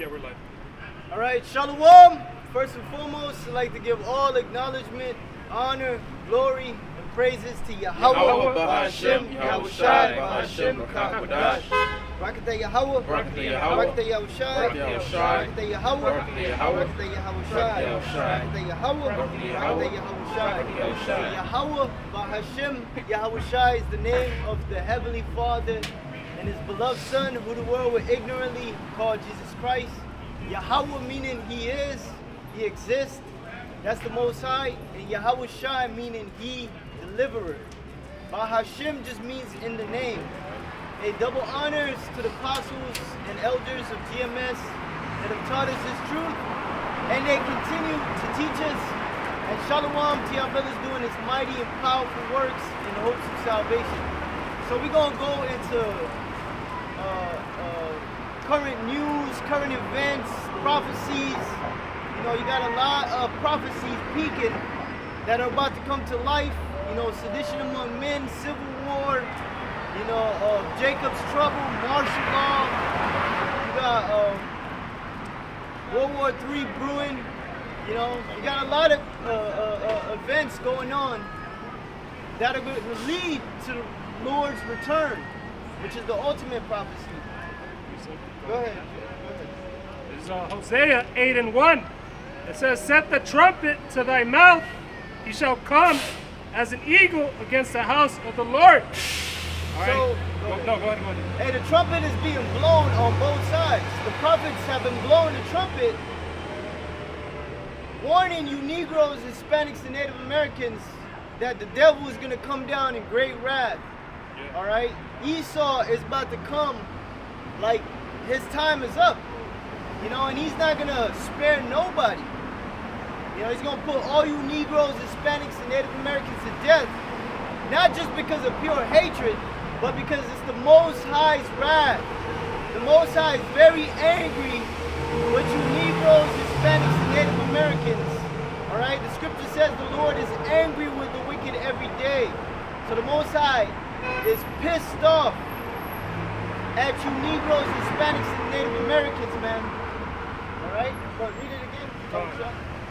Yeah, we're live. All right, Shalom. First and foremost, I'd like to give all acknowledgement, honor, glory, and praises to Yahweh, Ba'ashem, Yahushai, Ba'ashem, Kakwadash. Barakatah Yahweh, Barakatah Yahweh, Barakatah Yahushai, Barakatah Yahweh, Barakatah Yahushai, Barakatah Yahweh, Barakatah Yahushai. Yahweh, Ba'ashem, Yahushai is the name of the Heavenly Father and His beloved Son, who the world would ignorantly call Jesus Christ. Yahweh meaning He is, He exists. That's the Most High. And Yahushai meaning He, deliverer. Bahashim just means in the name. A double honors to the apostles and elders of GMS that have taught us this truth. And they continue to teach us. And Shalom to y'all brothers doing His mighty and powerful works in the hopes of salvation. So we're going to go into current news, current events, prophecies. You know, you got a lot of prophecies peaking that are about to come to life. You know, sedition among men, civil war, you know, Jacob's trouble, martial law. You got World War III brewing. You know, you got a lot of events going on that are going to lead to the Lord's return, which is the ultimate prophecy. Go ahead. This is Hosea 8:1. It says, "Set the trumpet to thy mouth, he shall come as an eagle against the house of the Lord." All right. So, go ahead. Hey, the trumpet is being blown on both sides. The prophets have been blowing the trumpet, warning you Negroes, Hispanics, and Native Americans that the devil is going to come down in great wrath. Yeah. All right? Esau is about to come like his time is up. You know, and he's not going to spare nobody. You know, he's going to put all you Negroes, Hispanics, and Native Americans to death. Not just because of pure hatred, but because it's the Most High's wrath. The Most High is very angry with you Negroes, Hispanics, and Native Americans. All right? The scripture says the Lord is angry with the wicked every day. So the Most High is pissed off at you Negroes, Hispanics, and Native Americans, man. All right? But read it again.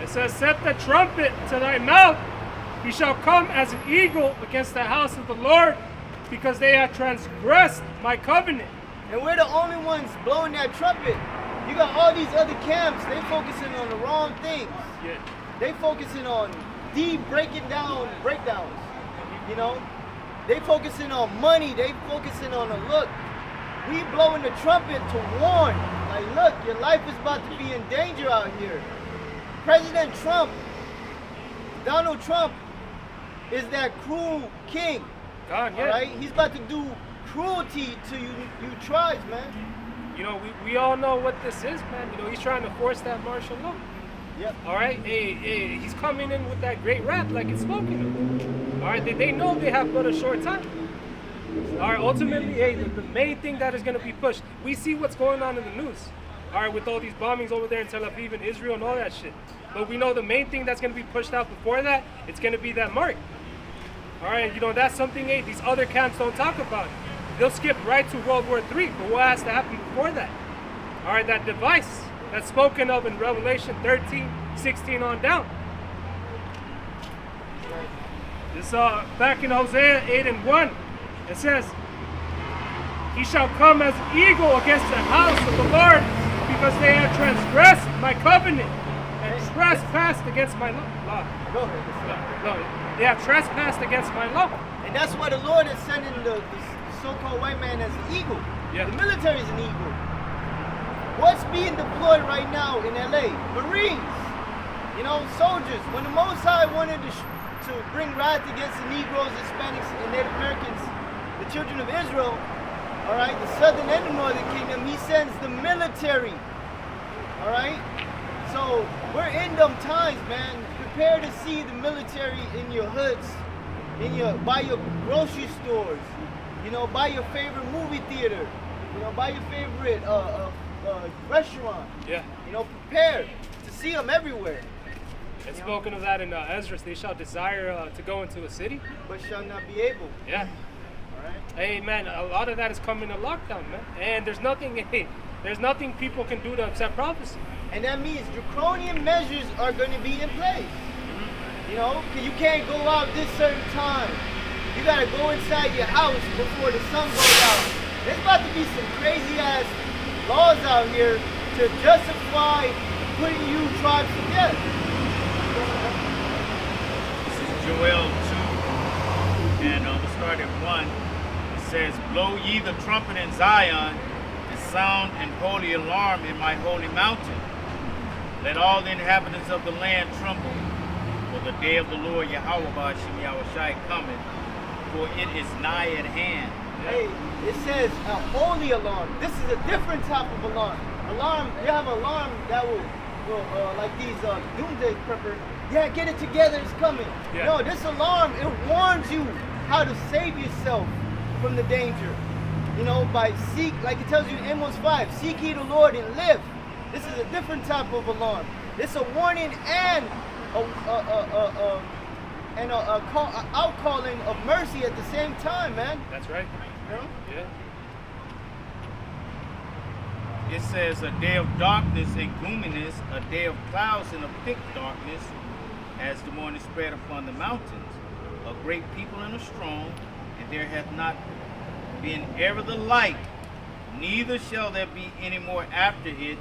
It says, "Set the trumpet to thy mouth, he shall come as an eagle against the house of the Lord, because they have transgressed my covenant." And we're the only ones blowing that trumpet. You got all these other camps, they focusing on the wrong things. Yeah. They focusing on breakdowns. You know? They focusing on money, they focusing on a look. We blowing the trumpet to warn. Like, look, your life is about to be in danger out here. President Trump, Donald Trump, is that cruel king. God, yeah. All right? He's about to do cruelty to you tribes, man. You know, we all know what this is, man. You know, he's trying to force that martial law. Yep. All right? Hey, he's coming in with that great wrath like it's spoken of. All right? They know they have but a short time. All right, ultimately, hey, the main thing that is going to be pushed, we see what's going on in the news, all right, with all these bombings over there in Tel Aviv and Israel and all that shit. But we know the main thing that's going to be pushed out before that, it's going to be that mark. All right, you know, that's something, hey, these other camps don't talk about it. They'll skip right to World War III, but what has to happen before that? All right, that device that's spoken of in Revelation 13:16 on down. This back in Hosea 8:1. It says, "He shall come as an eagle against the house of the Lord, because they have transgressed my covenant and trespassed against my law." Go ahead. No, they have trespassed against my law. And that's why the Lord is sending the so-called white man as an eagle. Yeah. The military is an eagle. What's being deployed right now in LA? Marines. You know, soldiers. When the Most High wanted to bring wrath against the Negroes, Hispanics, and Native Americans, the children of Israel, all right, the southern and the northern kingdom, he sends the military, all right? So we're in them times, man. Prepare to see the military in your hoods, by your grocery stores, you know, by your favorite movie theater, you know, by your favorite restaurant. Yeah. You know, prepare to see them everywhere. It's spoken of that in Ezra. They shall desire to go into a city, but shall not be able. Yeah. All right. Hey, man, a lot of that is coming to lockdown, man. And there's nothing, hey, There's nothing people can do to upset prophecy. And that means draconian measures are going to be in place. You know, 'cause you can't go out this certain time. You got to go inside your house before the sun goes out. There's about to be some crazy ass laws out here to justify putting you tribes together. This is Joel 2, and we'll start at 1. It says, "Blow ye the trumpet in Zion, and sound an holy alarm in my holy mountain. Let all the inhabitants of the land tremble, for the day of the Lord Yahweh Ba'ashem Yahushai cometh, for it is nigh at hand." Hey, it says a holy alarm. This is a different type of alarm. Alarm, you have an alarm that will like these doomsday preppers. Yeah, get it together, it's coming. Yeah. No, this alarm, it warns you how to save yourself from the danger. You know, by seek, like it tells you in Amos 5, seek ye the Lord and live. This is a different type of alarm. It's a warning and a outcalling of mercy at the same time, man. That's right. You know? Yeah. It says, "A day of darkness and gloominess, a day of clouds and of thick darkness, as the morning spread upon the mountains. A great people and a strong, and there hath not been ever the like, neither shall there be any more after it,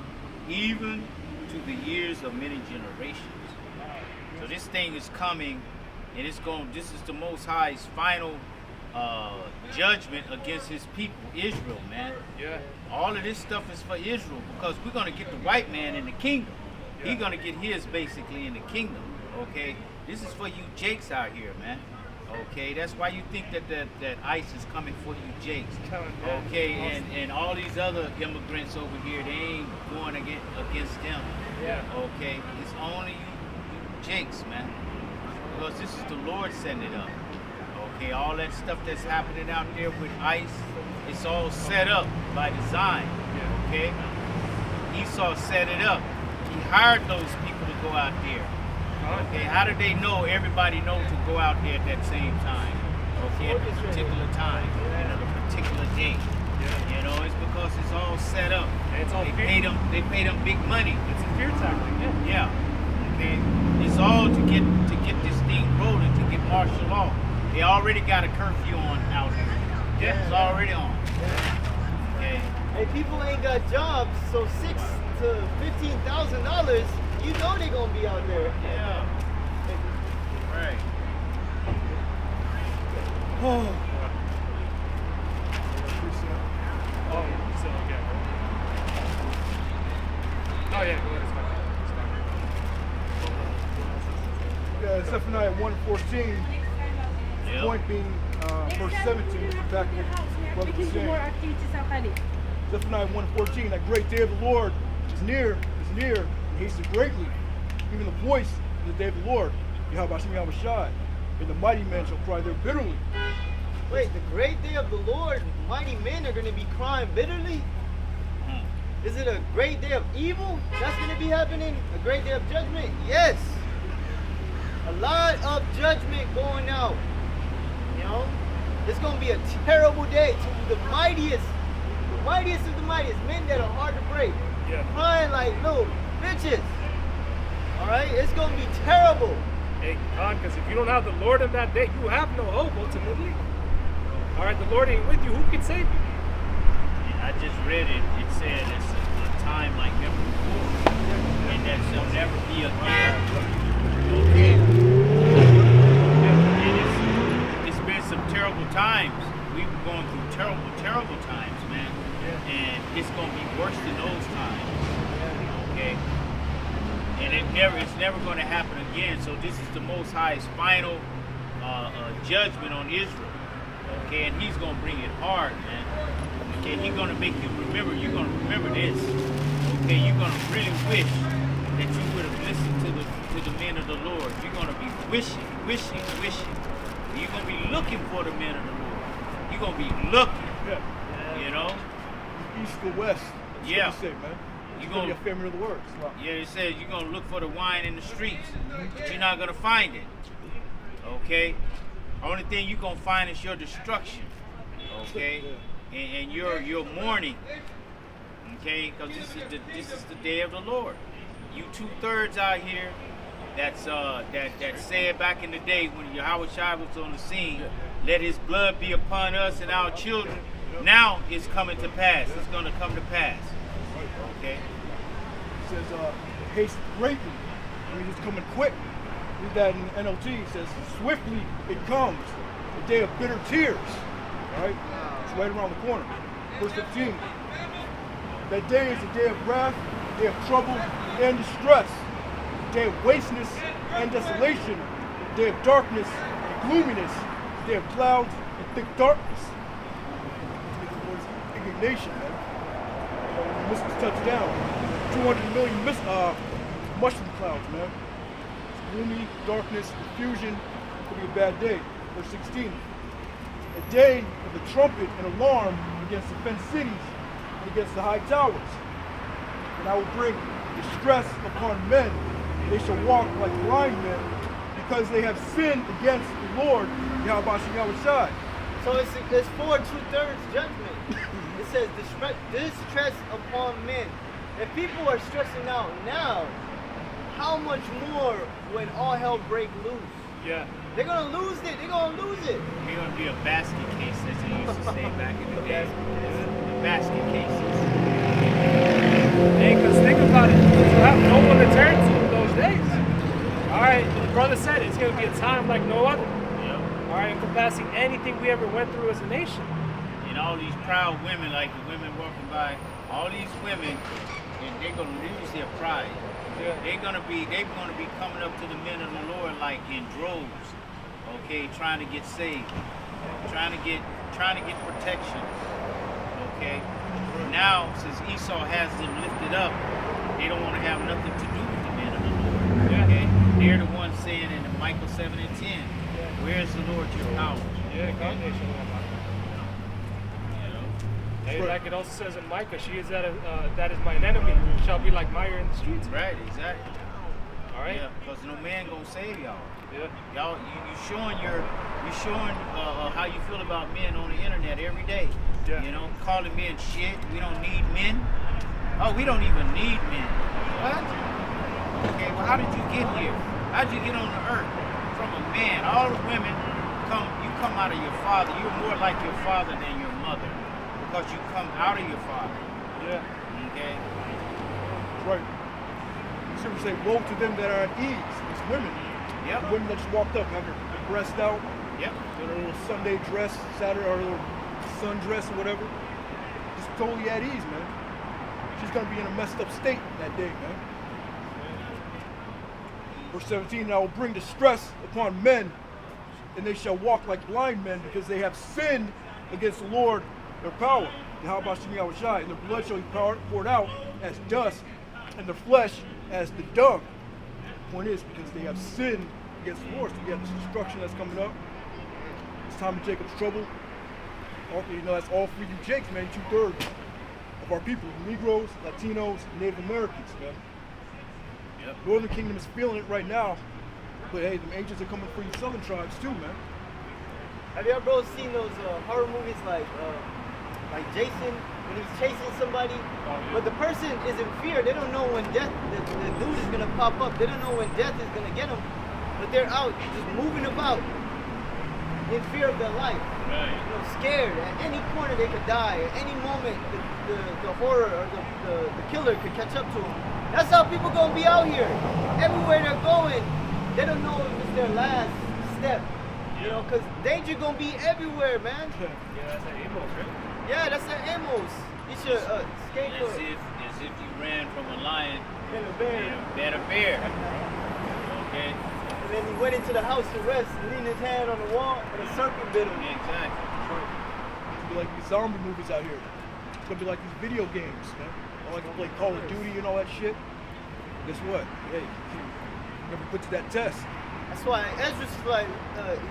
even to the years of many generations." So this thing is coming, and it's going. This is the Most High's final judgment against His people, Israel, man. Yeah. All of this stuff is for Israel, because we're going to get the white man in the kingdom. Yeah. He's going to get his basically in the kingdom. Okay, this is for you Jakes out here, man. Okay, that's why you think that ICE is coming for you Jakes. Okay, and all these other immigrants over here, they ain't going against them. Yeah. Okay, it's only you Jakes, man, because this is the Lord setting it up. Okay, all that stuff that's happening out there with ICE, it's all set up by design. Yeah. Okay, Esau set it up. He hired those people to go out there. Okay, how did they know everybody knows to go out there at that same time? Okay, at a particular time, and at a particular day. Yeah. You know, it's because it's all set up. And it's all they fear. pay them big money. It's a fear tactic. Yeah. Yeah. Okay. It's all to get this thing rolling, to get martial law. They already got a curfew on out here. Yeah. It's already on. Okay. Hey, people ain't got jobs, so $6,000 to $15,000, you know they gonna be out there. Yeah. Right. Oh. Oh, so yeah. Oh yeah, go ahead. It's fine. Zephaniah 1:14. Yep. Point being verse 17. Back what brother was saying. Zephaniah 1:14. That great day of the Lord is near, and hasted greatly. Even the voice of the day of the Lord, Yahweh Hashem Yahushai, and the mighty men shall cry there bitterly. Wait, the great day of the Lord, mighty men are gonna be crying bitterly? Is it a great day of evil that's gonna be happening? A great day of judgment? Yes. A lot of judgment going out. You know? It's gonna be a terrible day to the mightiest of the mightiest, men that are hard to break. Yeah. Crying like little bitches. Alright? It's gonna be terrible. Hey, God, because if you don't have the Lord in that day, you have no hope ultimately. All right, the Lord ain't with you. Who can save you? I just read it. It said it's a time like never before, and that shall never be again. Okay. And it's been some terrible times. We've been going through terrible times, man. And it's gonna be worse than those times. Okay. And it's never going to happen again. So this is the Most High's final judgment on Israel. Okay, and He's going to bring it hard, man. Okay, He's going to make you remember. You're going to remember this. Okay, you're going to really wish that you would have listened to the men of the Lord. You're going to be wishing. You're going to be looking for the men of the Lord. You're going to be looking. Yeah. You know. East or west. That's Yeah. what they say, man. You're You're going gonna be a family of the words. Yeah, it says you're going to look for the wine in the streets, but you're not going to find it. Okay? Only thing you're going to find is your destruction. Okay? And your mourning. Okay, because this is the day of the Lord. You 2/3 out here that said back in the day when Yahweh Shai was on the scene, let his blood be upon us and our children. Now it's coming to pass. It's going to come to pass. Okay. It says, haste greatly. I mean, it's coming quick. Read that in NLT. It says, swiftly it comes. The day of bitter tears. All right? It's right around the corner. Verse 15. That day is a day of wrath, a day of trouble and distress, a day of wasteness and desolation, a day of darkness and gloominess, a day of clouds and thick darkness. It's the Lord's indignation, man. When missiles touch down, 200 million mushroom clouds, man. It's gloomy, darkness, confusion. It could be a bad day. Verse 16. A day of the trumpet and alarm against the fenced cities and against the high towers. And I will bring distress upon men. They shall walk like blind men because they have sinned against the Lord, Yahweh Shai. So it's for 2/3 judgment. It says distress upon men. If people are stressing out now, how much more when all hell break loose? Yeah. They're gonna lose it. They're gonna lose it. We're going to be a basket case, as they used to say back in the day. Basket cases. Hey, because think about it. You'll have no one to turn to in those days. All right, the brother said it's going to be a time like no other. Yep. All right, encompassing anything we ever went through as a nation. And all these proud women, like the women walking by, all these women, and they're going to lose their pride. Yeah. They're going to be coming up to the men of the Lord like in droves, okay, trying to get saved, trying to get protection, okay. Now, since Esau has them lifted up, they don't want to have nothing to do with the men of the Lord. Yeah. Okay, they're the ones saying in Micah 7 and 10, "Where is the Lord your power?" Yeah, God Okay? nation. You know? Hey, like it also says in Micah, she is that is mine enemy, shall be like mire in the streets. Right, exactly. All right. Yeah, because no man gonna save y'all. Yeah. Y'all, you showing how you feel about men on the internet every day. Yeah. You know, calling men shit. We don't need men. Oh, we don't even need men. What? Okay, well, how did you get here? How did you get on the earth? From a man. All the women come out of your father. You're more like your father than your mother because you come out of your father. Yeah. Okay. That's right. The scripture say, woe to them that are at ease. It's women. Yep. Women that just walked up, have their breast out, Yep. their little Sunday dress, Saturday, or little sundress or whatever. Just totally at ease, man. She's gonna be in a messed up state that day, man. Verse 17, and I will bring distress upon men, and they shall walk like blind men, because they have sinned against the Lord, their power. Yahweh Shai, and their blood shall be poured out as dust, and their flesh as the dung. The point is, because they have sinned against the Lord, so we have this destruction that's coming up. It's time of Jacob's trouble. You know, that's all for you Jakes, man. 2/3 of our people, Negroes, Latinos, Native Americans, man. Yep. Northern Kingdom is feeling it right now, but hey, the angels are coming for you Southern tribes too, man. Have you ever seen those horror movies like Jason when he's chasing somebody, but the person is in fear. They don't know when death, the dude is gonna pop up. They don't know when death is gonna get them, but they're out just moving about in fear of their life. Right. You know, scared. At any corner they could die. At any moment, the horror or the killer could catch up to them. That's how people gonna be out here. Everywhere they're going, they don't know if it's their last step. You know, because danger gonna be everywhere, man. Yeah, that's an emos, right? Yeah, that's an emos. You should scapegoat. As if you ran from a lion And a bear. and a bear. Okay? And then he went into the house to rest, leaned his hand on the wall, and a serpent bit him. Exactly. It's gonna be like these zombie movies out here. It's gonna be like these video games, man. I like to play Call of Duty and all that shit. Guess what? Hey, never put to that test. That's why Ezra's like,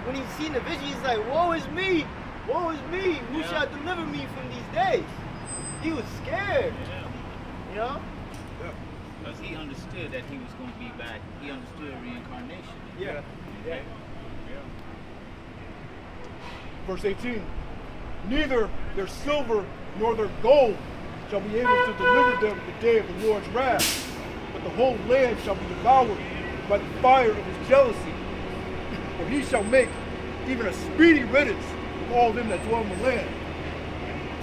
when he's seen the vision, he's like, woe is me! Woe is me! Who shall deliver me from these days? He was scared. Yeah. You know? Yeah. Because he understood that he was going to be back. He understood reincarnation. Yeah. Yeah. Verse 18. Neither their silver nor their gold shall be able to deliver them in the day of the Lord's wrath. But the whole land shall be devoured by the fire of his jealousy. For he shall make even a speedy riddance of all them that dwell in the land.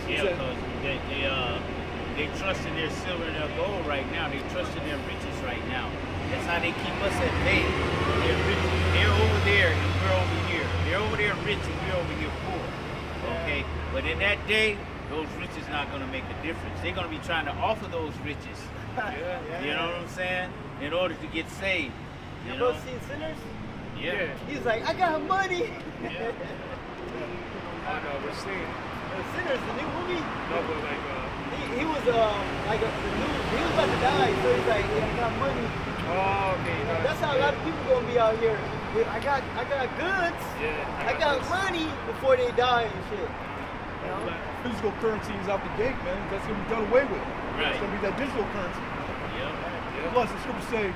Yeah, because they trust in their silver and their gold right now. They trust in their riches right now. That's how they keep us at bay. They're rich. They're over there and we're over here. They're over there rich and we're over here poor. Okay? But in that day, those riches not going to make a difference. They're going to be trying to offer those riches. You know what I'm saying? In order to get saved. You ever seen Sinners? Yeah. He's like, I got money. Yeah. Oh no, we're seeing. Sinners, the new movie. No, but like, he was like he was about to die, so he's like, yeah, I got money. oh, okay. You know, That's how a lot of people gonna be out here. I got goods. Yeah. I got money before they die and shit. You know? Physical currency is out the gate, man. That's gonna be done away with. Right. It's gonna be that digital currency. Yeah. Plus, the scriptures say,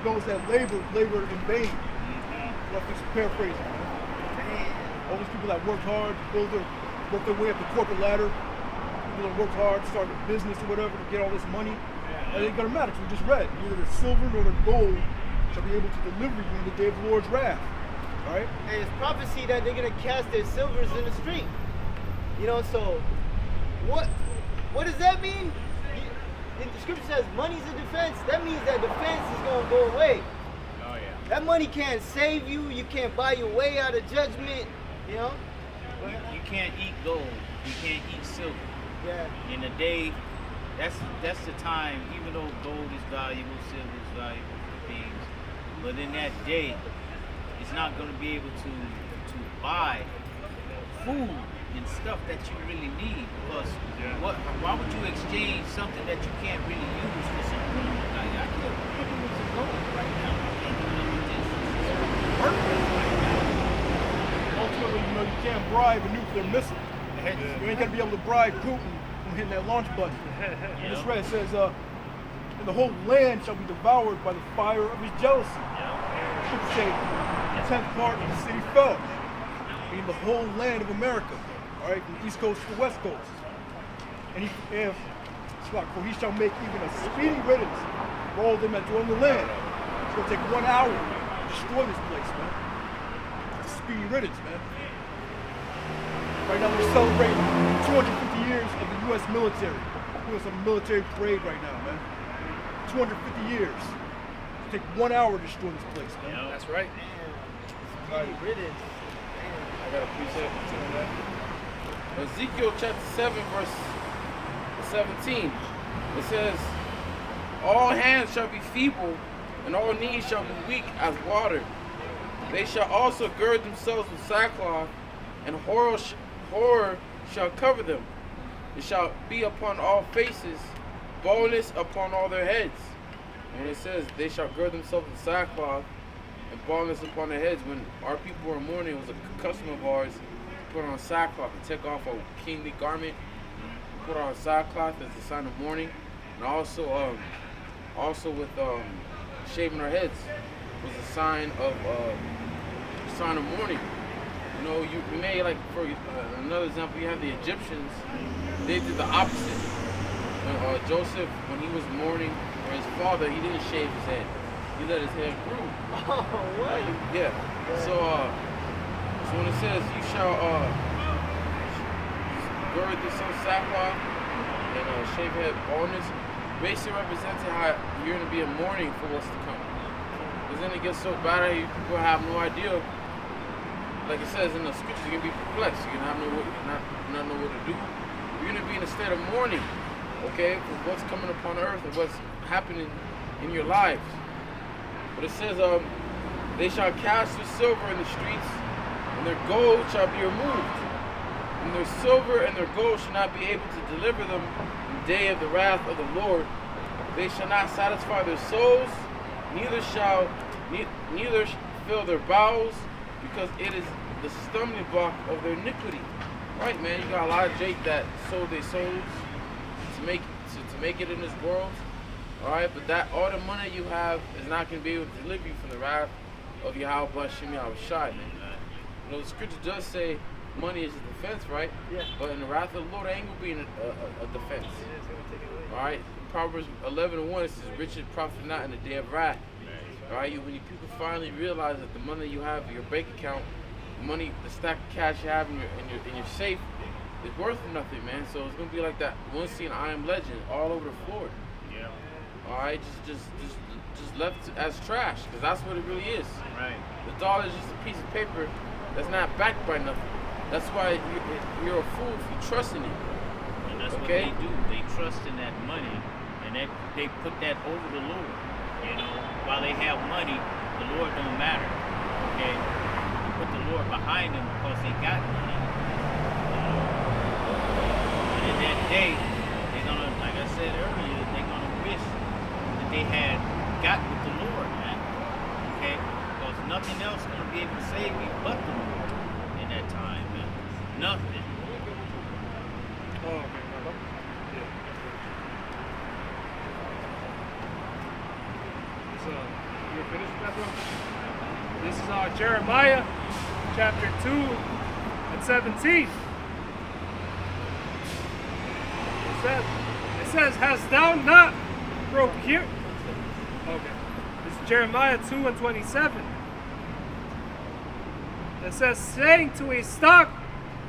those that labor in vain. Roughly paraphrasing. All those people that worked hard, work their way up the corporate ladder, people that worked hard, started a business or whatever to get all this money. It ain't gonna matter, because we just read, neither the silver nor the gold shall be able to deliver you in the day of the Lord's wrath. All right? And it's prophecy that they're gonna cast their silvers in the street. You know, so what does that mean? The scripture says money's a defense. That means that defense is gonna go away. Oh yeah. That money can't save you. You can't buy your way out of judgment. You know? You can't eat gold. You can't eat silver. Yeah. In the day, that's the time. Even though gold is valuable, silver is valuable things, but in that day, it's not going to be able to buy food and stuff that you really need. Because why would you exchange something that you can't really use for something? Like, I can't use some gold right now. Ultimately, you know, you can't bribe a nuclear missile. You ain't gonna be able to bribe Putin from hitting that launch button. And this red says, and the whole land shall be devoured by the fire of his jealousy. It should say, the 10th part of the city fell. Meaning the whole land of America. All right, from the East Coast to the West Coast. And for he shall make even a speedy riddance for all them that dwell in the land. It's gonna take 1 hour to destroy this place, man. It's a speedy riddance, man. Right now we're celebrating 250 years of the U.S. military. We're doing some military parade right now, man. 250 years. It'll take 1 hour to destroy this place, man. Yeah. that's right. Speedy riddance. I got a precept on that. Ezekiel chapter 7, verse 17. It says, all hands shall be feeble, and all knees shall be weak as water. They shall also gird themselves with sackcloth, and horror shall cover them. It shall be upon all faces, baldness upon all their heads. When it says they shall gird themselves with sackcloth and baldness upon their heads, when our people were mourning, it was a custom of ours to put on sackcloth and take off a kingly garment, put on sackcloth as a sign of mourning, and also with shaving our heads was a sign of mourning. You know, you may, like, for another example, you have the Egyptians. They did the opposite. When Joseph, when he was mourning for his father, he didn't shave his head. He let his hair grow. Oh, what? Yeah. So when it says you shall gird yourself sackcloth and shave head baldness, basically represents how you're going to be in mourning for what's to come. Because then it gets so bad that people have no idea. Like it says in the scriptures, you're going to be perplexed. You're going to not know what to do. You're going to be in a state of mourning, okay, for what's coming upon earth and what's happening in your lives. But it says, they shall cast their silver in the streets, and their gold shall be removed. And their silver and their gold shall not be able to deliver them in the day of the wrath of the Lord. They shall not satisfy their souls, neither fill their bowels, because it is the stumbling block of their iniquity. Right, man, you got a lot of Jake that sold their souls to make it in this world. All right, but that all the money you have is not going to be able to deliver you from the wrath of Yahweh Hashem Yahweh Shai, man. You know, the scripture does say, money is a defense, right? Yeah. But in the wrath of the Lord, it ain't gonna be a defense. All right. Proverbs 11:1 it says, "Riches profit not in the day of wrath." All right. When you people finally realize that the money you have in your bank account, the money, the stack of cash you have in your safe, is worth nothing, man. So it's gonna be like that one scene, I Am Legend, all over the floor. Yeah. All right. Just left as trash, because that's what it really is. Right. The dollar is just a piece of paper that's not backed by nothing. That's why you're a fool if you trust in it. And that's what Okay. they do. They trust in that money, and they put that over the Lord. You know, while they have money, the Lord don't matter. Okay, put the Lord behind them because they got money. And in that day, they're gonna, like I said earlier, they're gonna wish that they had got with the Lord, man. Okay, because nothing else gonna be able to save you but the Lord in that time, man. Nothing. Oh, okay. Yeah. So, you're finished with that, bro? This is Jeremiah chapter 2 and 17. It says, "Hast thou not procured?" Okay. This is Jeremiah 2 and 27. It says, "Saying to a stock,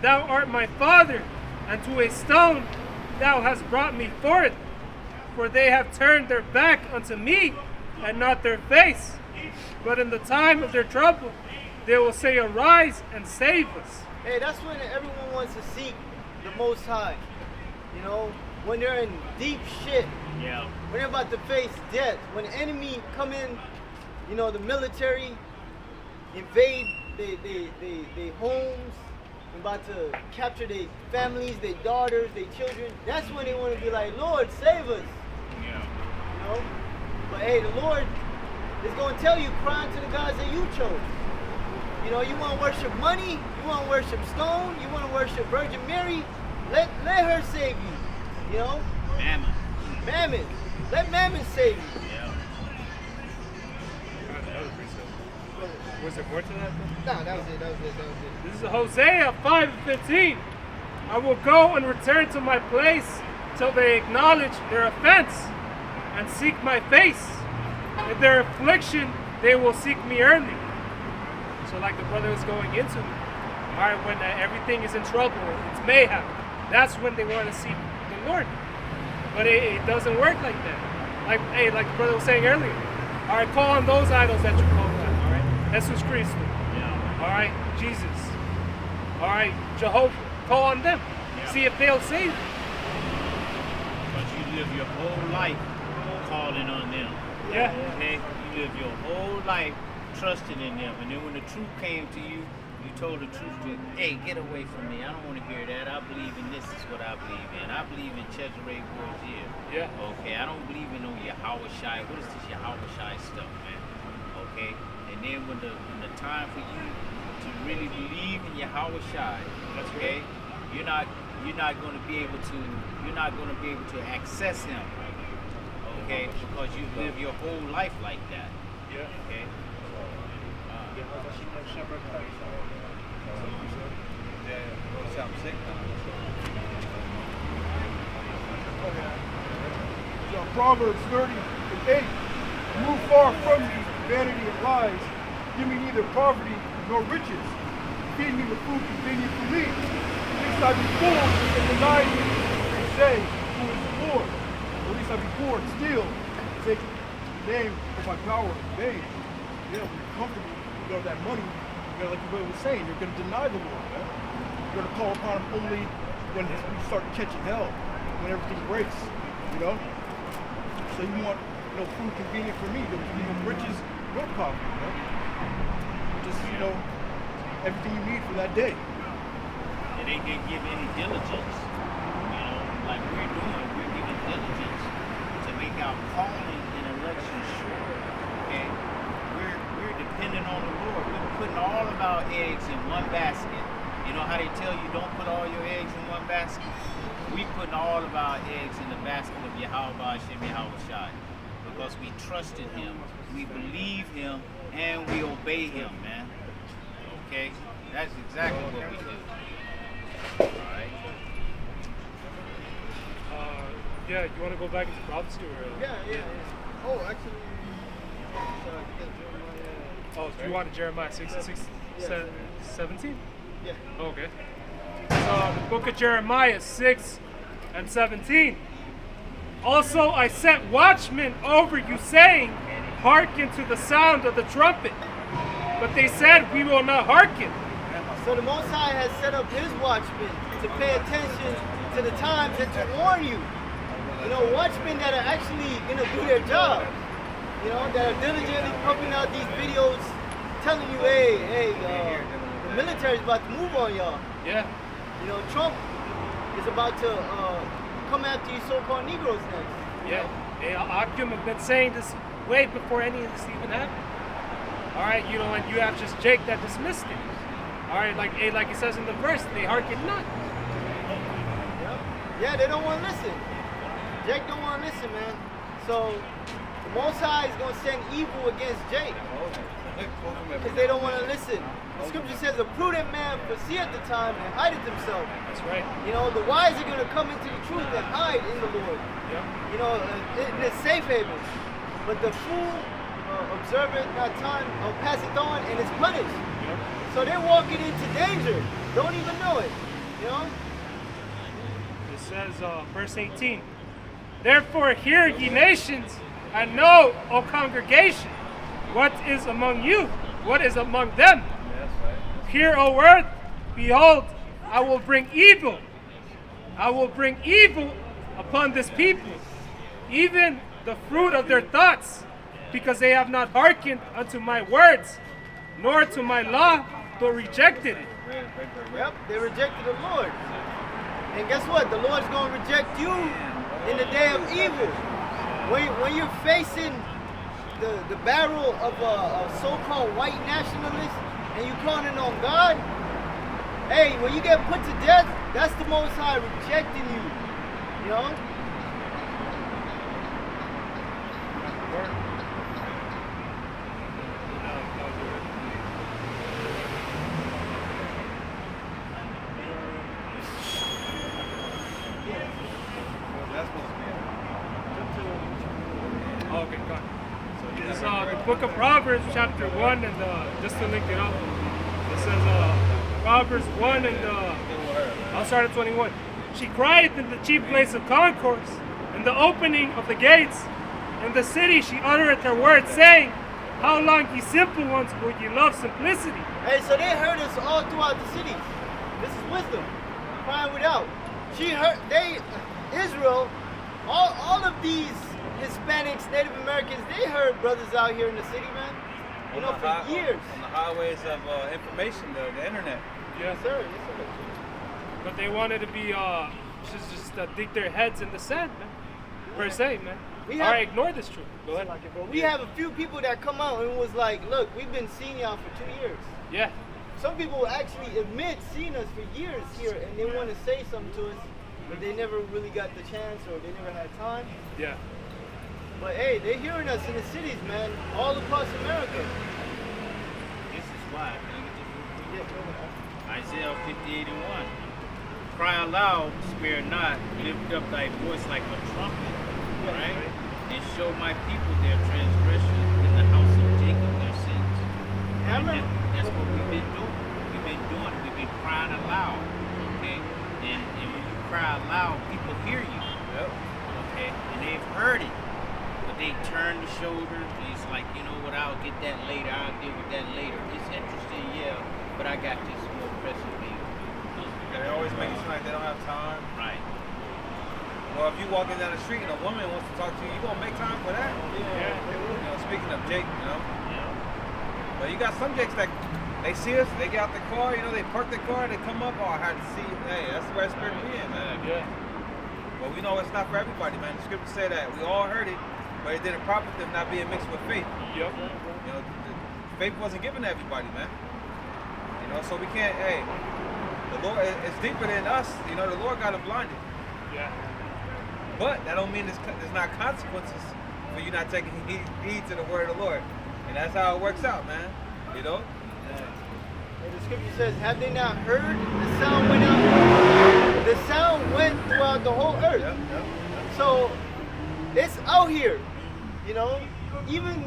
Thou art my father, and to a stone, Thou hast brought me forth. For they have turned their back unto me, and not their face. But in the time of their trouble, they will say, Arise and save us." Hey, that's when everyone wants to seek the Most High. You know, when they're in deep shit, Yeah. when they're about to face death, when the enemy come in, you know, the military invade their homes, about to capture their families, their daughters, their children. That's when they want to be like, Lord, save us. Yeah. You know? But hey, the Lord is going to tell you, cry to the gods that you chose. You know, you want to worship money, you want to worship stone, you want to worship Virgin Mary, let her save you. You know? Mammon. Mammon. Let Mammon save you. Yeah. Was there more to that? Nah, that was it. This is Hosea 5:15. "I will go and return to my place till they acknowledge their offense and seek my face. In their affliction, they will seek me early." So like the brother was going into, all right, when everything is in trouble, it's mayhem, that's when they want to seek the Lord. But it doesn't work like that. Like the brother was saying earlier, all right, call on those idols that you call on, all right? Jesus Christ. Yeah. All right, Jesus. All right, Jehovah. Call on them. Yeah. See if they'll save you. But you live your whole life calling on them. Yeah. Okay? You live your whole life trusting in them. And then when the truth came to you, you told the truth to, hey, get away from me. I don't want to hear that. I believe in this is what I believe in. I believe in Cesare Borgia. Yeah. Okay, I don't believe in no Yahweh Shai. What is this Yahweh Shai stuff, man? Okay? And then when the time for you to really believe in Yahweh Shai, okay, you're not going to be able to access him, okay, because you live your whole life like that. Yeah. Okay. So Proverbs 30:8. Move far from me vanity and lies. Give me neither poverty nor riches. Feed me with food convenient for me. Lest I be full and deny me, and say, Who is the Lord? Or at least I be poor and steal, take the name of my power in vain. Yeah, when you're comfortable, you got that money, you're gonna, like the brother was saying, you're gonna deny the Lord, man. You're gonna call upon him only when you start catching hell, when everything breaks, you know? So you want, food convenient for me, riches, no poverty, you know? Just, everything you need for that day. And they didn't give any diligence, like we're doing. We're giving diligence to make our calling and election sure. Okay, we're dependent on the Lord. We're putting all of our eggs in one basket. You know how they tell you don't put all your eggs in one basket? We putting all of our eggs in the basket of Yahweh Hashem Yahweh Shai, because we trust in Him, we believe Him, and we obey Him, man. Okay? That's exactly what we do. Alright? Yeah, you want to go back into prophecy or? Yeah. Oh, actually, Jeremiah. Oh, you wanted Jeremiah 17? Yeah. Okay. So the book of Jeremiah 6 and 17. Also I set watchmen over you, saying, hearken to the sound of the trumpet. But they said, we will not hearken. So the Most High has set up his watchmen to pay attention to the times and to warn you. You know, watchmen that are actually going to do their job. You know, that are diligently pumping out these videos telling you, hey, the military's about to move on y'all. Yeah. You know, Trump is about to come after you so-called Negroes next. Yeah. Hey, Akim have been saying this way before any of this even happened. All right, you know, and you have just Jake that dismissed it. All right, like it says in the verse, they hearken not. Yeah, they don't want to listen. Jake don't want to listen, man. So the Most High is going to send evil against Jake because they don't want to listen. The scripture says a prudent man foreseeth the time and hideth himself. That's right. You know, the wise are going to come into the truth and hide in the Lord. Yeah. You know, in a safe haven. But the fool observeth not time, passeth on, and is punished. Yep. So they're walking into danger. Don't even know it. You know? It says, verse 18, therefore hear ye nations, and know, O congregation, what is among you, what is among them. Hear, O earth, behold, I will bring evil. I will bring evil upon this people, even the fruit of their thoughts, because they have not hearkened unto my words, nor to my law, but rejected it. Yep, they rejected the Lord. And guess what? The Lord's going to reject you in the day of evil. When you're facing the barrel of a so-called white nationalist and you calling on God, hey, when you get put to death, that's the Most High rejecting you. You know? Okay, got it. So this is the book of Proverbs, chapter 1, and just to link it up, it says Proverbs 1, and I'll start at 21. She crieth in the chief place of concourse, in the opening of the gates. In the city she uttereth her words, saying, how long, ye simple ones, will ye love simplicity? Hey, so they heard us all throughout the cities. This is wisdom, crying without. Israel, all of these Hispanics, Native Americans, they heard brothers out here in the city, man. You know, for years. On the highways of information, the internet. Yes, Yes, sir. Yes, sir. but they wanted to be, just dig their heads in the sand, man, per se, man. All right, ignore this truth. Go ahead. We have a few people that come out and was like, look, we've been seeing y'all for 2 years. Yeah. Some people actually admit seeing us for years here and they want to say something to us, but they never really got the chance or they never had time. Yeah. But hey, they're hearing us in the cities, man, all across America. This is why. Isaiah 58 and 1. Cry aloud, spare not, lift up thy voice like a trumpet. Right? And show my people their transgressions, and the house of Jacob their sins. And that's what we've been doing. We've been crying aloud. Okay? And when you cry aloud, people hear you. Okay? And they've heard it. But they turn the shoulder. It's like, you know what, I'll get that later. I'll deal with that later. It's interesting, yeah, but I got this more pressing thing. They always make it seem like they don't have time. Right. Well, if you walking down the street and a woman wants to talk to you, you gonna make time for that? Yeah. You know, speaking of Jake, you know. Yeah. But you got some Jakes that they see us, they get out the car, you know, they park their car, they come up, oh, I had to see you. Hey, that's the way it's supposed to be in, man. Yeah. But we know it's not for everybody, man. The scripture say that. We all heard it, but it didn't profit them not being mixed with faith. Yep. You know, faith wasn't given to everybody, man. You know, so we can't, hey, the Lord, it's deeper than us. You know, the Lord got them blinded. Yeah. But that don't mean there's not consequences for you not taking heed to the word of the Lord. And that's how it works out, man. You know? And the scripture says, have they not heard? The sound went out. The sound went throughout the whole earth. So it's out here, you know. Even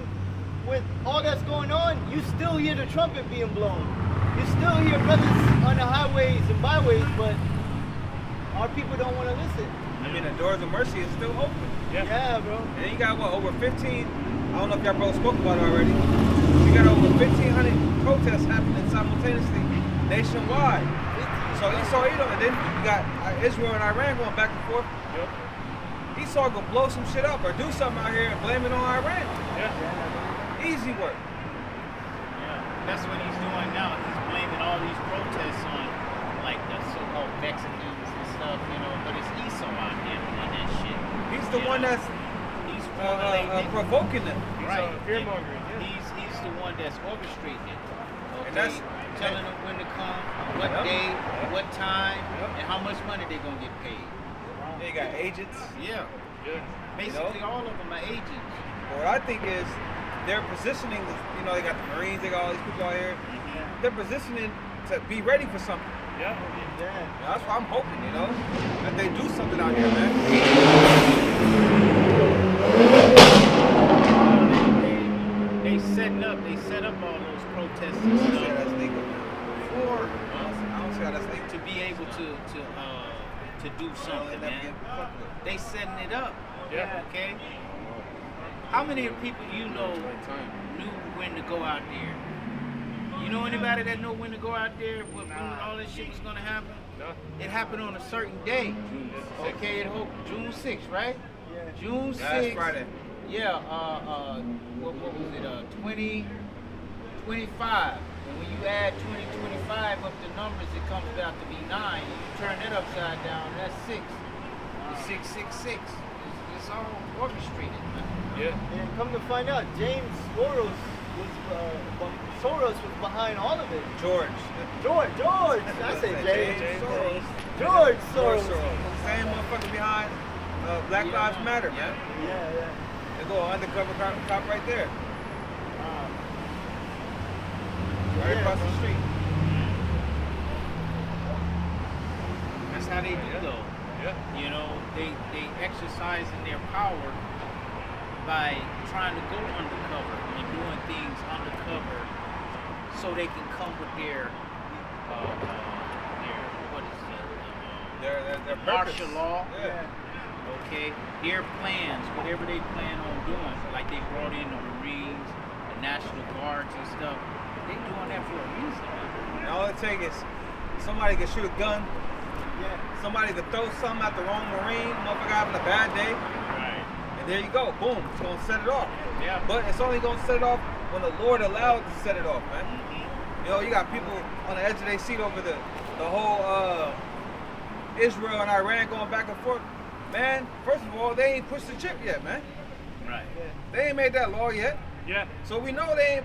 with all that's going on, you still hear the trumpet being blown. You still hear brothers on the highways and byways, but our people don't want to listen. I mean, the doors of mercy is still open. Yeah, bro. And you got what, over 15, I don't know if y'all both spoke about it already. You got over 1,500 protests happening simultaneously nationwide. So Esau, Edom, and then you got Israel and Iran going back and forth. Esau gonna blow some shit up or do something out here and blame it on Iran. Easy work. That's what he's doing now. He's blaming all these protests on, like, the so-called Mexicans and stuff, you know, but it's Esau out here doing that shit. He's the one that's provoking them. Right. Fear-mongering, He's the one that's orchestrating it. Okay? And that's telling them when to come, what day, what time, and how much money they're gonna get paid. They got agents. Yeah. Basically, all of them are agents. But what I think is they're positioning, you know, they got the Marines, they got all these people out here. They're positioning to be ready for something. Yeah. That's what I'm hoping, you know, that they do something out here, man. They set up all those protests and I don't see how stuff that's legal. for I don't see how that's legal. to be able to do something, man. They setting it up. Yeah. Okay. How many people you know knew when to go out there? You know anybody that know when to go out there? When all this shit was gonna happen? No. It happened on a certain day. Okay, June 6th, right? June 6th. Last Friday. Yeah, what was it, 2025. And when you add 2025 up the numbers, it comes out to be 9. You turn it upside down, that's 6. It's 666. It's all orchestrated, man. Yeah. And come to find out, James Soros was behind all of it. George. I say James. Soros. George Soros. Same motherfucker behind Black Lives Matter, man. Yeah. They go undercover cop right there. Right across the street. That's how they do, though. Yeah. You know, they exercising their power by trying to go undercover and doing things undercover so they can come with their what is it? Their Martial purpose. law. Yeah. Okay, their plans, whatever they plan on doing, like they brought in the Marines, the National Guards and stuff, they doing that for a reason. And all it takes is somebody can shoot a gun, somebody can throw something at the wrong Marine, motherfucker having a bad day, Right. and there you go, boom, it's gonna set it off. Yeah. But it's only gonna set it off when the Lord allowed it to set it off, man. You know, you got people on the edge of their seat over the whole Israel and Iran going back and forth. Man, first of all, they ain't pushed the chip yet, man. Right. They ain't made that law yet. Yeah. So we know they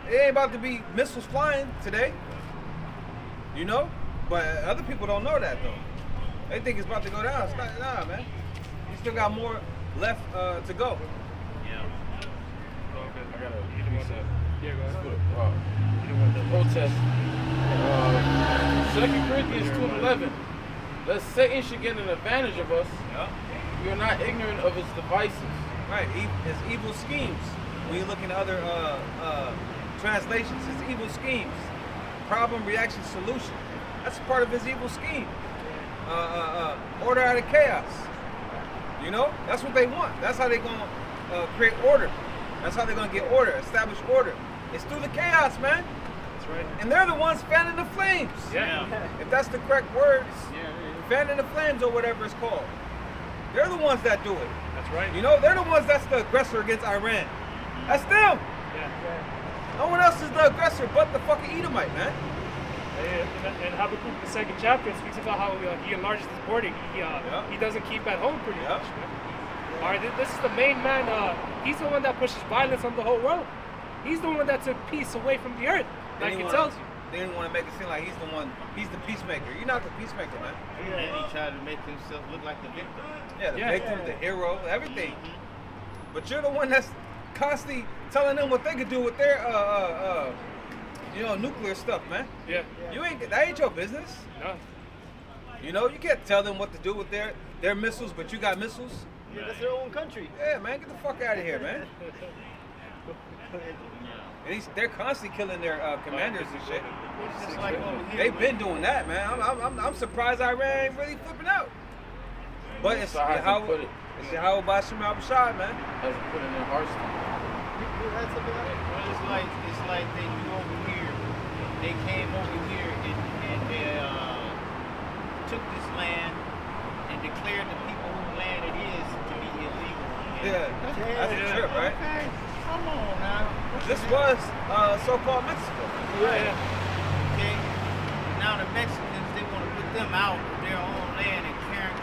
ain't about to be missiles flying today. You know? But other people don't know that though. They think it's about to go down. It's not, nah, man. You still got more left to go. Yeah. I got a piece of Yeah, go ahead. protest. 2 Corinthians 2:11. Lest Satan should get an advantage of us, we are not ignorant of his devices. Right, his evil schemes. When you look in other translations, his evil schemes. Problem, reaction, solution. That's part of his evil scheme. Order out of chaos. You know, that's what they want. That's how they're gonna create order. That's how they're gonna get order, establish order. It's through the chaos, man. That's right. And they're the ones fanning the flames. Yeah. If that's the correct words, Yeah. fanning the flames or whatever it's called. They're the ones that do it. That's right. You know, they're the ones that's the aggressor against Iran. That's them. Yeah. No one else is the aggressor but the fucking Edomite, man. And Habakkuk, the 2nd chapter, speaks about how he enlarges his border. He doesn't keep at home pretty much. Man. All right, this is the main man. He's the one that pushes violence on the whole world. He's the one that took peace away from the earth, like it tells you. They didn't want to make it seem like he's the one, he's the peacemaker. You're not the peacemaker, man. And he tried to make himself look like the victim. Yeah, the victim, the hero, everything. But you're the one that's constantly telling them what they could do with their, you know, nuclear stuff, man. Yeah. That ain't your business. No. You know, you can't tell them what to do with their missiles, but you got missiles. Yeah, that's their own country. Yeah, man, get the fuck out of here, man. And they're constantly killing their commanders and shit. It's just like over here. They've been doing that, man. I'm surprised Iran ain't really flipping out. But it's So how put it? Yahweh Bashim Al-Bashar, man. Hasn't put in their hearts. You had something like that? Well, it's like they do over here. They came over here and they took this land and declared the people whose land it is to be illegal. Yeah, that's a trip, right? Okay, come on now. This was so-called Mexico. Yeah. Okay. Now the Mexicans, they want to put them out of their own land and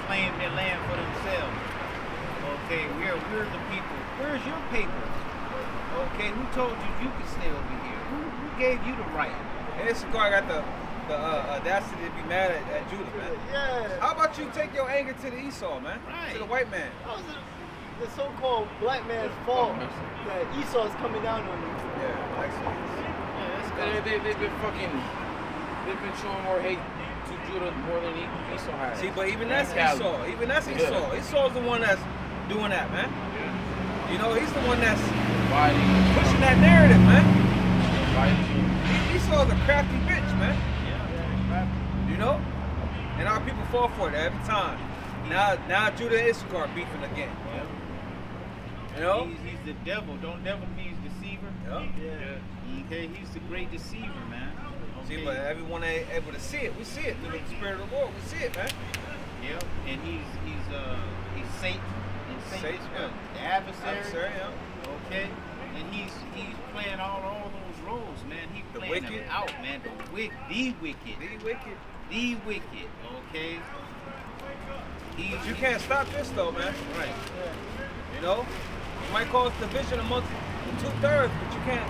claim their land for themselves. Okay, we're the people. Where's your papers? Okay, who told you could stay over here? Who gave you the right? And this guy got the audacity to be mad at Judah, man. Yeah. How about you take your anger to the Esau, man? Right. To the white man. How is it the so-called black man's fault that Esau's coming down on him? Yeah, excellent. They've been showing more hate to Judah more than Esau has. See, but even that's Cali. Esau. Even that's Yeah. Esau. Esau's the one that's doing that, man. You know, he's the one that's Fighting. pushing that narrative, man. Fighting. Esau's a crafty bitch, man. You know? And our people fall for it every time. Now Judah and Issachar are beefing again. You know? He's the devil. Don't devil means deceiver. Yeah. Okay, he's the great deceiver, man. Okay. See, but everyone ain't able to see it. We see it through the Spirit of the Lord. We see it, man. Yep, and he's Satan. And Satan's Satan, yeah. the adversary. Adversary, yeah. Okay, and he's playing all those roles, man. He's The playing them wicked. out, man. The wicked. The wicked. The wicked. Okay. But you can't stop this, though, man. Right. You know? You might cause division amongst the 2/3, but you can't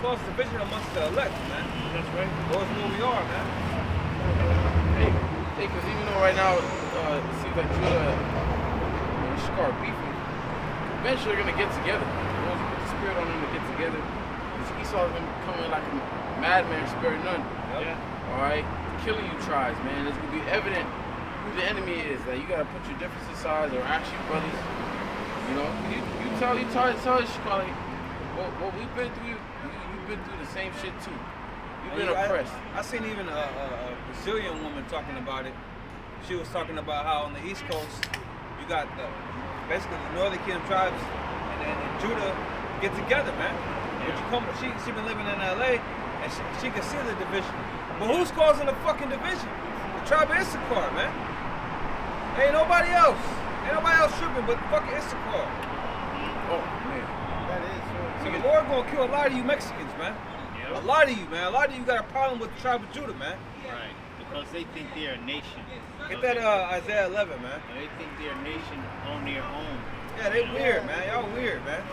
cause division amongst the elect, man. That's right. Those are who we are, man. Hey, because even though right now it seems like Judah and Issachar are beefing, eventually they're going to get together. The Lord's put the spirit on them to get together. Because Esau's going to come in like a madman, spare none. Yeah. All right? Killing you tribes, man. It's going to be evident who the enemy is. That you got to put your differences aside or actually brothers. You know? You tell Issachar, like, what we've been through, you've been through the same shit too. You've been oppressed. I seen even a Brazilian woman talking about it. She was talking about how on the East Coast, you got basically the Northern Kingdom tribes and Judah get together, man. But you come, she been living in LA and she can see the division. But who's causing the fucking division? The tribe of Issachar, man. Ain't nobody else. Ain't nobody else tripping but fucking Issachar. Oh, man. That is true. So the Lord gonna kill a lot of you Mexicans, man. Yep. A lot of you, man. A lot of you got a problem with the tribe of Judah, man. Right. Because they think they're a nation. Get that Isaiah 11, man. They think they're a nation on their own. Yeah, they weird, man. Y'all weird, man.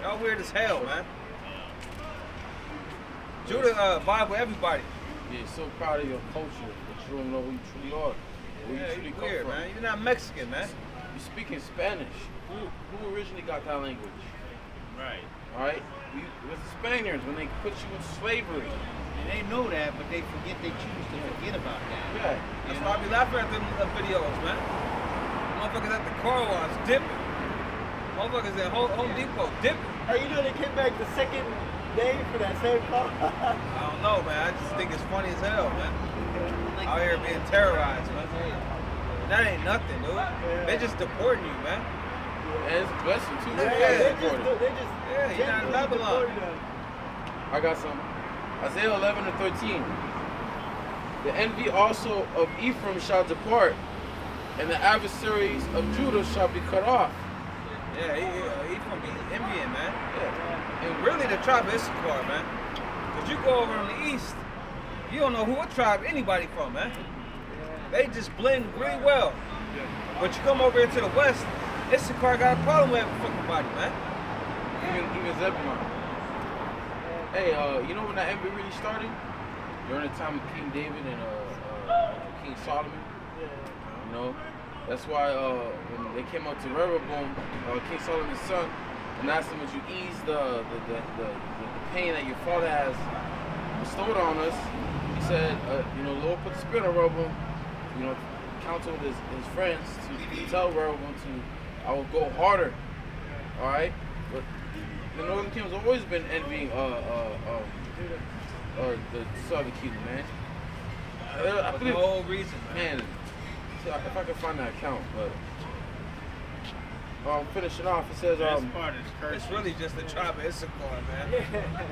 Y'all weird as hell, man. Judah vibe with everybody. Yeah, so proud of your culture, but you don't know who you truly are. Where Yeah, you truly you come weird, from. man. You're not Mexican, man. You speaking Spanish. Who originally got that language? Right. All right? It was the Spaniards when they put you in slavery. And they know that, but they choose to forget about that. Yeah. That's why I be laughing at them videos, man. Motherfuckers at the car wash dipping. Motherfuckers at Home Depot dipping. Hey, you know they came back the second day for that same car? I don't know, man. I just think it's funny as hell, man. Out here being terrorized, man. That ain't nothing, dude. They just deporting you, man. And it's a blessing too. Yeah, they just Yeah, you're not in Babylon. I got some. Isaiah 11 and 13. The envy also of Ephraim shall depart, and the adversaries of Judah shall be cut off. Yeah, he from be envying, man. Yeah. And really the tribe of Issachar, man. Because you go over on the east, you don't know what tribe anybody from, man. They just blend really well. But you come over into the west, Issachar got a problem with every fucking body, man. Even Zebulon. Hey, you know when that envy really started? During the time of King David and King Solomon. You know, that's why when they came up to Rehoboam, King Solomon's son, and asked him, "Would you ease the pain that your father has bestowed on us. He said, you know, the Lord put the Spirit on Rehoboam, you know, counsel his friends to tell Rehoboam I will go harder. All right, but the Northern Kingdom's always been envying the Southern Kingdom, man. I For believe, no reason, man. if I can find that account, but finishing off, it says That's part of the curse. It's really just the tribe of Issachar, man.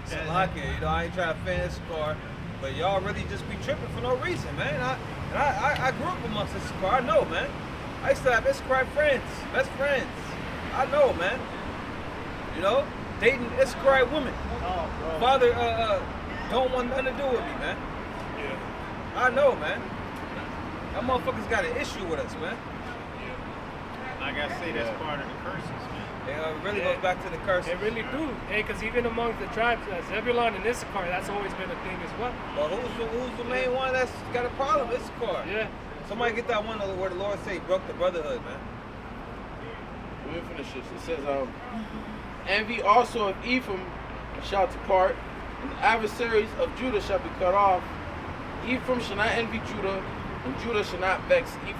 Salakia, you know, I ain't trying to offend Issachar, but y'all really just be tripping for no reason, man. I grew up amongst Issachar. I know, man. I used to have Issachar friends, best friends. I know, man. You know, dating Issachar women. Oh, bro. Father, don't want nothing to do with me, man. Yeah. I know, man. That motherfuckers got an issue with us, man. Like I say, that's part of the curses, man. It really goes back to the curse. They really do. Hey, because even among the tribes, Zebulon and Issachar, that's always been a thing as well. But who's the main one that's got a problem? Issachar. Yeah. Somebody get that one where the Lord say he broke the brotherhood, man. let me finish this. It says, envy also of Ephraim shall depart, and the adversaries of Judah shall be cut off. Ephraim shall not envy Judah, and Judah shall not vex Ephraim.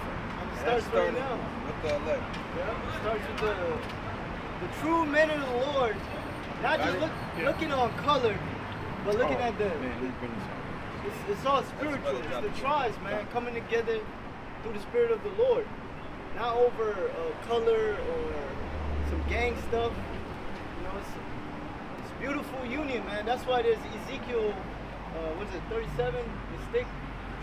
It starts right now. With the elect. Yeah, it starts with the true men of the Lord. Not just looking on color, but looking at the. Man, let me bring this up. It's all spiritual. It's the tribes, man, coming together through the Spirit of the Lord. Not over color or some gang stuff. You know, it's beautiful union, man. That's why there's Ezekiel, what is it, 37? The stick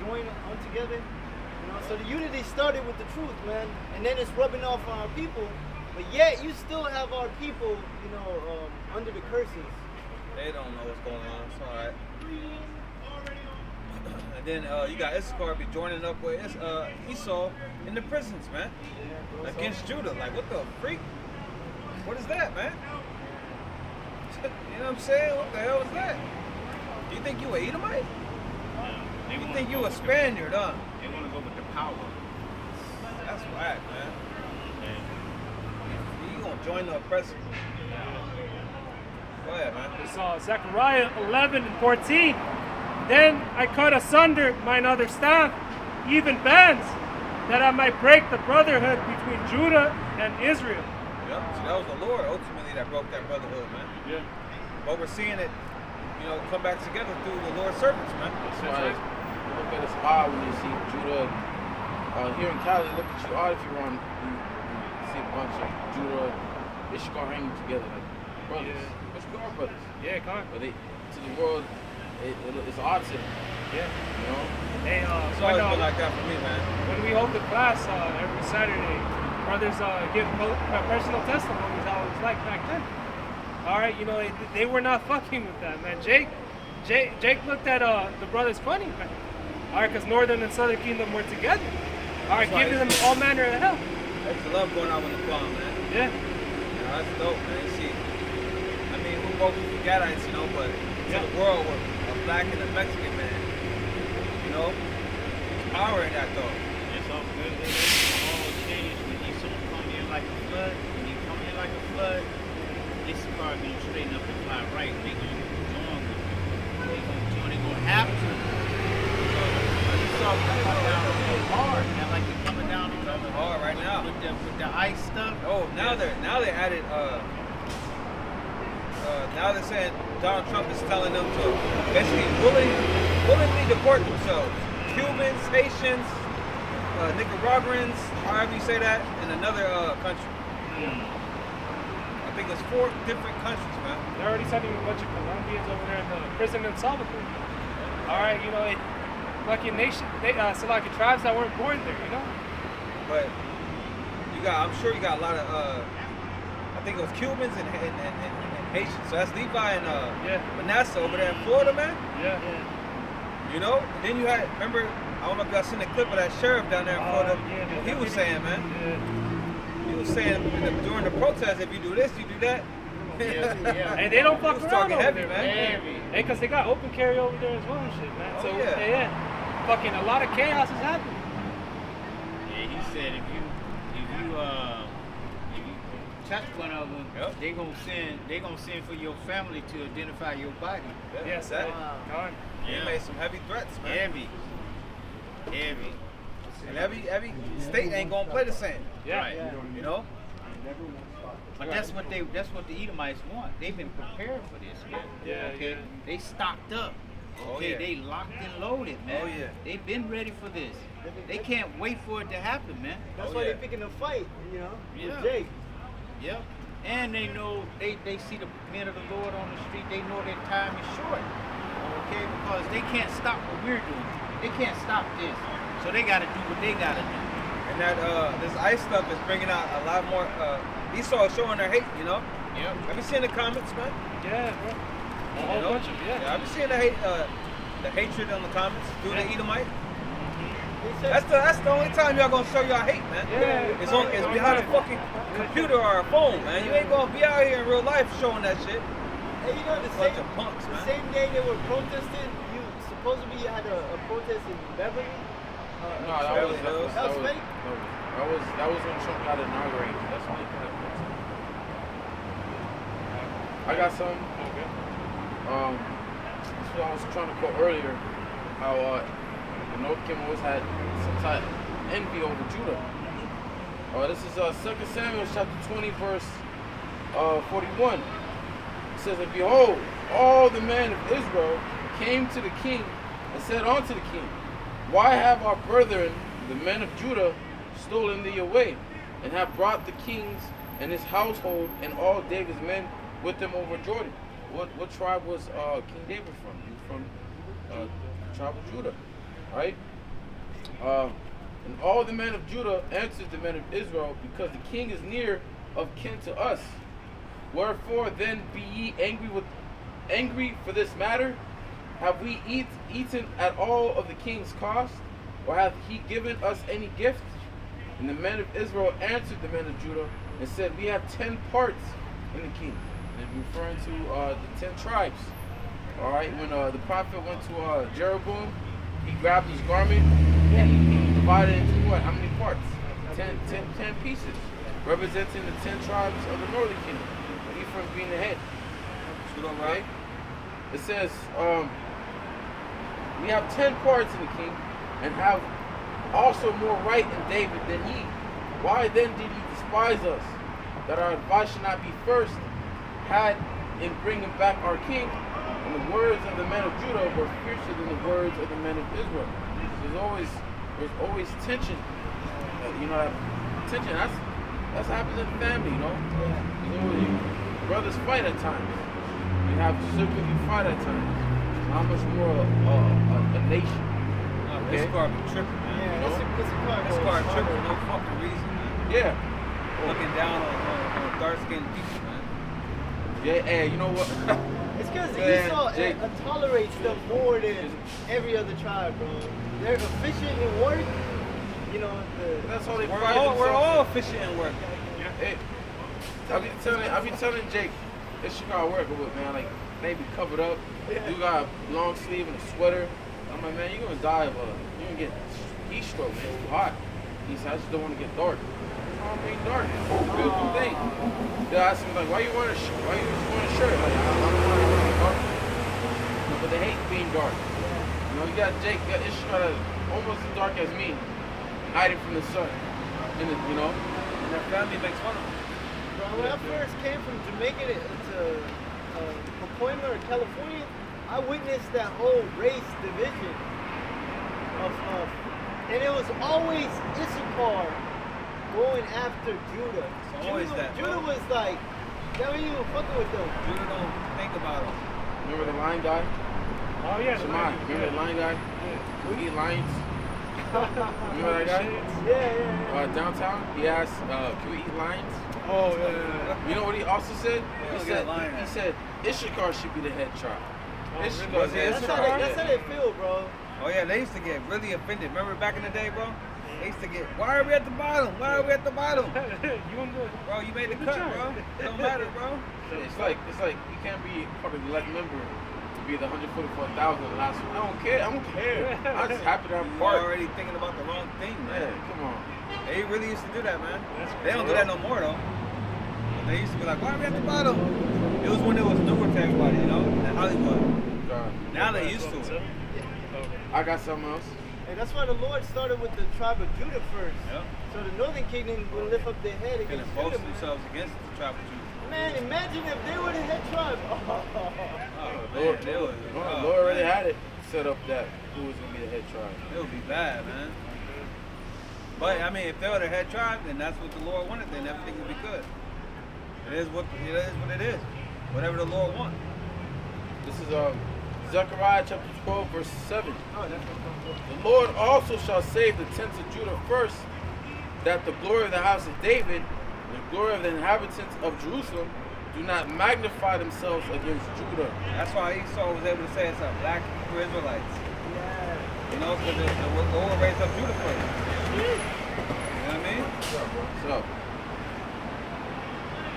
joined on together. You know, so the unity started with the truth, man, and then it's rubbing off on our people. But yet you still have our people, you know, under the curses. They don't know what's going on. It's all right. And then you got Issachar be joining up with Esau in the prisons, man, against Judah. Like, what the freak? What is that, man? You know what I'm saying? What the hell is that? Do you think you an Edomite? You think you a Spaniard, huh? They want to go with the power. That's whack, man. You gonna join the oppressor? Go ahead, man. It's Zechariah 11 and 14. Then I cut asunder mine other staff, even bands, that I might break the brotherhood between Judah and Israel. Yep. So that was the Lord ultimately that broke that brotherhood, man. Yeah. But we're seeing it, you know, come back together through the Lord's servants, man. That's why you look at it's odd when you see Judah. Here in Cali, look at you odd if you run, you see a bunch of Judah, Issachar hanging together like brothers. Yeah. Issachar brothers. Yeah, come on. But they, to the world, it's odd to them. Yeah. You know? Hey, It's always been like that for me, man. when we hold the class every Saturday, brothers give personal testimonies how it was like back then. All right, you know, they were not fucking with that, man. Jake looked at the brothers funny, man. All right, because Northern and Southern Kingdom were together. All right, giving them all manner of help. That's the love going on with the farm, man. Yeah. You know, that's dope, man. See, I mean, we both Gadites, you know, but to the world, we're a black and a Mexican man. You know, there's power in that, though. It's all good. It's all changed when he saw him come in like a flood. When he come in like a flood, Issachar gonna straighten up and fly right. They gonna join with him. They gonna join. They gonna have to. You saw him coming down real hard. Now, like they're coming down on them Hard right now. with the ice stuff. Oh, now they added. Now they're saying Donald Trump is telling them to basically willingly deport themselves. Cubans, Haitians, Nicaraguans, however you say that, and another country. I think it's 4 different countries, man. They're already sending a bunch of Colombians over there in the prison in Salvador. All right, you know, fucking nation, so like tribes that weren't born there, you know. But I'm sure you got a lot of, I think it was Cubans and Haitians. So that's Levi and Manasseh over there in Florida, man. Yeah. You know? And then you had, remember, I don't know if y'all seen the clip of that sheriff down there in Florida. Yeah, He was saying, man. Yeah. He was saying during the protest, if you do this, you do that. Yeah. Hey, they don't fuck was around talking over heavy, there, man. Heavy. Hey, because they got open carry over there as well and shit, man. Oh, So, yeah. fucking a lot of chaos is happening. Yeah, he said if you attack one of them, Yep. they gonna send for your family to identify your body. Yes, that. Gone. He made some heavy threats, man. Heavy. And every state ain't gonna play the same. Yeah. Right. You know? But that's what the Edomites want. They've been prepared for this, man. Yeah, Okay. yeah. They stocked up. Oh, Okay, yeah. they locked and loaded, man. Oh, yeah. They've been ready for this. They can't wait for it to happen, man. That's Oh, why yeah. they're picking a fight, you know, Yeah. with Jake. Yep. And they know they see the men of the Lord on the street. They know their time is short. Okay, because they can't stop what we're doing. They can't stop this. So they gotta do what they gotta do. And that this ICE stuff is bringing out a lot more Esau is showing their hate, you know? Yep. Have you seen the comments, man? Yeah, bro. A You whole know? bunch of Yeah, I've been seeing the hatred on the comments through the Edomite. They said, That's the only time y'all gonna show y'all hate, man. Yeah. It's behind a fucking computer or a phone, man. You ain't gonna be out here in real life showing that shit. hey, you know, Bunch of punks, the man. same day they were protesting, you supposedly had a protest in Beverly. No, that was That was fake? that was when Trump got inaugurated. That's when he kind of. I got some. Okay. That's what I was trying to quote earlier. How the North Kingdom always had some type of envy over Judah. This is 2 Samuel chapter 20 verse 41. It says, "And behold, all the men of Israel came to the king and said unto the king, Why have our brethren, the men of Judah, stolen thee away, and have brought the kings and his household and all David's men with them over Jordan?" What tribe was King David from? He was from the tribe of Judah, right? And all the men of Judah answered the men of Israel, Because the king is near of kin to us. Wherefore then be ye angry for this matter? Have we eaten at all of the king's cost, or hath he given us any gift? And the men of Israel answered the men of Judah and said, We have 10 parts in the king. And referring to the 10 tribes. All right, when the prophet went to Jeroboam, he grabbed his garment and he divided it into what? How many parts? 10 pieces, representing the 10 tribes of the northern kingdom. Ephraim being the head. Okay? It says, we have 10 parts in the king, and have also more right in David than ye. Why then did ye despise us, that our advice should not be first had in bringing back our king? And the words of the men of Judah were fiercer than the words of the men of Israel. There's always tension. You know, that tension. That's happens in the family. You know, brothers fight at times. You have siblings who fight at times. How much more a nation? This car be tripping, man. Yeah, This car tripping for no fucking reason, man. Yeah. Looking down on dark-skinned people, man. Yeah, hey, you know what? It's because Yeah, Esau Jake. tolerates them more than every other tribe, bro. They're efficient in work. You know, That's all they We're pride all themselves efficient in work. in. Hey, I be telling Jake, this shit I work with, man. Like, they be covered up. You got a long sleeve and a sweater. I'm like, man, you're gonna die of you're gonna get heat stroke, man. It's too hot. He said, I just don't want to get dark. Oh, I'm being dark. Beautiful thing. They asked me like, why you wearing a shirt? Why you just wearing a shirt? Like, I don't want to be dark. But they hate being dark. You know, you got Jake, got his shirt almost as dark as me, hiding from the sun. You know. And their family makes fun of them. bro, when I first came from Jamaica to Pacoima or California, I witnessed that whole race division and it was always Issachar going after Judah. It's always that, bro. Judah was like, they weren't even fucking with them. Judah don't think about them. Remember the lion guy? Oh yeah. Shemai, remember the lion guy? Who eat lions? Remember that guy? Yeah. Downtown, he asked, can we eat lions? Oh yeah. You know what he also said? don't He get said, a lion. he said Issachar should be the head tribe. Issachar, Was it That's Issachar? how they feel, bro. Oh yeah, they used to get really offended. Remember back in the day, bro? They used to get, why are we at the bottom? Why are we at the bottom? You and the Bro, you made the cut, bro. It don't matter, bro. It's like you can't be part of the elect member to be the 144,000 last one. I don't care. I'm just happy that I'm You're part. already thinking about the wrong thing, man. Yeah, come on. They really used to do that, man. That's They don't do that no more, though. But They used to be like, why are we at the bottom? It was when it was newer to everybody, you know, in Hollywood. Now they used to it. I got something else. And that's why the Lord started with the tribe of Judah first. Yep. So the northern kingdom will lift up their head They can against boast Judah, man. themselves against the tribe of Judah. Man, imagine if they were the head tribe. Oh, Lord, man, they would, the Lord already had it set up that who was gonna be the head tribe. it would be bad, man. But I mean, if they were the head tribe, then that's what the Lord wanted. Then everything would be good. It is what it is. Whatever the Lord wants. This is Zechariah chapter 12, verse 7. Oh, that's what The Lord also shall save the tents of Judah first, that the glory of the house of David and the glory of the inhabitants of Jerusalem do not magnify themselves against Judah. That's why Esau was able to say it's a black Hebrew Israelites. You know, because the Lord raised up Judah first. You know what I mean? So,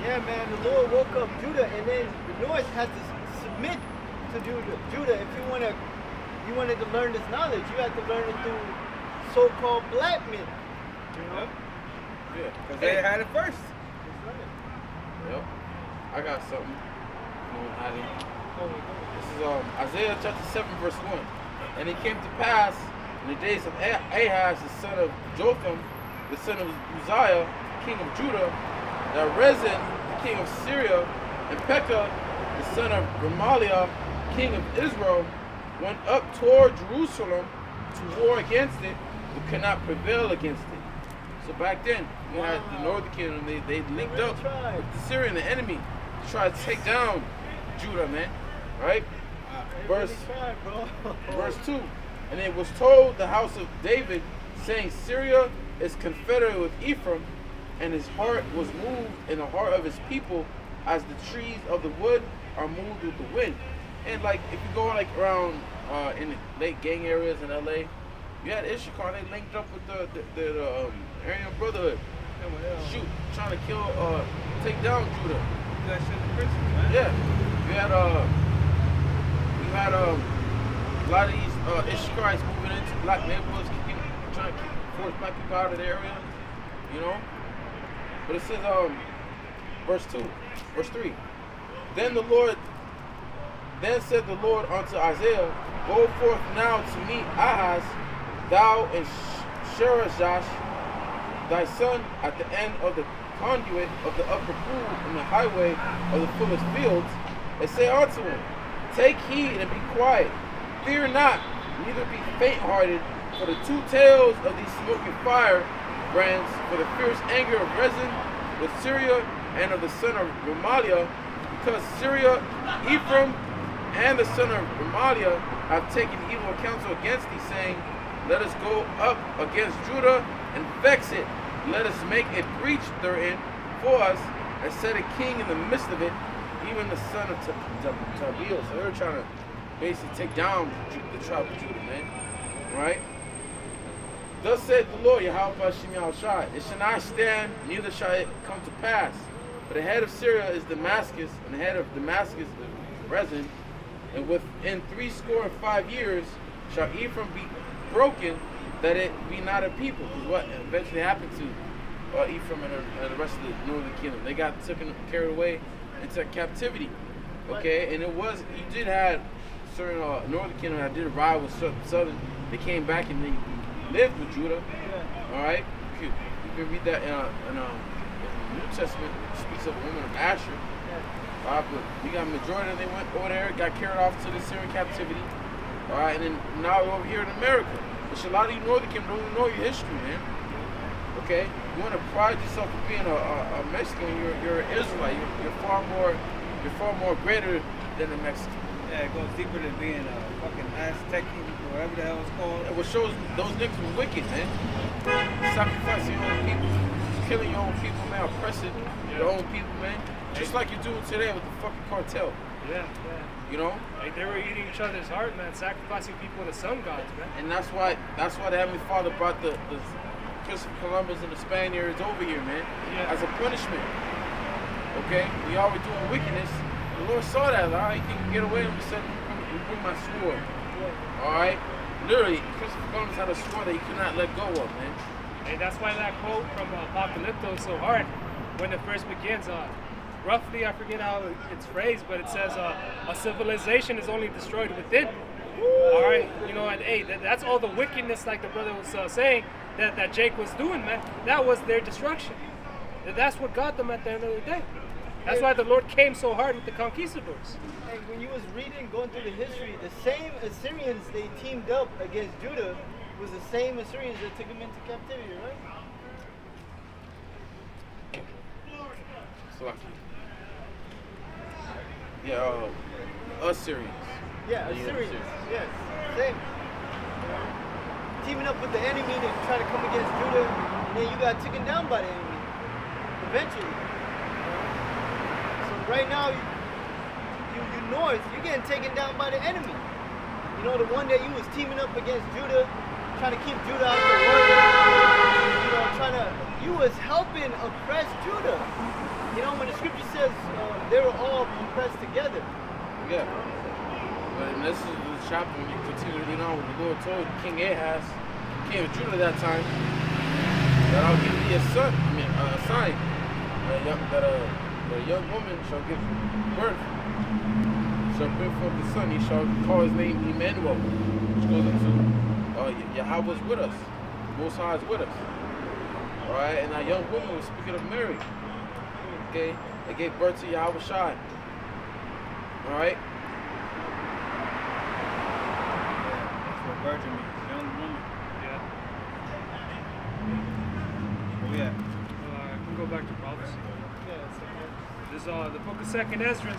Yeah, man, the Lord woke up Judah, and then the north has to submit to Judah. If you wanted to learn this knowledge, you had to learn it through so-called black men. You know? Yep. yeah. Because they had it first. That's right. Yep. I got something. This is Isaiah chapter 7, verse 1. And it came to pass in the days of Ahaz, the son of Jotham, the son of Uzziah, king of Judah, that Rezin, the king of Syria, and Pekah, the son of Remaliah, king of Israel, went up toward Jerusalem to war against it, but could not prevail against it. So back then, you had the northern kingdom, they linked up with the Syrian, the enemy, to try to take down Judah, man. Right? Verse 2. And it was told the house of David, saying, Syria is confederate with Ephraim, and his heart was moved in the heart of his people, as the trees of the wood are moved with the wind. And like, if you go like around in the late gang areas in LA, you had Issachar, they linked up with the Aryan Brotherhood. Shoot, trying to kill, take down Judah. That shit in prison, man. Yeah, you had a lot of these Issacharites moving into black neighborhoods, trying to force black people out of the area, you know. But it says, verse 3. Then said the Lord unto Isaiah, Go forth now to meet Ahaz, thou and Sherejash, thy son, at the end of the conduit of the upper pool in the highway of the fullest fields, and say unto him, Take heed and be quiet, fear not, neither be faint-hearted, for the two tails of these smoking fire brands, for the fierce anger of Rezin with Syria and of the son of Remaliah, because Syria, Ephraim, and the son of Remaliah have taken evil counsel against thee, saying, Let us go up against Judah and vex it. Let us make a breach therein for us, and set a king in the midst of it, even the son of Tabil. So they're trying to basically take down the tribe of Judah, man. Right? Thus said the Lord, Yahweh Hashem Yahushua, it shall not stand, neither shall it come to pass. For the head of Syria is Damascus, and the head of Damascus is Rezin. And within 65 years shall Ephraim be broken, that it be not a people. Is what eventually happened to Ephraim and the rest of the northern kingdom. They got carried away into captivity. Okay, and you did have certain northern kingdom that did ride with southern. They came back and they lived with Judah. All right, you can read that in the New Testament. It speaks of the woman of Asher. But we got a majority, they went over there, got carried off to the Syrian captivity. All right, and then now we're over here in America. Which a lot of you northern kingdom don't even know your history, man. Okay, you want to pride yourself for being a Mexican. You're an Israelite. You're far more greater than a Mexican. Yeah, it goes deeper than being a fucking Aztec or whatever the hell it's called. And what shows those niggas were wicked, man. Sacrificing your own people, killing your own people, man, oppressing your own people, man. Just like you're doing today with the fucking cartel. Yeah. You know? Like they were eating each other's heart, man, sacrificing people to sun gods, man. And that's why the Heavenly Father brought the Christopher Columbus and the Spaniards over here, man, as a punishment. Okay? We all were doing wickedness. The Lord saw that, all right? You can get away, and we said, we bring my sword. All right? Literally, Christopher Columbus had a sword that he could not let go of, man. And that's why that quote from Apocalypto is so hard when it first begins. roughly, I forget how it's phrased, but it says a civilization is only destroyed within. All right, you know, and hey, that's all the wickedness, like the brother was saying, that Jake was doing, man. That was their destruction. That's what got them at the end of the day. That's why the Lord came so hard with the conquistadors. Hey, when you was reading, going through the history, the same Assyrians they teamed up against Judah was the same Assyrians that took them into captivity, right? So, yeah, Assyrians. Yeah, Assyrians. Yes, same. Teaming up with the enemy to try to come against Judah, and then you got taken down by the enemy. Eventually. So right now, you north, you're getting taken down by the enemy. You know, the one that you was teaming up against Judah, trying to keep Judah out of the work. You know, you was helping oppress Judah. You know, when the scripture says they were all oppressed together. Yeah. And this is the chapter when you continue to read on what the Lord told King Ahaz, king of Judah at that time, that I'll give thee a son, a sign, that a young woman shall give birth, shall bring forth the son. He shall call his name Emmanuel, which goes into Yahweh is with us, Most High is with us. All right, and that young woman was speaking of Mary. Okay, they gave birth to Yahweh Shai. All right. Virgin means young woman. Yeah. Where we at? I can go back to prophecy. This is the book of 2nd Ezra,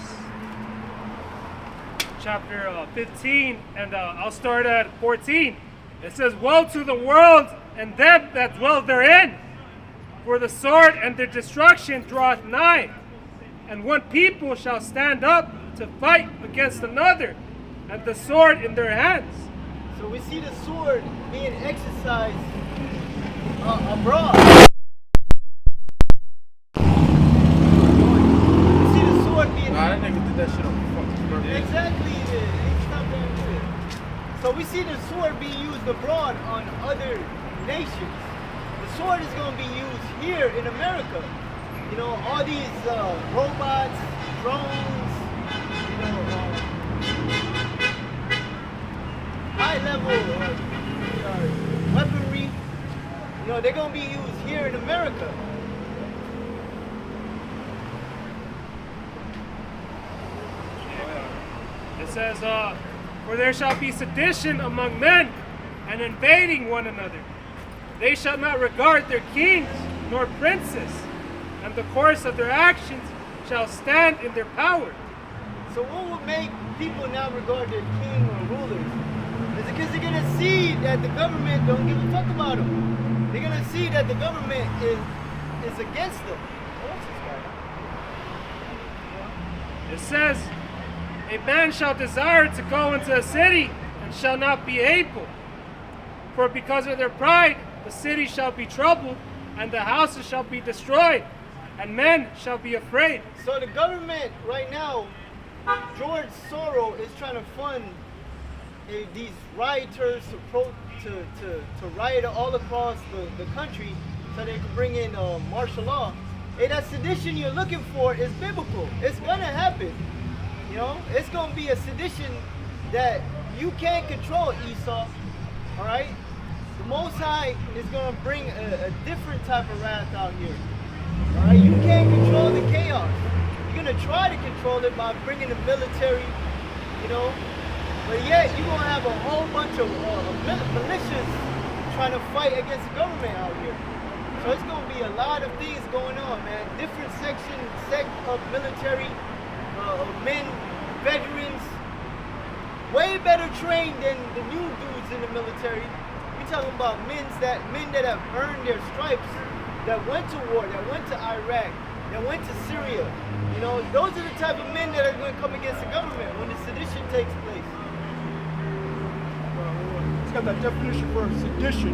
chapter 15, and I'll start at 14. It says, "Woe to the world and them that dwell therein, for the sword and the destruction draweth nigh, and one people shall stand up to fight against another, and the sword in their hands." So we see the sword being exercised abroad. We see the sword being... Nah, that nigga did that shit on fucking birthday. Exactly, he did. He stopped there and did it. So we see the sword being used abroad on other nations. The sword is going to be used here in America. You know, all these robots, drones, you know, high-level weaponry, you know, they're going to be used here in America. It says, "For there shall be sedition among men, and invading one another. They shall not regard their kings nor princes, and the course of their actions shall stand in their power." So what would make people not regard their king or rulers? Is it because they're going to see that the government don't give a fuck about them? They're going to see that the government is against them. What's this guy? It says, "A man shall desire to go into a city, and shall not be able. For because of their pride, the city shall be troubled, and the houses shall be destroyed, and men shall be afraid." So the government right now, George Soros is trying to fund these rioters to riot all across the country so they can bring in martial law. Hey, that sedition you're looking for is biblical. It's gonna happen. You know, it's gonna be a sedition that you can't control, Esau. All right, the Most High is gonna bring a different type of wrath out here. All right, you can't control the chaos. You're gonna try to control it by bringing the military, you know, but yet you're gonna have a whole bunch of militias trying to fight against the government out here. So it's gonna be a lot of things going on, man. Different sect of military, men, veterans, way better trained than the new dudes in the military. We're talking about men that have earned their stripes, that went to war, that went to Iraq, that went to Syria. You know, those are the type of men that are going to come against the government when the sedition takes place. It's got that definition for sedition.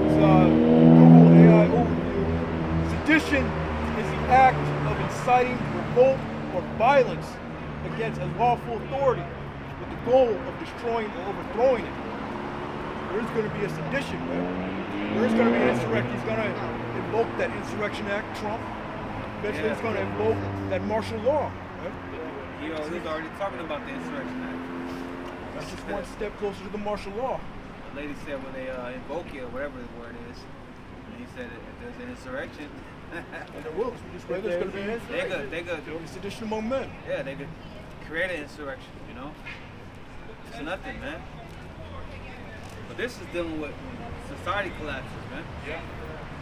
It's Google AI overview. Sedition is the act of inciting revolt or violence against a lawful authority with the goal of destroying or overthrowing it. There's going to be a sedition, man. There's going to be an insurrection. He's going to invoke that Insurrection Act, Trump. Eventually, it's going to invoke that martial law. Right? He was already talking about the Insurrection Act. That's just one step closer to the martial law. The lady said when they invoke it, or whatever the word is, and he said if there's an insurrection, And there will. We just read there's going to be an insurrection. they could, Sedition among men. yeah, they could create an insurrection, you know? It's nothing, man. But this is dealing with when society collapses, man. Yeah.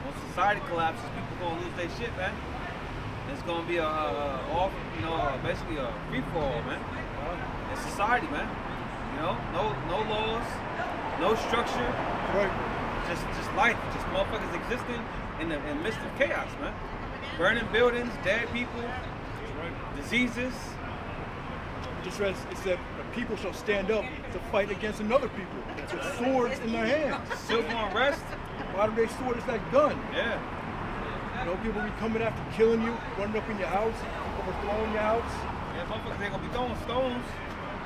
When society collapses, people gonna lose their shit, man. It's gonna be basically a free for all, man. It's society, man. You know, no laws, no structure, Right. just life, just motherfuckers existing in the midst of chaos, man. Burning buildings, dead people, diseases. Just read it said, the people shall stand up to fight against another people with swords in their hands. Civil unrest. Why do they sword? It's that gun. Yeah. You know, people be coming after killing you, running up in your house, overthrowing your house. Yeah, motherfuckers ain't gonna be throwing stones.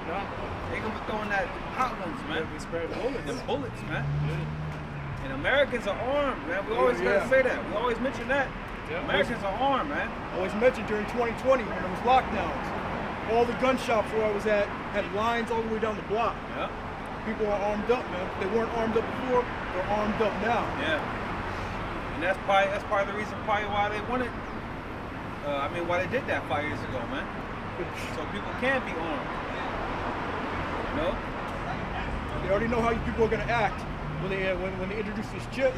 No. They gonna be throwing that hot ones, man. We spread bullets. Them bullets, man. And Americans are armed, man. We always gotta say that. We always mention that. Yeah. Americans are armed, man. I always mentioned during 2020 when there was lockdowns, all the gun shops where I was at had lines all the way down the block. Yeah. People are armed up, man. If they weren't armed up before, they're armed up now. Yeah. And that's probably the reason why they wanted. Why they did that 5 years ago, man. So people can be armed. You know? They already know how you people are going to act when they introduce this chip,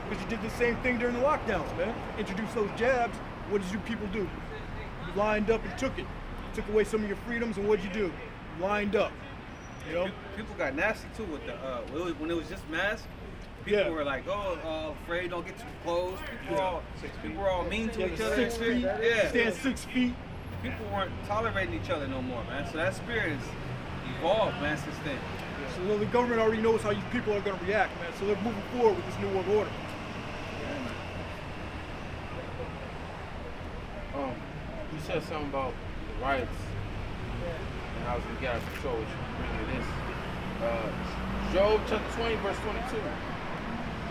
because you did the same thing during the lockdowns, man. Introduce those jabs. What did you people do? You lined up and took it. Took away some of your freedoms, and what did you do? You lined up. You know? People got nasty too with the when it was just masks. People were like, afraid, don't get too close. People were all mean to each other. 6 feet. Yeah. Stand 6 feet. People weren't tolerating each other no more, man. So that spirit has evolved, man, since then. So the government already knows how you people are going to react, man. So they're moving forward with this new world order. You said something about the riots and how it's gonna get out of control, which you bring to this. Job chapter 20, verse 22.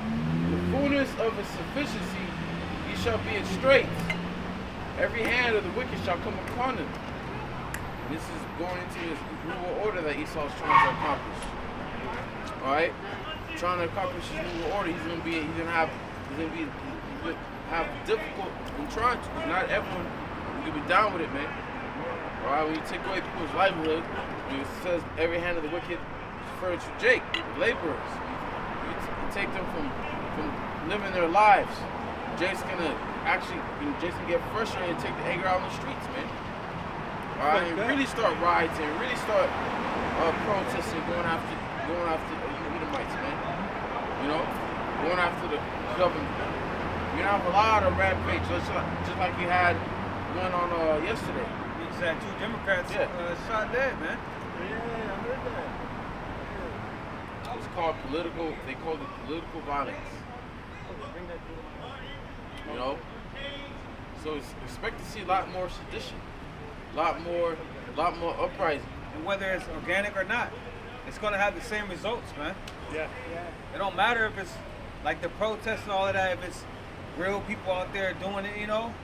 The fullness of his sufficiency, he shall be in straits. Every hand of the wicked shall come upon him. This is going into his new world order that Esau's trying to accomplish. All right, trying to accomplish his new world order. He's gonna have difficult in trying to. Not everyone will be down with it, man. All right, when you take away people's livelihood, it says every hand of the wicked is referring to Jake, the laborers. You take them from living their lives. Jake's gonna get frustrated and take the anger out on the streets, man. All right, and really start rioting, really start protesting, going after Edomites, man. You know, going after the government. You're gonna have a lot of rampage, just like you had one on yesterday. We just had 2 Democrats shot dead, man. Yeah, I heard that. It's called they call it political violence. You know? So expect to see a lot more sedition, a lot more uprising. And whether it's organic or not, it's gonna have the same results, man. Yeah. It don't matter if it's like the protests and all of that, if it's real people out there doing it, you know?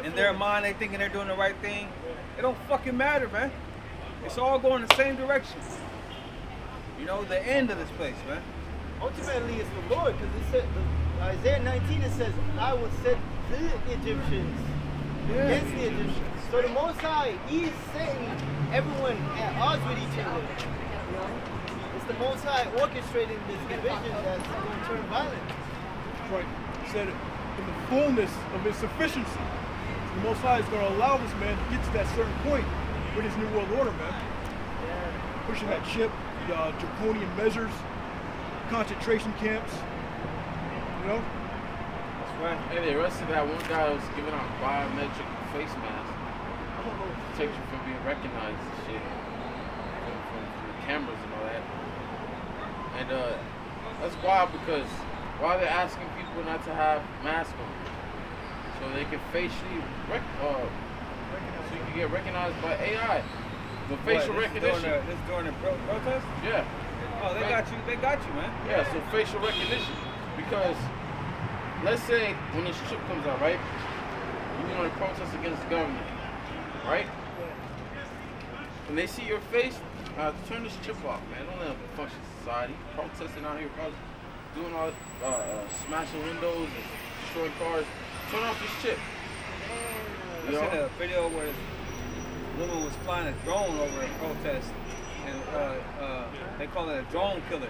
In their mind, they thinking they're doing the right thing. It don't fucking matter, man. It's all going the same direction. You know, the end of this place, man. Ultimately, it's the Lord, because it said, Isaiah 19, it says, I will set the Egyptians against the Egyptians. So the Most High, He's setting everyone at odds with each other. You know? It's the Most High orchestrating this division that's going to turn violent. Right. He said in the fullness of his sufficiency. The Most High is going to allow this man to get to that certain point with his new world order, man. Pushing that chip, the draconian measures, concentration camps. You know? That's right. Hey, they arrested that one guy who was giving out biometric face masks to protect you from being recognized and shit from the cameras and all that. And that's wild because why they're asking people not to have masks on, so they can facially so you can get recognized by AI. The facial recognition. This during the protest? Yeah. Oh, they got you. They got you, man. Yeah, so facial recognition. Because let's say when this chip comes out, right? You want to protest against the government, right? When they see your face, turn this chip off, man. Don't let them function society. Protesting out here, doing all, smashing windows and destroying cars. Turn off this chip. I seen a video where this woman was flying a drone over a protest, and they call it a drone killer.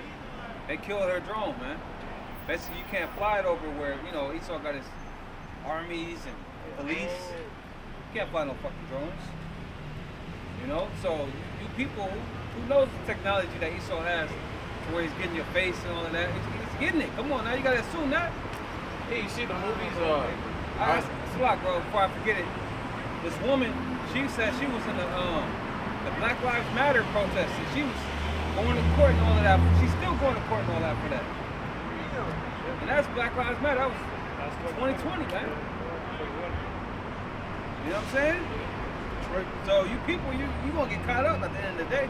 They killed her drone, man. Basically, you can't fly it over where, you know, Esau got his armies and police. You can't fly no fucking drones. You know, so you people who knows the technology that Esau has, to where he's getting your face and all of that, he's getting it. Come on, now you gotta assume that. Hey, you see the movies? It's a lot, bro. Before I forget it, this woman, she said she was in the Black Lives Matter protest, and she was going to court and all of that. She's still going to court and all that for that. And that's Black Lives Matter. That was 2020, man. You know what I'm saying? Right. So you people, you gonna get caught up at the end of the day.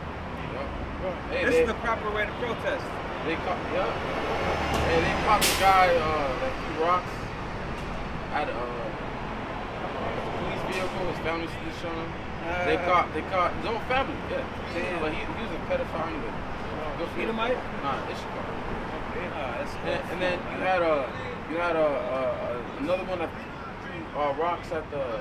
Hey, this is the proper way to protest. They caught, Hey, they caught the guy that threw rocks at a police vehicle. His family still showing him. They caught his own family. Yeah. Damn. But he was a pedophile anyway. Edomite? Nah, Ishmael. And then you had another one that threw rocks at the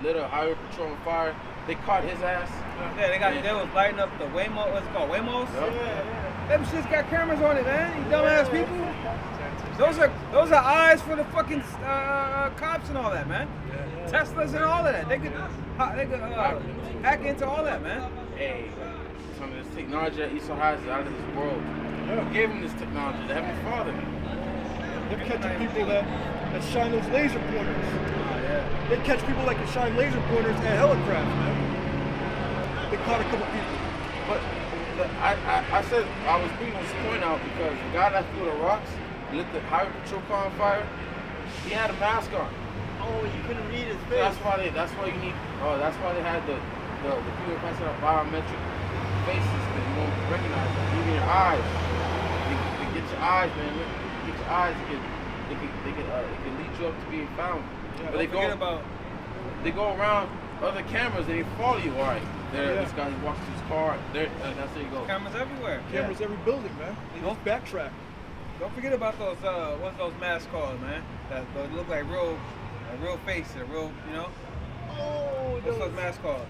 lit a highway patrol on fire. They caught his ass. Yeah, they was lighting up the Waymo. What's it called? Waymos? Yeah. Them shit's got cameras on it, man. You dumbass people. Those are eyes for the fucking cops and all that, man. Teslas and all of that. They could hack into all that, man. Hey, some of this technology that Esau has is out of this world. Who gave him this technology? The Heavenly Father. They're catching people that shine those laser pointers. They catch people that can shine laser pointers at helicraft, man. They caught a couple people. But I said I was bringing this point out because the guy that threw the rocks, lit the highway patrol car on fire, he had a mask on. Oh, you couldn't read his face. That's why you need. That's why they had the people passing out biometric faces that you won't recognize them. Even your eyes. They get your eyes, man. Get your eyes. It can lead you up to being found. Yeah, but they go around other cameras and they follow you. All right, this guy walks to his car. That's where you go. Cameras everywhere. Cameras every building, man. They don't backtrack. Don't forget about those what's those masks called, man? That look like real face, a real, you know. Oh, what's those masks called?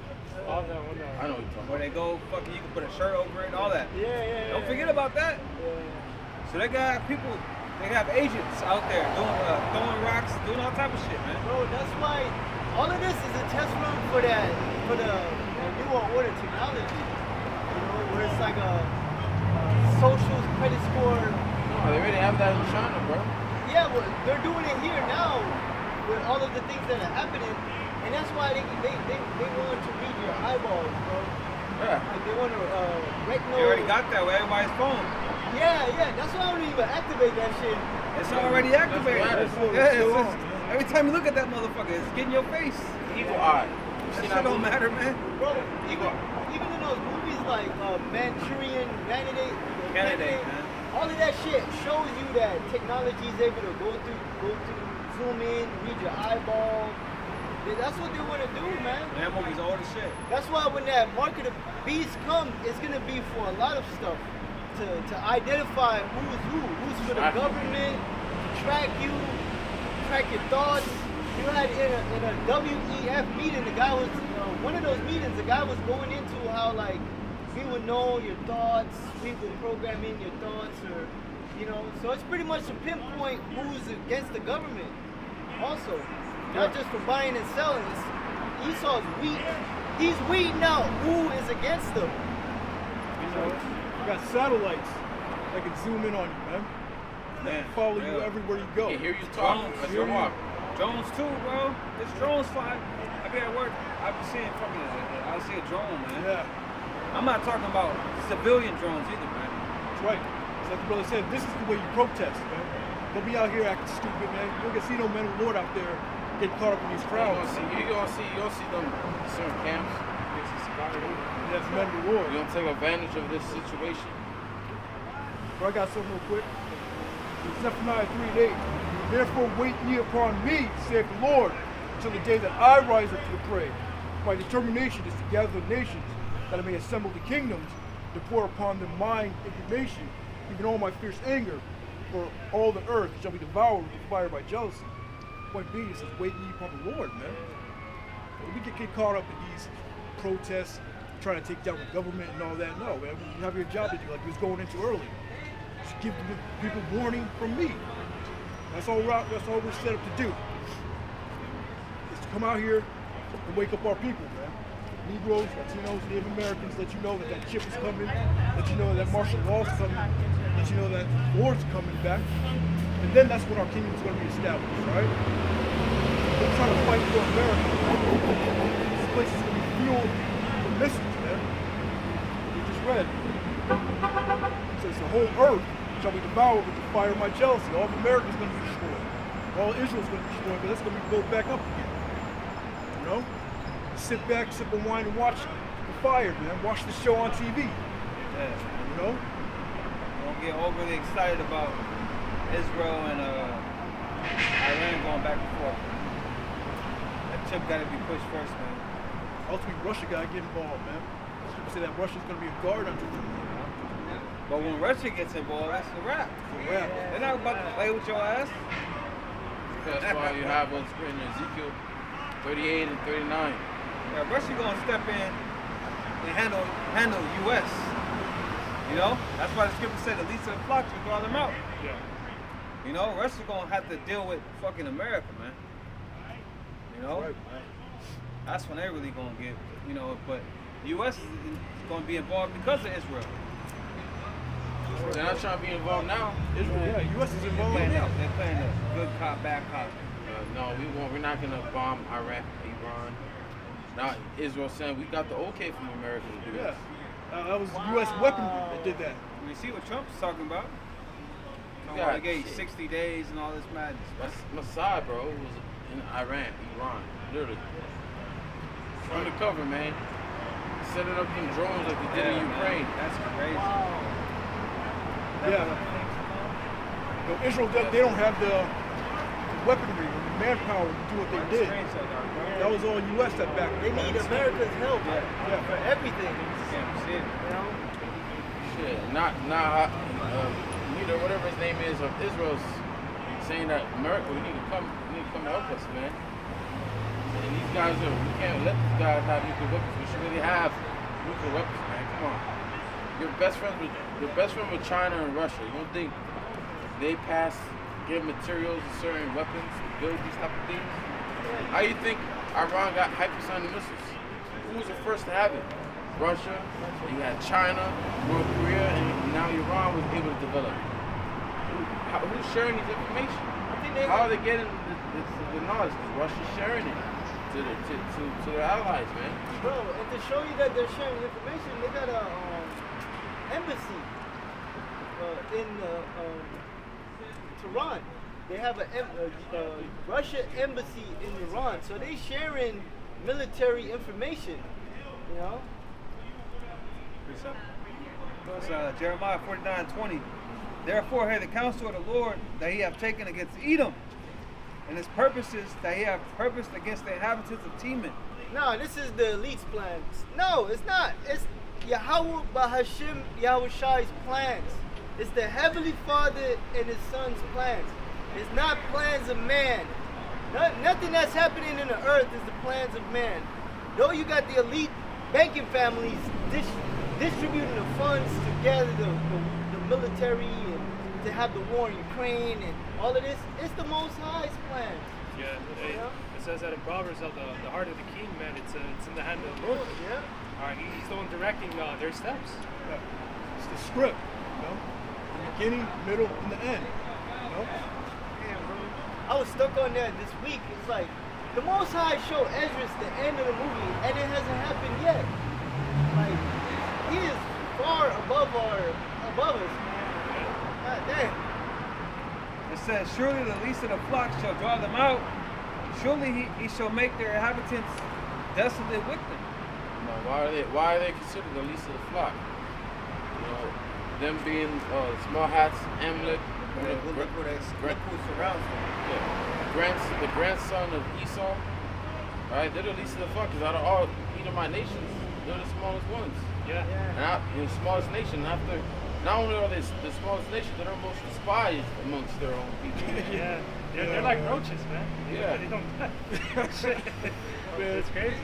I know what you're talking about. Where they go fucking, you can put a shirt over it and all that. Yeah. Don't forget about that. So they got people. They have agents out there doing throwing rocks, doing all type of shit, man. Bro, that's why all of this is a test run for the new world order technology. You know, where it's like a social credit score. No, they already have that in China, bro. Yeah, well, they're doing it here now with all of the things that are happening, and that's why they want to read your eyeballs, bro. Yeah. Like they want to retinal. They already got that with everybody's phone. Yeah. That's why I don't even activate that shit. It's already activated. Every time you look at that motherfucker, it's getting your face. Evil eye. That shit don't matter, man. Bro, even in those movies like Manchurian Candidate, man. all of that shit shows you that technology is able to go through, zoom in, read your eyeball. That's what they want to do, man. That movie's old as shit. That's why when that mark of the beast comes, it's gonna be for a lot of stuff. To identify who's for the government, to track you, track your thoughts. You had in a WEF meeting, the guy was one of those meetings. The guy was going into how like we would know your thoughts, we would program in your thoughts, or So it's pretty much to pinpoint who's against the government. Also, not just for buying and selling. Esau's weak. He's weeding out who is against them. You got satellites that can zoom in on you, man. Follow you everywhere you go. Can hear you talk. Drones too, bro. There's drones flying. I be at work. I be seeing I see a drone, man. Yeah. I'm not talking about civilian drones either, man. That's right. It's like the brother said, this is the way you protest, man. Don't be out here acting stupid, man. You don't get see no men of the Lord out there getting caught up in these crowds. You gonna see them certain camps. That's men of the Lord. You don't take advantage of this situation. Bro, I got something real quick. Zephaniah 3:8. Therefore wait ye upon me, saith the Lord, until the day that I rise up to the prey. My determination is to gather the nations, that I may assemble the kingdoms, to pour upon them mine indignation, even all my fierce anger, for all the earth shall be devoured with fire by jealousy. Point being, it says, wait ye upon the Lord, man. We get caught up in these protests, trying to take down the government and all that. No, man, you have your job to do, like we was going into earlier. Just give the people warning from me. That's all we're set up to do. Is to come out here and wake up our people, man. Negroes, Latinos, Native Americans, let you know that that chip is coming, let you know that martial law is coming, let you know that war's coming back. And then that's when our kingdom is going to be established, right? We're trying to fight for America. This place is going to be fueled for missiles, man. We just read. It says the whole earth shall be devoured with the fire of my jealousy. All of America is going to be destroyed. All Israel is going to be destroyed, but that's going to be built back up again. You know? Sit back, sip on wine, and watch the fire, man. Watch the show on TV. Yeah. You know? Don't get overly excited about Israel and Iran going back and forth. That chip got to be pushed first, man. Ultimately, Russia got to get involved, man. People say that Russia's going to be a guard under them. But when Russia gets involved, that's a wrap. It's a wrap. They're not about to play with your ass. That's why you have on screen Ezekiel 38 and 39. Yeah, Russia gonna step in and handle U.S. You know, that's why the scripture said the least of the flock will draw them out. Yeah. You know, Russia gonna have to deal with fucking America, man. You know, Right. that's when they really gonna get. You know, but the U.S. is gonna be involved because of Israel. They're not trying to be involved now. Israel, yeah, U.S. is They're involved playing, now. they're playing the good cop, bad cop. No, we won't. We're not gonna bomb Iraq, Iran. Now Israel saying we got the okay from America to do Yeah. this. That was U.S. weaponry that did that. You see what Trump's talking about? Yeah. They gave 60 days and all this madness. Mossad, bro, was in Iran, literally. Undercover, man. Setting up them drones like they did in Ukraine. That's crazy. Yeah. No, Israel, they don't have the weaponry or the manpower to do what they did. That was all U.S. that backed They it. need America's help Yeah. for everything. Yeah, You know? Shit, leader, whatever his name is, of Israel's saying that America, we need to come help us, man. And these guys we can't let these guys have nuclear weapons. We should really have nuclear weapons, man. Come on. You're best friends with China and Russia. You don't think they give materials and certain weapons to build these type of things? How do you think Iran got hypersonic missiles? Who was the first to have it? Russia, you had China, North Korea, and now Iran was able to develop it. Who's sharing this information? How are they getting the knowledge? Because Russia's sharing it to their allies, man. Bro, and to show you that they're sharing information, they got a embassy in Tehran. They have a Russia embassy in Iran, so they sharing military information. You know. It's Jeremiah 49:20. Therefore, hear the counsel of the Lord that he have taken against Edom, and his purposes that he have purposed against the inhabitants of Teman. No, this is the elite's plans. No, it's not. It's Yahweh Bahashim Yahushai's plans. It's the Heavenly Father and His Son's plans. It's not plans of man. Nothing that's happening in the earth is the plans of man. Though you got the elite banking families distributing the funds to gather the military and to have the war in Ukraine and all of this, it's the Most High's plans. Yeah, it says that in Proverbs, of the heart of the king, man, it's in the hand of the Lord. Yeah. All right, he's the one directing their steps. Yeah. It's the script, you know? The beginning, middle, and the end. You know? Damn, bro. I was stuck on that this week. It's like the Most High showed Ezra the end of the movie, and it hasn't happened yet. Like he is far above us, man. God damn. It says, surely the least of the flock shall draw them out. Surely he shall make their inhabitants desolate with them. No, why are they considered the least of the flock? You know, them being small hats, Amalek, Look who surrounds them. the grandson of Esau, right? They're the least of the fuckers out of all Edomite nations. They're the smallest ones. Yeah. And the smallest nation. After, not only are they the smallest nation, they're the most despised amongst their own people. Yeah. They're like roaches, man. They don't shit. Man, it's crazy.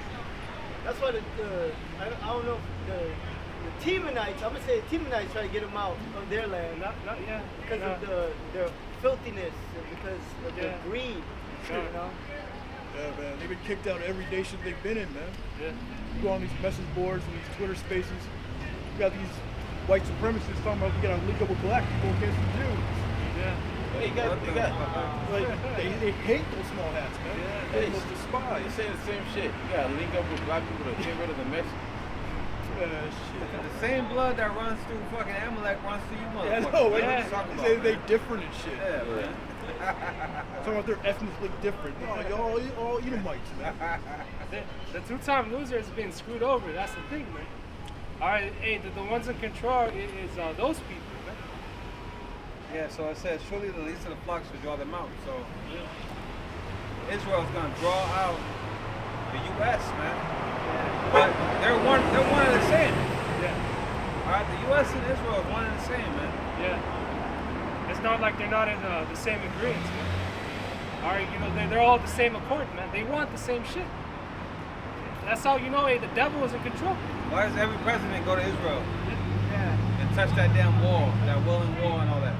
That's why I don't know if the Temanites, I'm gonna say the Temanites try to get them out of their land. Because of their filthiness and because of their greed. You know? Yeah, man. They've been kicked out of every nation they've been in, man. Yeah. You go on these message boards and these Twitter spaces. You got these white supremacists talking about we gotta link up with black people against the Jews. Yeah. They got Like they hate those small hats, man. Hey, They despise. You're saying the same shit. You gotta link up with black people to get rid of the Mexicans. Shit. The same blood that runs through fucking Amalek runs through you, Yeah, I motherfucker. know, What right? are you talking They say about, they man? different and shit. Yeah, man. Talking about they're ethnically different. No, y'all all Edomites, man. The two-time loser is being screwed over. That's the thing, man. All right, hey, the ones in control is those people, man. Yeah, so it says, surely the least of the flocks will draw them out. So Israel's gonna draw out the U.S., man. But they're one and the same. Yeah. All right, the U.S. and Israel is one and the same, man. Yeah. It's not like they're not in the same agreements, man. All right, you know, they're all the same accord, man. They want the same shit. That's how you know, hey, the devil is in control. Why does every president go to Israel Yeah. and touch that damn wall, that Wailing Wall and all that?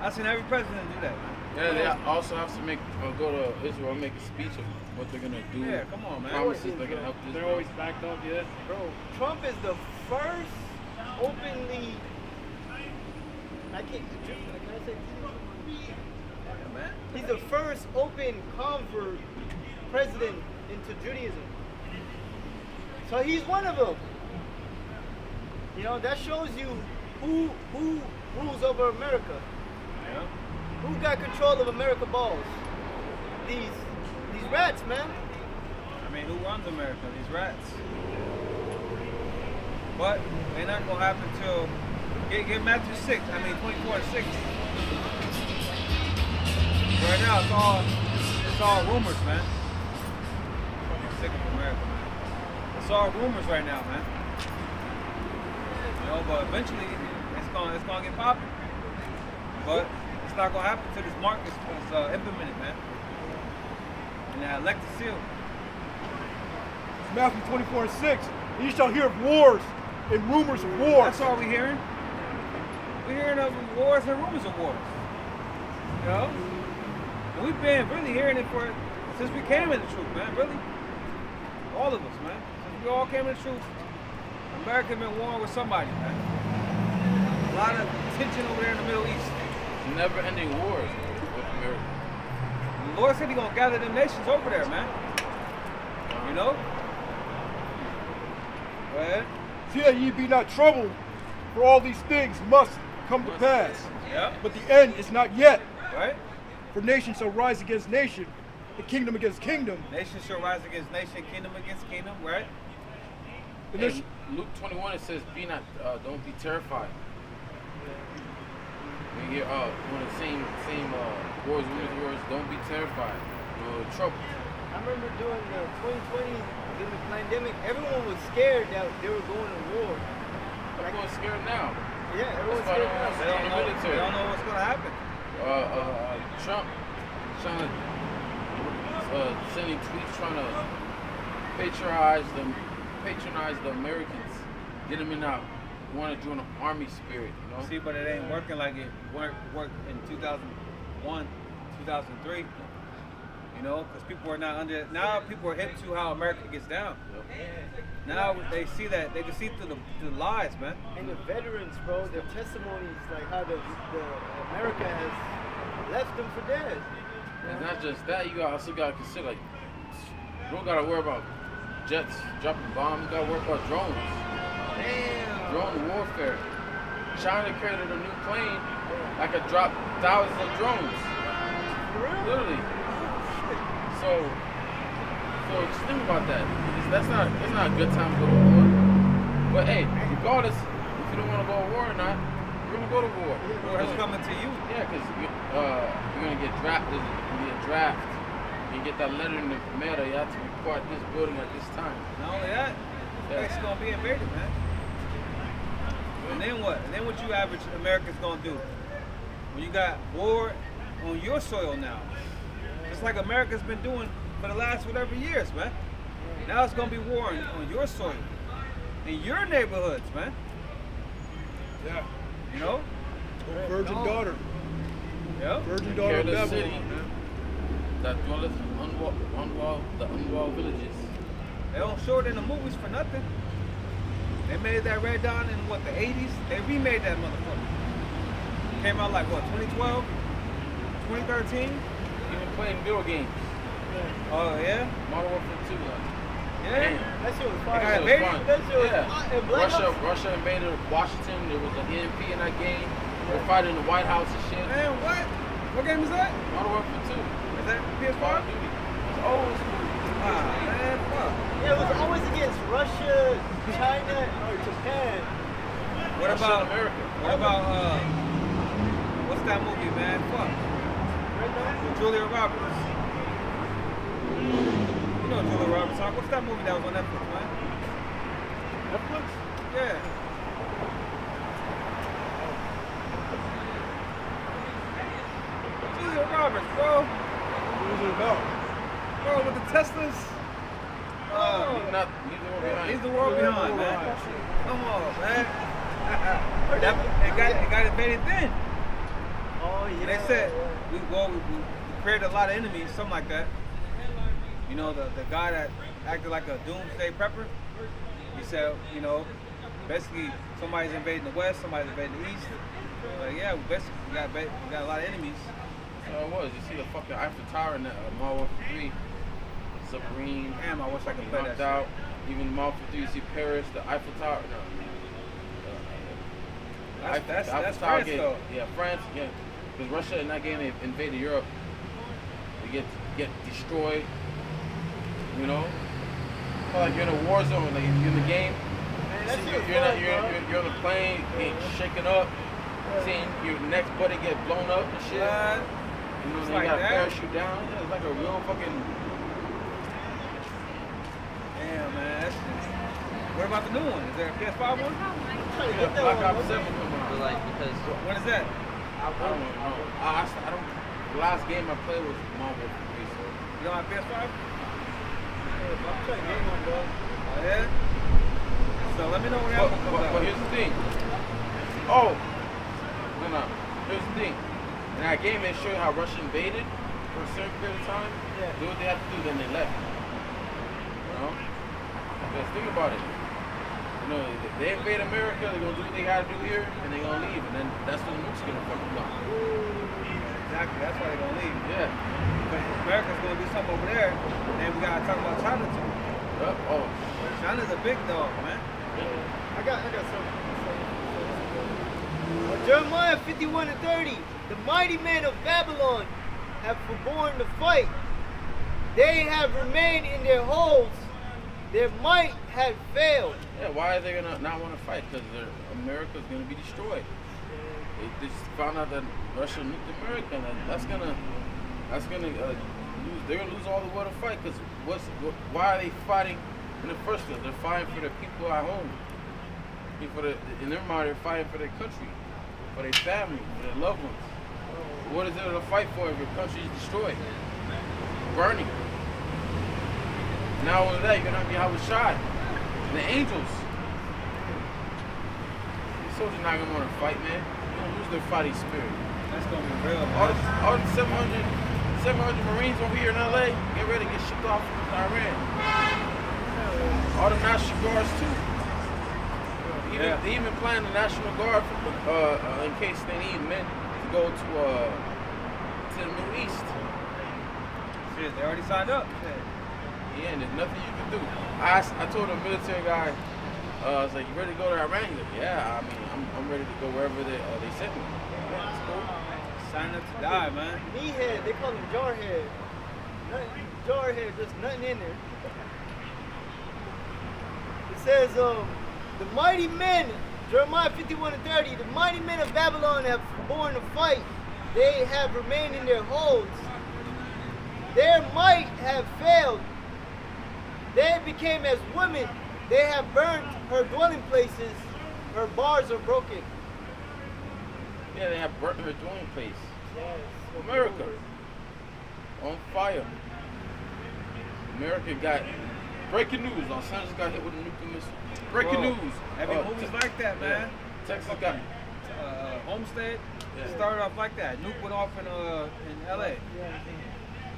I've seen every president do that, man. Yeah, they also have to go to Israel and make a speech of what they're gonna do. Yeah, come on, man. Promises they're gonna help this. They're always backed up, yeah. Bro, Trump is the first openly. Can I say? He's the first open convert president into Judaism. So he's one of them. You know, that shows you who rules over America. Yeah. Who got control of America balls? These rats, man. I mean, who runs America? These rats. But they're not gonna happen till get Matthew 6. I mean 24:6. Right now it's all rumors, man. I'm sick of America, man. It's all rumors right now, man. You know, but eventually it's gonna get popping. But it's not gonna happen till this mark is implemented, man. And that elected seal. It's Matthew 24:6. And you shall hear of wars and rumors of wars. That's all we're hearing. We're hearing of wars and rumors of wars. You know? And we've been really hearing it since we came in the truth, man. Really. All of us, man. Since we all came in the truth, America been warring with somebody, man. A lot of tension over there in the Middle East. Never-ending wars with America. The Lord said He's gonna gather them nations over there, man. You know? Go ahead. See that ye be not troubled, for all these things must come to pass. Yeah. But the end is not yet. Right? For nation shall rise against nation, and kingdom against kingdom. Nation shall rise against nation, kingdom against kingdom, right? And In Luke 21 it says, "Be not, don't be terrified." When you hear one of the same wars, rumors, wars, don't be terrified. Trouble. I remember during the 2020 during the pandemic, everyone was scared that they were going to war. Everyone's scared now. Yeah, everyone's That's why scared they now. don't They don't know, military. they don't know what's gonna happen. Trump trying to sending tweets trying to patronize the Americans, get them in that want to join the army spirit, you know. See, but it ain't working like it worked in 2001, 2003. You know, because people are not under. Now people are hip to how America gets down. Now they see that they can see through the lies, man. And the veterans, bro, their testimonies, like how the America has left them for dead. And not just that, you also got to consider, like, you don't got to worry about jets dropping bombs. You got to worry about drones. Damn. Drone warfare. China created a new plane that could drop thousands of drones. For real? Literally. So just think about that. It's not a good time to go to war. But hey, regardless, if you don't want to go to war or not, you're gonna go to war. War is coming to you. Yeah, because you're gonna get drafted. You get draft. You get that letter in the mail that you have to report this building at this time. Not only that, the place is gonna be invaded, man. And then what? And then what you average Americans gonna do? When you got war on your soil now. Just like America's been doing for the last whatever years, man. Now it's gonna be war on your soil. In your neighborhoods, man. Yeah. You know? Virgin daughter. Yep. Virgin daughter of Careless Babylon. city that dwelleth the unwalled villages. They don't show it in the movies for nothing. They made that Red Dawn in what, the 80s? They remade that motherfucker. Came out like what, 2012? 2013? Even playing video games. Oh yeah? Modern Warfare 2. Yeah? That shit was They fire. got That invaded? shit was fun. That shit was Yeah. fire. And Black Ops- Russia invaded Washington. There was an EMP in that game. They're fighting the White House and shit. Man, what? What game is that? Modern Warfare 2. Is that Call PS5? of Duty. It's old school. Ah, man, fuck. Yeah, it was always against Russia, China, or Japan. What Russia about and America? What about what's that movie, man? Fuck. Right now? With Julia Roberts. You know Julia Roberts, huh? What's that movie that was on Netflix, man? Netflix? Yeah. Julia Roberts, bro. What was it about? Bro, with the Teslas. Neither one behind. He's the world Yeah, behind, man. right. Come on, man. it got invaded then. Oh, yeah. And they said we created a lot of enemies, something like that. You know, the guy that acted like a doomsday prepper, he said, you know, basically somebody's invading the west, somebody's invading the east. Like, yeah, we got a lot of enemies. So it was. You see the fucking Eiffel Tower in the Modern Warfare 3. Submarine. Damn, I wish I could play that knocked shit. out. Even Modern Warfare 3, you see Paris, the Eiffel Tower. No. That's Eiffel Tower France, game. though. Yeah, France. Yeah, because Russia in that game they invaded Europe. They get destroyed. You know, feel like you're in a war zone. Like you're in the game. Man, that See, shit was you're fun, on a plane, getting shaken up. Seeing your next buddy get blown up and shit. You know, It's they like got that? parachute down. Yeah, it's like a real fucking. Damn, man. That's what about the new one? Is there a PS5 one? Trying to Yeah, get that Black one, Ops bro. 7 coming out. But like, because When is that? I don't know. I don't. The last game I played was Modern Warfare 3. So You don't have PS5? I'm trying to get one, bro. Oh, yeah? So let me know when that one comes out. but here's the thing. Oh, no. Here's the thing. In that game, they show you how Russia invaded for a certain period of time. Yeah. Do what they have to do, then they left. You know? Because think about it. You know, if they invade America, they're gonna do what they gotta do here, and they're gonna leave, and then that's when the nukes gonna fucking come. Exactly, that's why they're gonna leave. Yeah. But America's gonna do something over there, and then we gotta talk about China too. Yep. Oh. China's a big dog, man. I got something. Jeremiah 51:30. The mighty men of Babylon have forborne to fight. They have remained in their holes. Their might had failed. Yeah. Why are they gonna not want to fight? Because America's gonna be destroyed. They just found out that Russia nuked America, and that's gonna lose. They're gonna lose all the war to fight. Because why are they fighting in the first place? They're fighting for the people at home. In their mind, they're fighting for their country, for their family, for their loved ones. What is there to fight for if your country is destroyed? Burning. Now with that, you're gonna be Shai and the angels. These soldiers not gonna want to fight, man. They're gonna lose their fighting spirit. That's gonna be real, All man. the 700 Marines over here in LA, get ready to get shipped off from Iran. All the National Guards too. They even plan the National Guard in case they need men to go to the Middle East. Shit, they already signed up. Yeah, and there's nothing you can do. I told a military guy, I was like, you ready to go to Iran? He's like, yeah, I mean, I'm ready to go wherever they send me. Yeah, that's cool. Sign up to die, man. Meathead, they call him Jarhead. Jarhead, just nothing in there. It says, the mighty men, Jeremiah 51:30, the mighty men of Babylon have borne to fight. They have remained in their holds. their might have failed. They became as women. They have burnt her dwelling places. Her bars are broken. Yeah, they have burnt her dwelling place. Yes. America on fire. America got breaking news. Los Angeles got hit with a nuclear missile. Breaking news. Every movie's like that, man. Texas got Homestead Yeah. started off like that. Nuke went off in LA.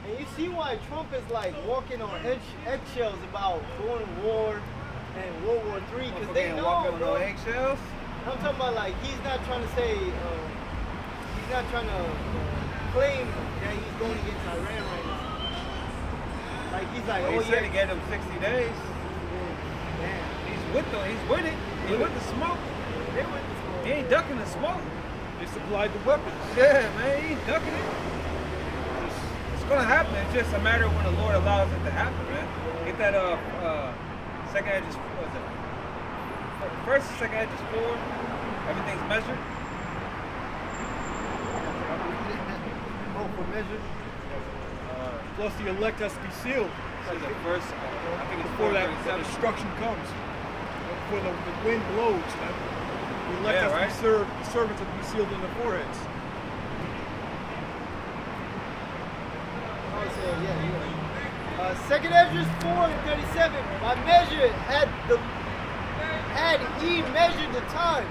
And you see why Trump is like walking on eggshells about going to war and World War III, because they know, walking on bro. no eggshells. I'm talking about like he's not trying to say, he's not trying to claim that he's going against Iran right now. Like he's like, Well, oh he said yeah, he gave them 60 days. damn. He's with them. He's with it. He's with the smoke. They went to school. He ain't ducking the smoke. They supplied the weapons. Yeah, man, he ain't ducking it. It's gonna happen. It's just a matter of when the Lord allows it to happen, man. Get that second edge is what is it? First and second edge is 4. Everything's measured. Oh, for measure. Plus the elect has to be sealed So the first, I think it's before that 437. destruction comes. Before the wind blows. The elect Yeah, has right. to be served. The servants have to be sealed in their foreheads. Oh, so yeah, you're right. Second Ezra 4:37. By measure had he measured the times,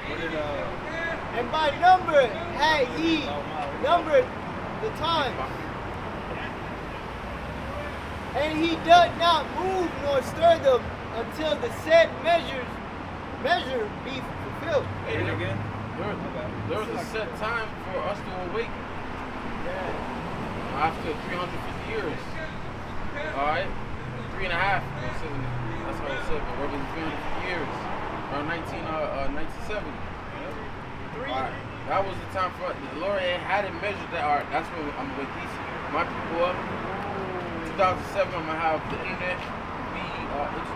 What did, and by number had he numbered the times. And he doth not move nor stir them until the said measure be fulfilled. Read it again? there was a set time for us to awake after 350 years. All right, 3.5. That's how it said. But we're 350 years. Around 1970. All right, that was the time for the Lord had it measured that. All right, that's when I'm with these my people up. 2007, I'm gonna have the internet be introduced.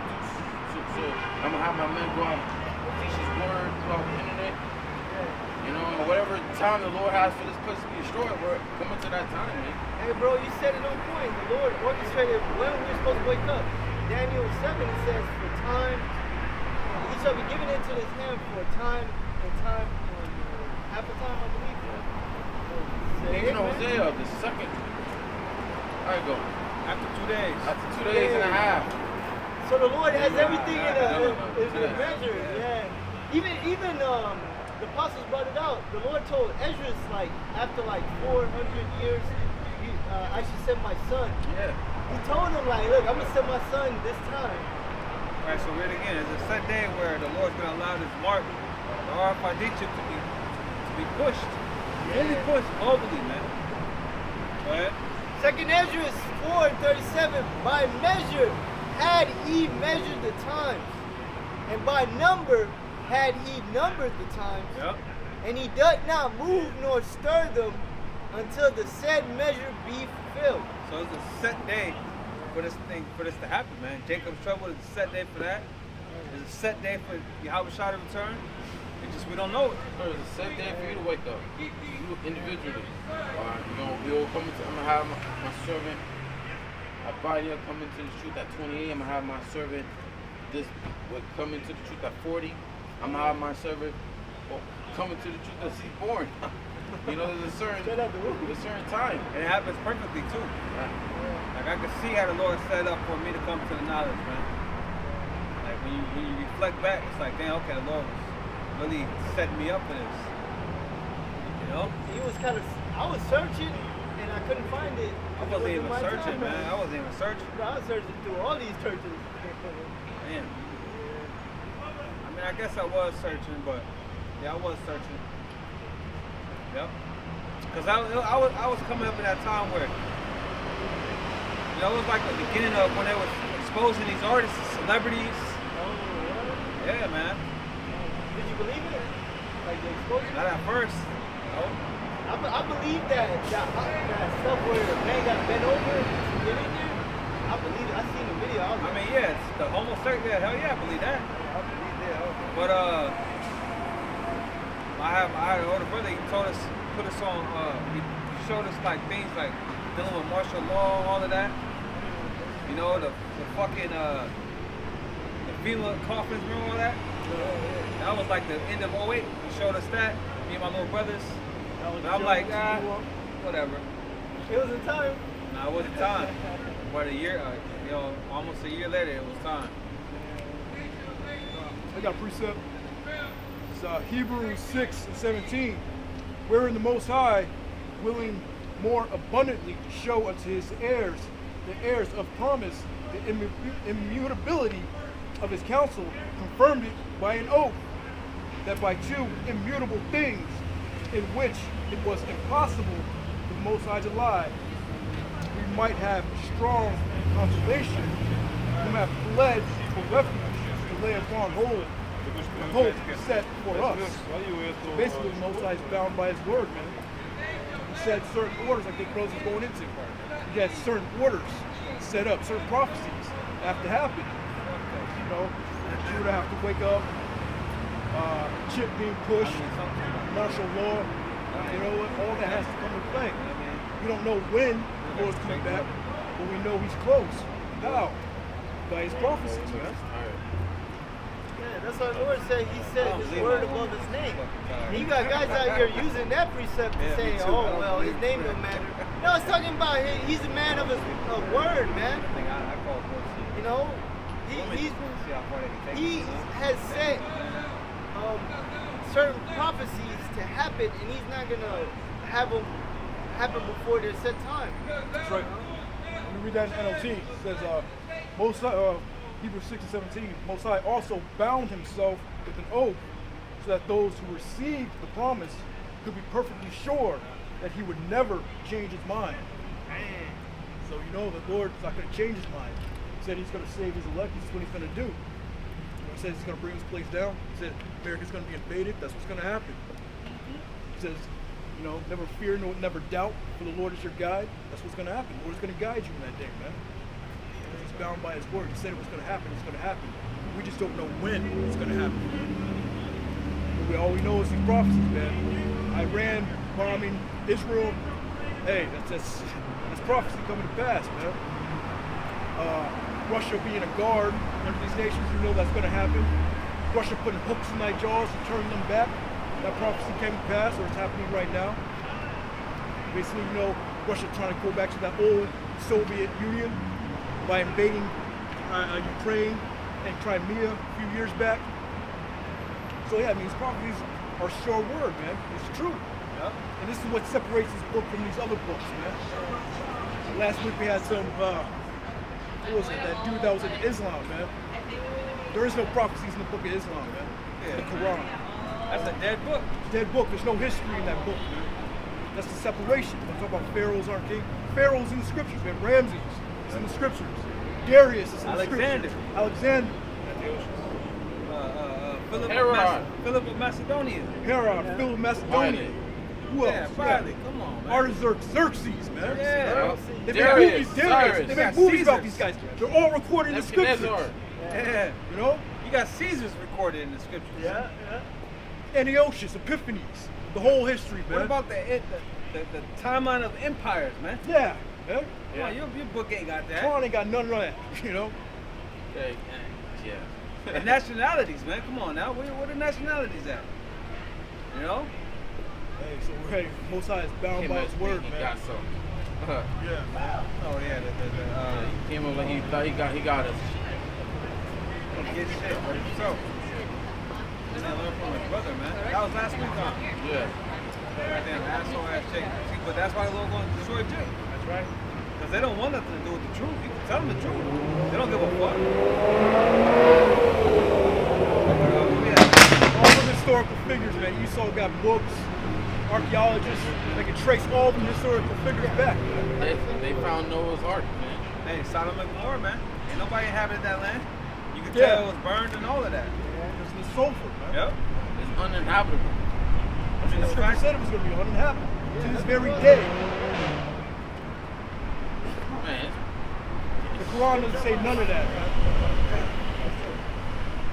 So I'm gonna have my men go out and teach His word throughout the internet. You know, and whatever time the Lord has for this place to be destroyed, we're coming to that time, man. Hey, bro, you said it on point. The Lord orchestrated when we're supposed to wake up. Daniel 7 it says, "For time, he shall be given into his hand for time and time and half a time, I believe." Even Hosea, the second. There you go. After 2 days. After 2 days and a half. So the Lord has everything in a Yeah. measure. Yeah. Even the apostles brought it out. The Lord told Ezra, like after like 400 years, I should send my son. Yeah. He told him like, look, I'm gonna send my son this time. All right, so read it again. It's a set day where the Lord's going to allow this mark, the RFID chip, to be pushed. Fully pushed globally, man. Go ahead. Second Ezra 4:37. By measure had he measured the times, and by number had he numbered the times. Yep. And he doth not move nor stir them until the said measure be fulfilled. So it's a set day for this to happen, man. Jacob's trouble is a set day for that. It's a set day for Yahweh Shai to return. It's just we don't know it. There's a set day for you to wake up. You individually. We'll come into, I'm gonna have my servant Abaya come into the truth at 28. I'm gonna have my servant this will come into the truth at 40. I'm gonna have my servant come into the truth as he's born. You know, there's a certain time. And it happens perfectly too. Like I can see how the Lord set up for me to come to the knowledge, man. Like when you reflect back, it's like, damn, okay, the Lord was really setting me up for this. You know? He was I was searching and I couldn't find it. I wasn't even searching, man. I wasn't even searching. I was searching through all these churches. Man. I mean, I guess I was searching, but yeah, I was searching. Yep. Because I was coming up in that time where, you know, it was like the beginning of when they were exposing these artists as celebrities. Yeah, man. Did you believe it? Like the exposure? Not at first. No. I believe that stuff where the man got bent over to get in there. I believe it. I seen the video. I mean, yeah, it's the homosexual. Hell yeah, I believe that. I believe that. Okay. But I had an older brother. He told us, put us on. He showed us like things like dealing with martial law, all of that. You know, the fucking the FEMA coffins, remember all that? That was like the end of '08. He showed us that. Me and my little brothers. And I'm like, whatever. It was a time. Nah, it wasn't time. But a year, almost a year later, it was time. I got a precept. It's Hebrews 6:17, wherein the Most High, willing more abundantly to show unto his heirs, the heirs of promise, the immutability of his counsel, confirmed it by an oath, that by two immutable things, in which it was impossible for the Most High to lie, we might have strong consolation, whom have fled for refuge to lay upon hold, the hope set for us. Basically, the Most High is bound by his word, man. He said certain orders, like the brothers are going into. He had certain orders set up, certain prophecies that have to happen. You know, Judah have to wake up, chip being pushed, martial law, you know, all that has to come into play. We don't know when the Lord's coming back, but we know he's close. How? By his prophecies, man. Yeah, that's what the Lord said. He said his word above his name. And you got guys out here using that precept to say, oh, well, his name don't matter. No, it's talking about he's a man of his word, man. You know, he has said certain prophecies to happen, and he's not going to have them happen before their set time. That's right. Let me read that in NLT. It says, Hebrews 6:17, Most High also bound himself with an oath, so that those who received the promise could be perfectly sure that he would never change his mind. So you know the Lord's not going to change his mind. He said he's going to save his elect. This is what he's going to do. He says he's going to bring this place down. He said America's going to be invaded. That's what's going to happen. He says, you know, never fear, never doubt, for the Lord is your guide. That's what's going to happen. The Lord's going to guide you in that day, man. He's bound by his word. He said it was going to happen. It's going to happen. We just don't know when it's going to happen. But all we know is these prophecies, man. Iran bombing Israel. Hey, that's prophecy coming to pass, man. Russia being a guard under these nations, you know that's going to happen. Russia putting hooks in their jaws and turning them back. That prophecy came to pass, or it's happening right now. Basically, you know, Russia trying to go back to that old Soviet Union by invading Ukraine and Crimea a few years back. So yeah, I mean, these prophecies are sure word, man. It's true. Yep. And this is what separates this book from these other books, man. Last week we had some, what was it, that dude that was in Islam, man. There is no prophecies in the book of Islam, man. Yeah. The Quran. That's a dead book. Dead book. There's no history in that book, man. That's the separation. I'm talking about pharaohs aren't king. Pharaohs in the scriptures, man. Ramses is in the scriptures. Darius is in the scriptures. Alexander. Philip of Macedonia. Herod, Philip of Macedonia. Who else? Yeah, Friday. Come on, man. Artaxerxes, man. Yeah. They Darius, make movies, Darius. They make movies about these guys. They're all recorded in the scriptures. Yeah. You know? You got Caesars recorded in the scriptures. Yeah. Antiochus, Epiphanes, the whole history, man. What about the timeline of empires, man? Yeah. Come on, your book ain't got that. Quran ain't got none of that, you know? Yeah. And nationalities, man. Come on now. Where the nationalities at? You know? Hey, so we're ready. Most High is bound by his word, He man. got something. Yeah. Oh yeah. He came over. He thought he got us. Get shit. So. And then learn from his brother, man. That was last week, huh? Yeah. Goddamn asshole ass chick. See, but that's why the Lord going to destroy Jay. That's right. Because they don't want nothing to do with the truth. You can tell them the truth. They don't give a fuck. All the historical figures, man. Esau got books, archaeologists. They can trace all the historical figures back. They found Noah's Ark, man. Hey, Sodom and Gomorrah, man. Ain't nobody inhabited that land. You can tell it was burned and all of that. It's the sulfur, man. Yep. It's uninhabitable. I mean, the scripture said it was going to be uninhabitable to this very day. Man. The Quran doesn't say none of that, man.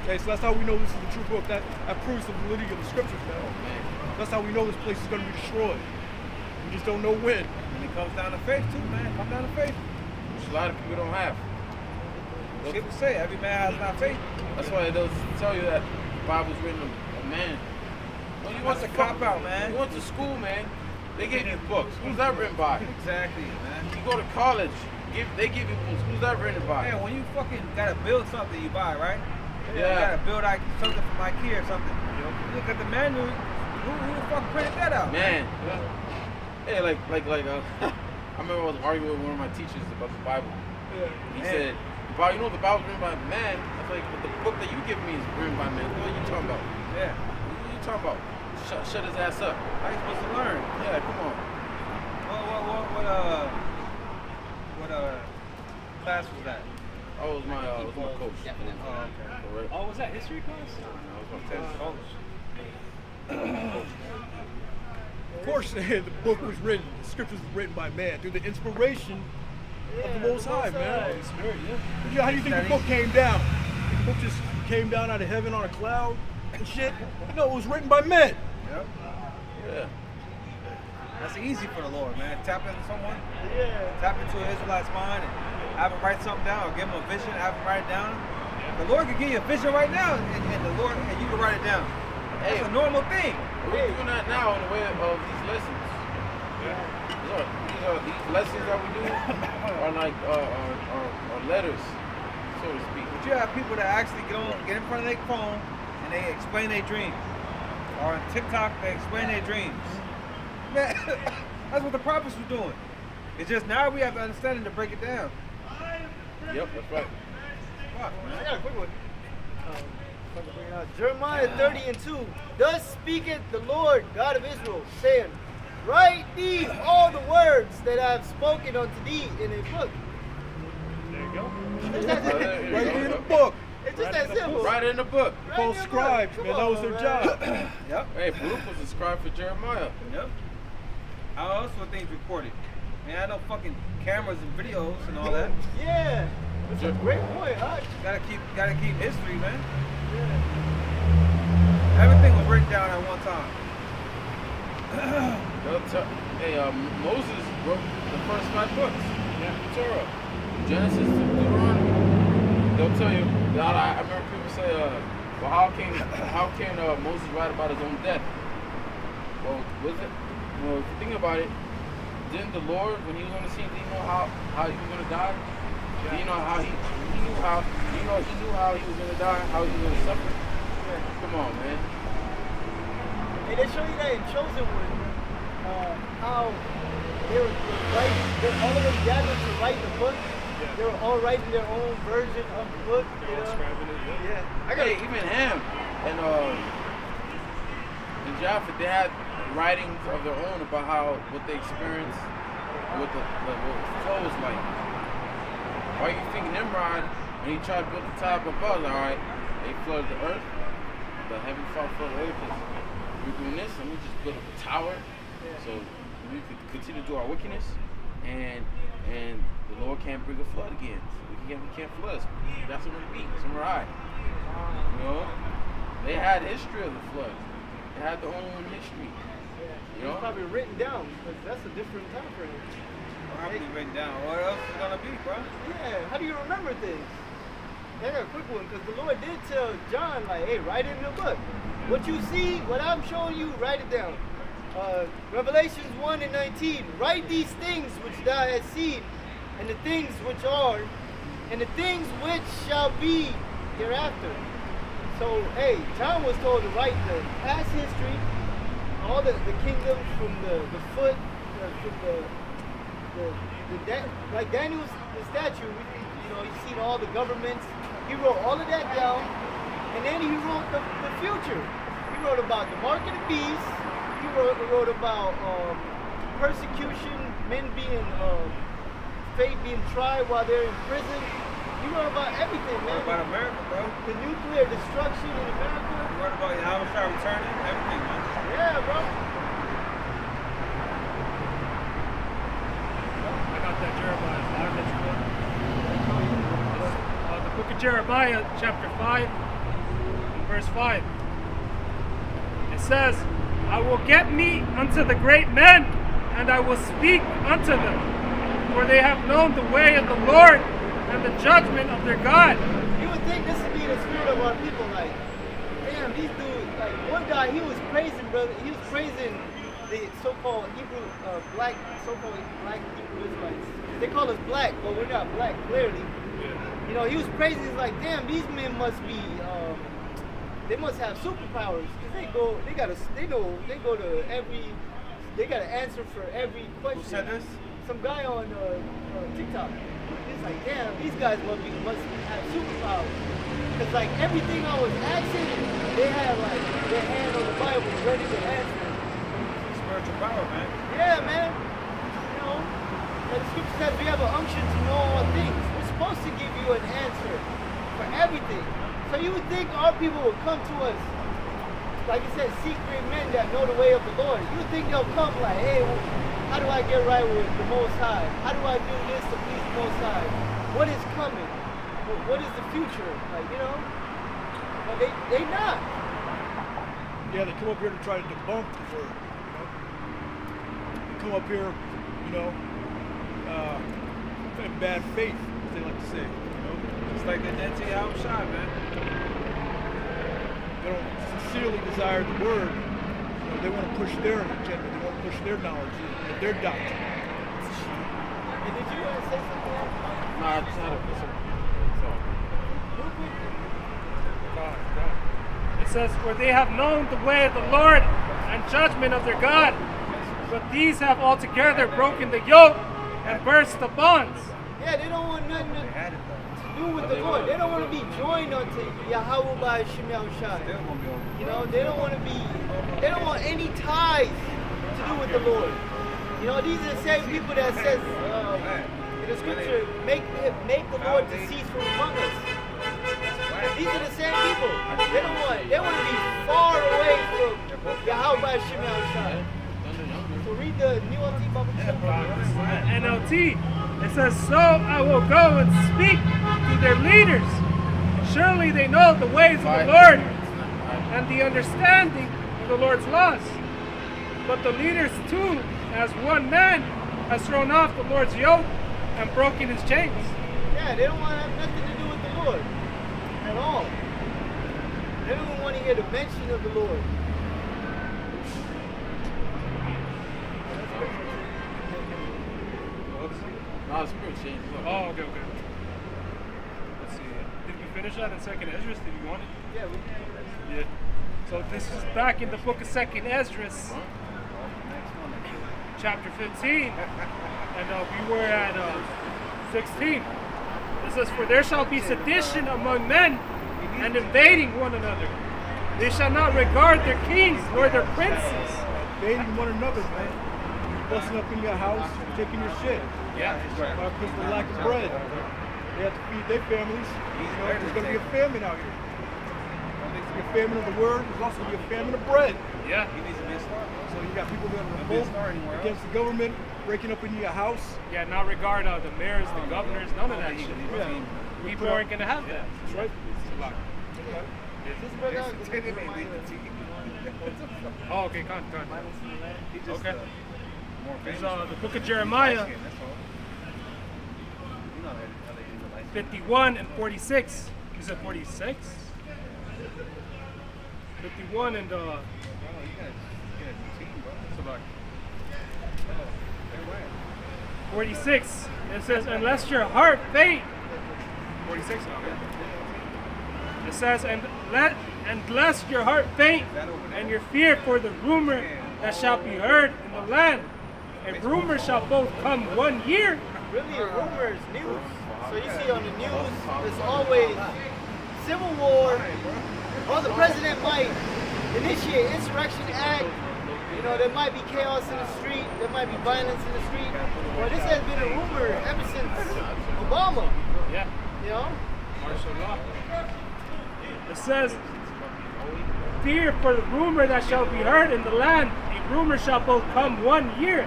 Okay, so that's how we know this is the true book. That proves the validity of the scriptures, man. That's how we know this place is going to be destroyed. We just don't know when. And it comes down to faith too, man. Come down to faith. Which a lot of people don't have. People say every man has not faith. That's why it does tell you that the Bible's written of man. When you went That's to a cop-out, man. You went to school, man. They gave you books. Who's that written by? Exactly, man. You go to college. They give you books. Who's that written by? Man, when you fucking gotta build something, you buy, right? Yeah. You gotta build like something from IKEA or something. You look at the manual. Who the fuck printed that out? Man. Yeah, like I remember I was arguing with one of my teachers about the Bible. He said, "Bob, you know the Bible's written by man." I was like, "But the book that you give me is written by man. What are you talking about? Yeah. What are you talking about? Shut his ass up." How you supposed to learn? Yeah, come on. What class was that? That was my coach. Oh, okay. Oh, was that history class? That was my test. Of course, the book was written, the scriptures were written by man through the inspiration of the Most High, man. Yeah, how do you think the book came down? The book just came down out of heaven on a cloud and shit? No, it was written by men. Yep. Yeah. That's easy for the Lord, man. Tap into someone. Yeah. Tap into an Israelite's mind and have him write something down, or give him a vision, have him write it down. The Lord can give you a vision right now, and you can write it down. It's a normal thing. We're doing that now in the way of these lessons. These lessons that we do are like are letters, so to speak. But you have people that actually get in front of their phone and they explain their dreams. Or on TikTok, they explain their dreams. Man, that's what the prophets were doing. It's just now we have to understand it to break it down. Yep, that's right. Fuck, man. I got a quick one. Jeremiah 30:2. Thus speaketh the Lord God of Israel, saying, Write thee all the words that I have spoken unto thee in a book. There you go. Right in the book. It's just that simple. Right in the book. Right Called in the book. scribes, Come man. That on, was their man. job. Yep. Hey, Baruch was a scribe for Jeremiah. Yep. How else were things recorded? Man, I know fucking cameras and videos and all that. Yeah. That's a great point, huh? Gotta keep history, man. Everything was written down at one time. Moses wrote the first 5 books. Torah, Genesis to Deuteronomy. They'll tell you. I remember people say, "Well, how can Moses write about his own death?" Well, if you think about it, didn't the Lord, when he was on the scene, did he know how he was gonna die? Did he know how he knew how he was gonna die, how he was gonna suffer? Come on, man. And they show you that in Chosen One, how they were writing, all of them gathered to write the book. They were all writing their own version of the book. They're all scribing it, Yeah. I got Even Ham and Japheth, they had writings of their own about what they experienced, what the flow was like. Why you think Nimrod, when he tried to build the tower above, all right, they flooded the earth, the heaven fell flooded the earth, because we're doing this, and we just build up a tower, so we could continue to do our wickedness, and the Lord can't bring a flood again. So we can't flood us. That's what we beat. Somewhere high. You know, they had history of the flood. They had their own history. It was probably written down, because that's a different time frame. Probably written down. What else is it gonna be, bro? Yeah, how do you remember things? I got a quick one, because the Lord did tell John, like, hey, write it in the book. What you see, what I'm showing you, write it down. Revelations 1:19, write these things which thou hast seen, and the things which are, and the things which shall be hereafter. So, hey, John was told to write the past history, all the kingdoms from the foot, from like Daniel's the statue, you've seen all the governments. He wrote all of that down, and then he wrote the future. He wrote about the mark of the beast. He wrote about persecution, men being fate being tried while they're in prison. He wrote about everything, man. What about America, bro? The nuclear destruction in America. You wrote about how I'm trying to return it, everything, man. Yeah, bro. I got that Jeremiah 5 that you got. The book of Jeremiah, chapter 5, and verse 5. It says, I will get me unto the great men and I will speak unto them, for they have known the way of the Lord and the judgment of their God. You would think this would be the spirit of our people, like, damn, these dudes, like, one guy, he was praising, brother, he was praising the so-called Hebrew, so-called black Hebrew Israelites. They call us black, but we're not black, clearly. You know, he was praising, he's like, damn, these men must be, they must have superpowers, because they go to every, they got an answer for every question. Who said this? Some guy on TikTok. He's like, damn, these guys must have superpowers. Because, like, everything I was asking, they had, like, their hand on the Bible ready to answer. Spiritual power, man. Yeah, man. You know, like the scripture says, we have an unction to know all things. We're supposed to give you an answer for everything. So you would think our people would come to us, like you said, secret men that know the way of the Lord. You would think they'll come like, hey, how do I get right with the Most High? How do I do this to please the Most High? What is coming? What is the future? Like, you know? But they not. Yeah, they come up here to try to debunk the word, you know? They come up here, you know, in bad faith, as they like to say, you know? Just like they did to Yahushua, man. They don't sincerely desire the word. You know, they want to push their agenda. They want to push their knowledge, their doctrine. And did you want to say something else? No, I just had a It says, for they have known the way of the Lord and judgment of their God, but these have altogether broken the yoke and burst the bonds. Yeah, they don't want nothing to do with the Lord. They don't want to be joined unto Yahweh by Hashem Yahushua. You know, they don't want any ties to do with the Lord. You know, these are the same people that says in the scripture, make the Lord to cease from among us. These are the same people. They want to be far away from Yahweh by Hashem Yahushua. So read the New LT Bible. NLT, it says, so I will go and speak to their leaders. Surely they know the ways of the Lord and the understanding of the Lord's laws. But the leaders too, as one man, has thrown off the Lord's yoke and broken his chains. Yeah, they don't want to have nothing to do with the Lord at all. They don't even want to hear the mention of the Lord. No, it's pretty changed. Oh, okay. Let's see. Did we finish that in 2nd Esdras? Did you want it? Yeah, we Yeah. So this is back in the book of 2nd Esdras, chapter 15, and we were at 16. It says, for there shall be sedition among men and invading one another. They shall not regard their kings nor their princes. Invading one another, man. Busting up in your house, taking your shit. Yeah. Because of the lack of bread. They have to feed their families. You know, there's going to be a famine out here. There's going to be a famine of the word. There's also going to be a famine of bread. Yeah. So you got people that are revolt against the government, breaking up into your house. Yeah, not regard the mayors, the governors, none of that shit. Yeah. People aren't going to have that. That's right. This brother, Oh, okay, come on. Okay. There's the book of Jeremiah, 51 and 46. You said 46? 51 and 46. It says, unless your heart faint. 46? Okay. It says, and lest your heart faint, and your fear for the rumor that shall be heard in the land. A rumor shall both come 1 year. really a rumor is news. So you see on the news, there's always civil war, or the president might initiate insurrection act. You know, there might be chaos in the street, there might be violence in the street. But this has been a rumor ever since Obama. Yeah. You know? Martial law. It says, fear for the rumor that shall be heard in the land. A rumor shall both come 1 year,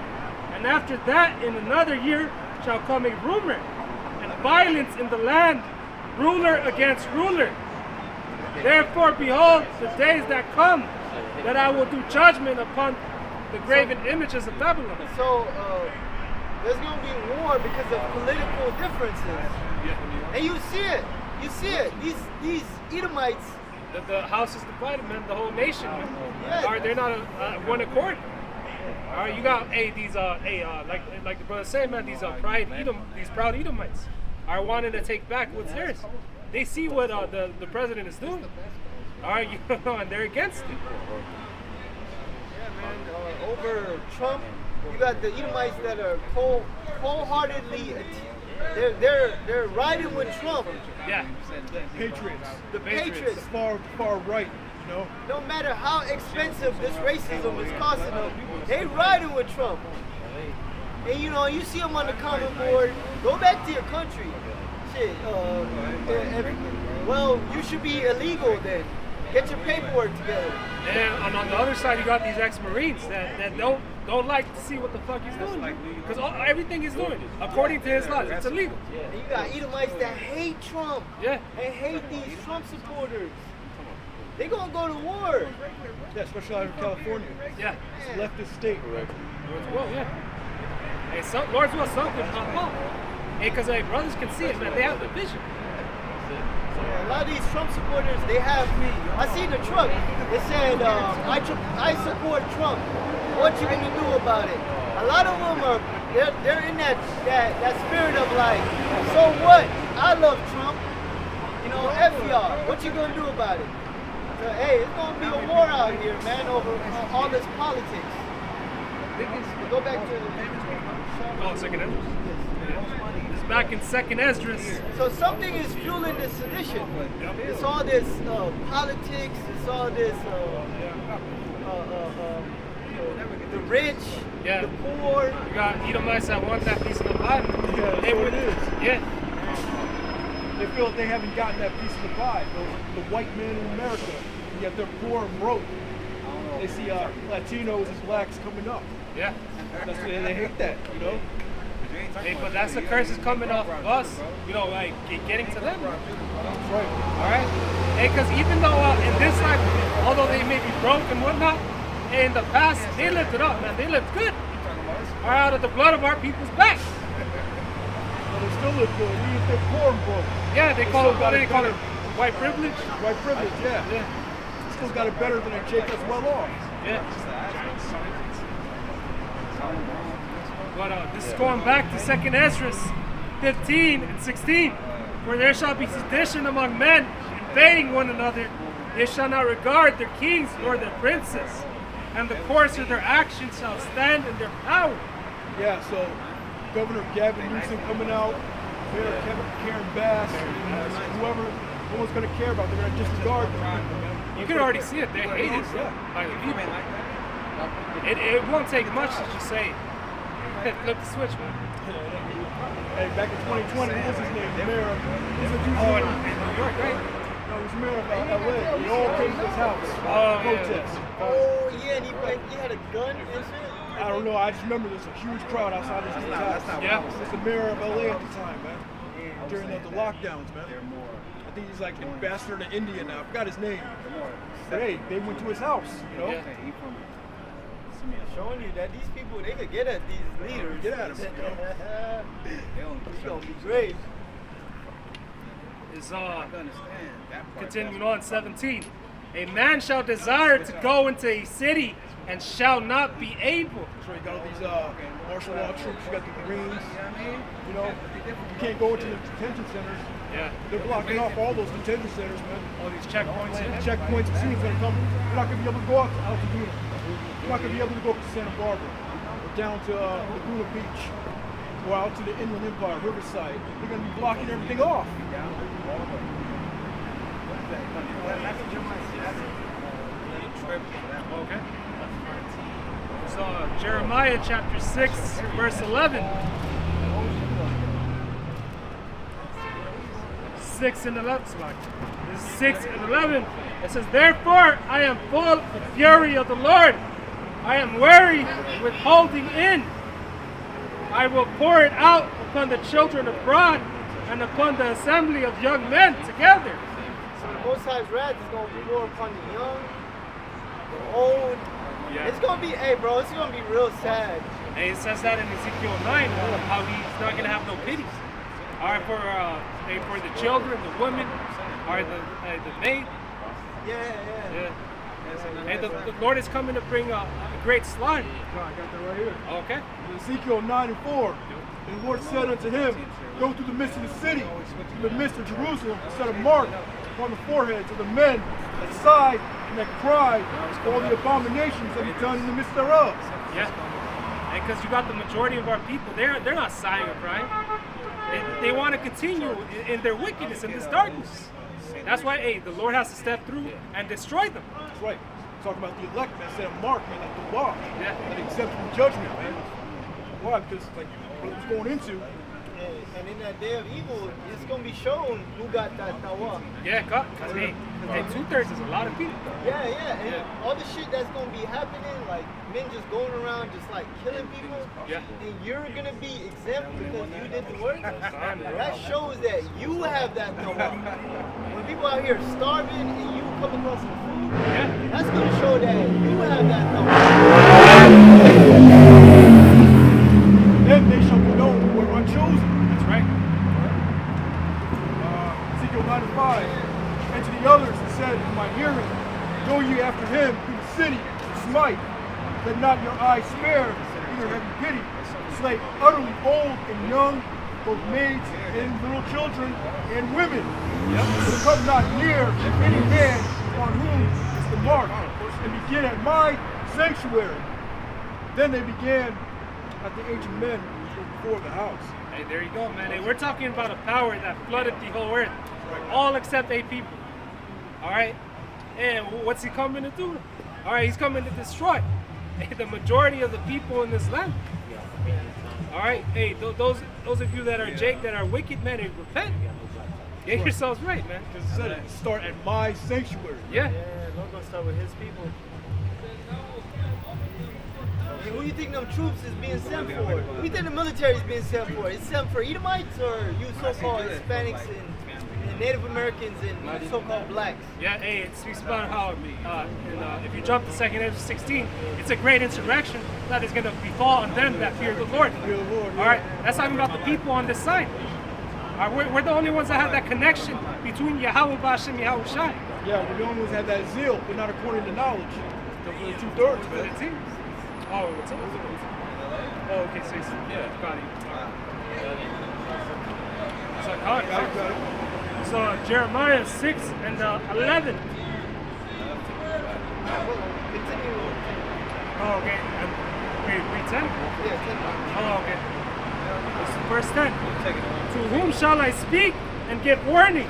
and after that in another year shall come a rumor, and violence in the land, ruler against ruler. Therefore behold the days that come, that I will do judgment upon the graven images of Babylon. So there's gonna be war because of political differences, and you see it. You see it. These Edomites. The house is divided, man. The whole nation, man. Yeah. All right, they're not one accord. All right, you got these like the brother said, man. These proud Edomites are wanting to take back what's theirs. They see what the president is doing. All right, and they're against it. Yeah, man. Over Trump, you got the Edomites that are wholeheartedly. They're riding with Trump. Yeah. Patriots. The Patriots. The far right, you know. No matter how expensive this racism is costing them, they riding with Trump. And you know, you see them on the comment board. Go back to your country. Shit. Well, you should be illegal then. Get your paperwork together. And on the other side, you got these ex-Marines that don't like to see what the fuck he's doing, because everything he's doing, according to his laws, it's illegal. And you got Edomites that hate Trump. Yeah. And hate these Trump supporters. They gonna go to war. Yeah, especially out of California. Yeah. It's a leftist state. Well, yeah. Hey, Lord's will something pop up. Hey, because brothers can see it, man. They have the vision. A lot of these Trump supporters, they have. I seen the truck. It said, "I support Trump. What you gonna do about it?" A lot of them are. They're in that spirit of like, so what? I love Trump. You know, F y'all. What you gonna do about it? So, hey, it's gonna be a war out here, man, over all this politics. Go back to. Second Esdras. It's back in Second Esdras. So something is fueling this sedition. It's all this politics. It's all this the rich, Yeah. the poor. You got Edomites that want that piece of the pie. Yeah, They that's what would- it is. Yeah. They feel that they haven't gotten that piece of the pie. The white men in America, yet they're poor and broke. They see Latinos and blacks coming up. Yeah. That's why they hate that, you know. Hey, but that's the curse is coming off of us. You know, like getting to them. That's right. All right. Hey, because even though in this life, although they may be broke and whatnot, in the past they lived it up, man. They lived good. All right, out of the blood of our people's back. But they still look good, even if they're poor and broke. Yeah, they call it. still What got do they it call better. it? White privilege. White privilege, yeah. Yeah. Still got it better than a Jake that's well off. Yeah. But this is going back to 2nd Esdras 15 and 16. For there shall be sedition among men, invading one another. They shall not regard their kings nor their princes, and the course of their actions shall stand in their power. Yeah, so Governor Gavin Newsom coming out, Mayor Karen Bass, whoever, no one's going to care about. They're going to disregard them. You can already see it. They hate it by the people. It won't take much to just say, flip the switch, man. Hey, back in 2020, what was his name? The mayor of, In New York, right? no, he was mayor of LA. They all came to his house. Oh, protest. Oh yeah, and he had a gun and shit. I don't know. I just remember there's a huge crowd outside his house. Yeah. He was the mayor of LA at the time, man. During the lockdowns, man. I think he's like ambassador to India now. I forgot his name. But hey, they went to his house, you know? Yeah. Showing you that these people, they could get at these leaders. Get at them, It's gonna be great. Is continuing on 17. A man shall desire to go into a city and shall not be able. So you got all these martial law troops, you got the Marines, you know? You can't go into the detention centers. Yeah. They're blocking off all those detention centers, man. All these checkpoints. Yeah. Checkpoints, as soon as they're coming. You're not going to be able to go out to Altadena. You're not going to be able to go to Santa Barbara or down to Laguna Beach or out to the Inland Empire, Riverside. They're going to be blocking everything off. Okay. So Jeremiah chapter 6, verse 11. 6 and 11. This is 6 and 11. It says, therefore I am full of the fury of the Lord. I am weary with holding in. I will pour it out upon the children abroad and upon the assembly of young men together. So the Most High's wrath is going to be more upon the young, the old, Yeah. It's gonna be, hey, bro, it's gonna be real sad. And it says that in Ezekiel 9, how he's not gonna have no pity. All right, for the children, the women, or the maid. Yeah. And the Lord is coming to bring a great slaughter. I got that right here. Okay. Ezekiel 9:4. And the Lord said unto him, go through the midst of the city, through the midst of Jerusalem, and set a mark upon the foreheads of the men that sigh and that cry for all the abominations that be done in the midst thereof. Yeah. And because you got the majority of our people, they're not sighing or crying. They want to continue in their wickedness, in this darkness. That's why, the Lord has to step through and destroy them. That's right. Talking about the elect, man, set a mark, man, like the law. Yeah. That exempt from judgment, man. Why? Because, like, what it's going into. And in that day of evil, it's gonna be shown who got that tawa. Yeah, because 2/3 is a lot of people. Yeah. And all the shit that's gonna be happening, like men just going around just like killing people. Yeah. And you're gonna be exempt because you did the work. That shows that you have that tawa. When people out here starving and you come across some food, that's gonna show that you have that tawa. Then they shall be known who are unchosen. That's right. Ezekiel 9:5. And to the others he said in my hearing, go ye after him through the city, smite, let not your eyes spare, neither have you pity. Slay utterly old and young, both maids and little children and women. So come not near any man on whom is the mark, and begin at my sanctuary. Then they began at the ancient men which were before the house. Hey, there you go, man. Hey, we're talking about a power that flooded the whole earth, all except 8 people. All right, and what's he coming to do? All right, he's coming to destroy the majority of the people in this land. All right, hey, those of you that are Jake, that are wicked, man, hey, repent. Get yourselves right, man. Because it said start at my sanctuary. Yeah. Lord gonna start with his people. And who you think them troops is being sent for? Who you think the military is being sent for? It's sent for Edomites or you so-called Hispanics and Native Americans and so-called blacks? Yeah, hey, it speaks about how if you jump to 2 Ezra 16, it's a great insurrection that is going to befall on them that fear the Lord. Fear the Lord, yeah. All right, that's talking about the people on this side. All right, we're the only ones that have that connection between Yahweh Bashem and Yahweh Shai. Yeah, we're the only ones that have that zeal, but not according to knowledge. The 2/3. But it seems. Oh, what's up? Oh, okay, so got it. So, got it. So Jeremiah 6 and 11. Continue. Oh, okay. Wait, read 10? Yeah, 10. Oh, okay. This is verse 10. To whom shall I speak and give warning?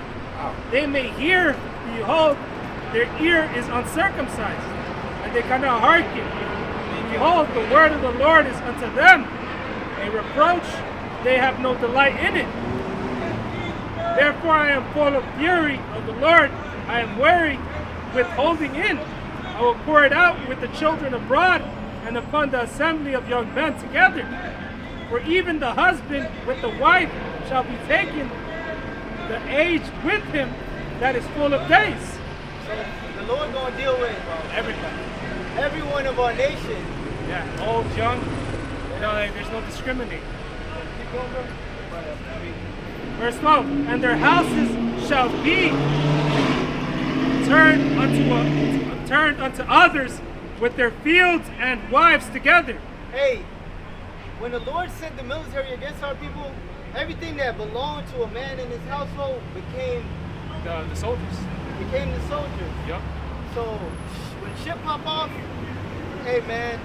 They may hear, behold, their ear is uncircumcised, and they cannot hearken. Behold, the word of the Lord is unto them a reproach, they have no delight in it. Therefore I am full of fury of the Lord, I am weary with holding in. I will pour it out with the children abroad, and upon the assembly of young men together. For even the husband with the wife shall be taken, the age with him that is full of days. So the Lord gonna deal with Everybody. every one of our nation. Yeah, old, young, there's no discriminating. Keep going, bro. Verse 12, and their houses shall be turned unto others with their fields and wives together. Hey, when the Lord sent the military against our people, everything that belonged to a man in his household became The soldiers. the soldiers. Yep. So when shit pop off, hey man,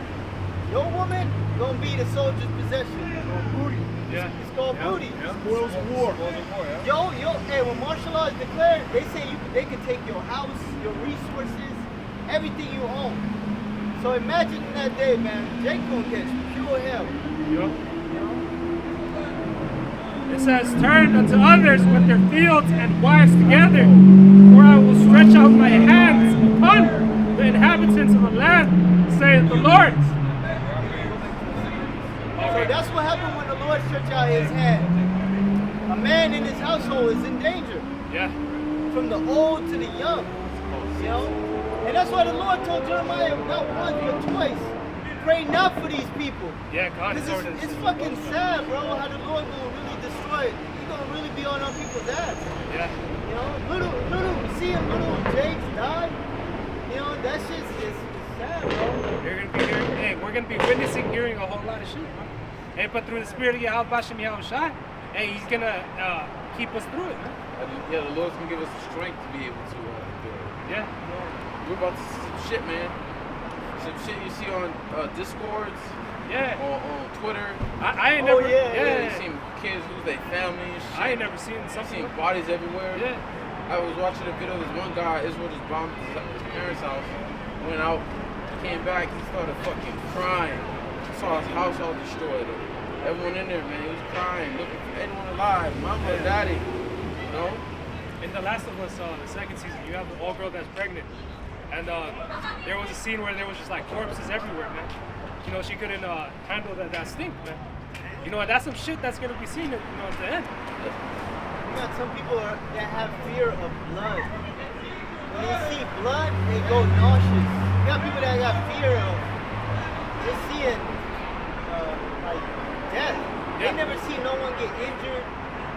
your woman gonna be the soldier's possession. Booty. Yeah. It's called booty. Spoils of war. Hey, when martial law is declared, they say they can take your house, your resources, everything you own. So imagine that day, man, Jake gonna catch pure hell. Yep. It says, turn unto others with their fields and wives together, for I will stretch out my hands upon the inhabitants of the land, saith the Lord. So that's what happened when the Lord stretched out his hand. A man in his household is in danger. Yeah. From the old to the young. You know? And that's why the Lord told Jeremiah not once but twice, pray not for these people. Yeah, God is It's fucking sad, bro, how the Lord gonna really destroy it. He's gonna really be on people's ass. Yeah. You know, seeing little Jakes die, you know, that shit is sad, bro. We're gonna be witnessing, hearing a whole lot of shit, man. Hey, but through the spirit of Yahweh Bashem Yahushai, hey, he's gonna keep us through it, man. Yeah, the Lord's gonna give us the strength to be able to do it. Yeah. We're about to see some shit, man. Some shit you see on Discords, Yeah. on Twitter. I ain't never. You seen kids lose their family and shit. I ain't never seen something. Seen bodies everywhere. Yeah. I was watching a video of this one guy, Israel just bombed his parents' house, went out, came back, he started fucking crying. Saw his house all destroyed. Everyone in there, man, he was crying, looking for anyone alive, mama, daddy, you know? In The Last of Us, the second season, you have the old girl that's pregnant, and there was a scene where there was just like corpses everywhere, man. You know, she couldn't handle that stink, man. You know, that's some shit that's gonna be seen, at the end. You got some people that have fear of blood. When they see blood, they go nauseous. You got people that got fear of just seeing like death. They never see no one get injured.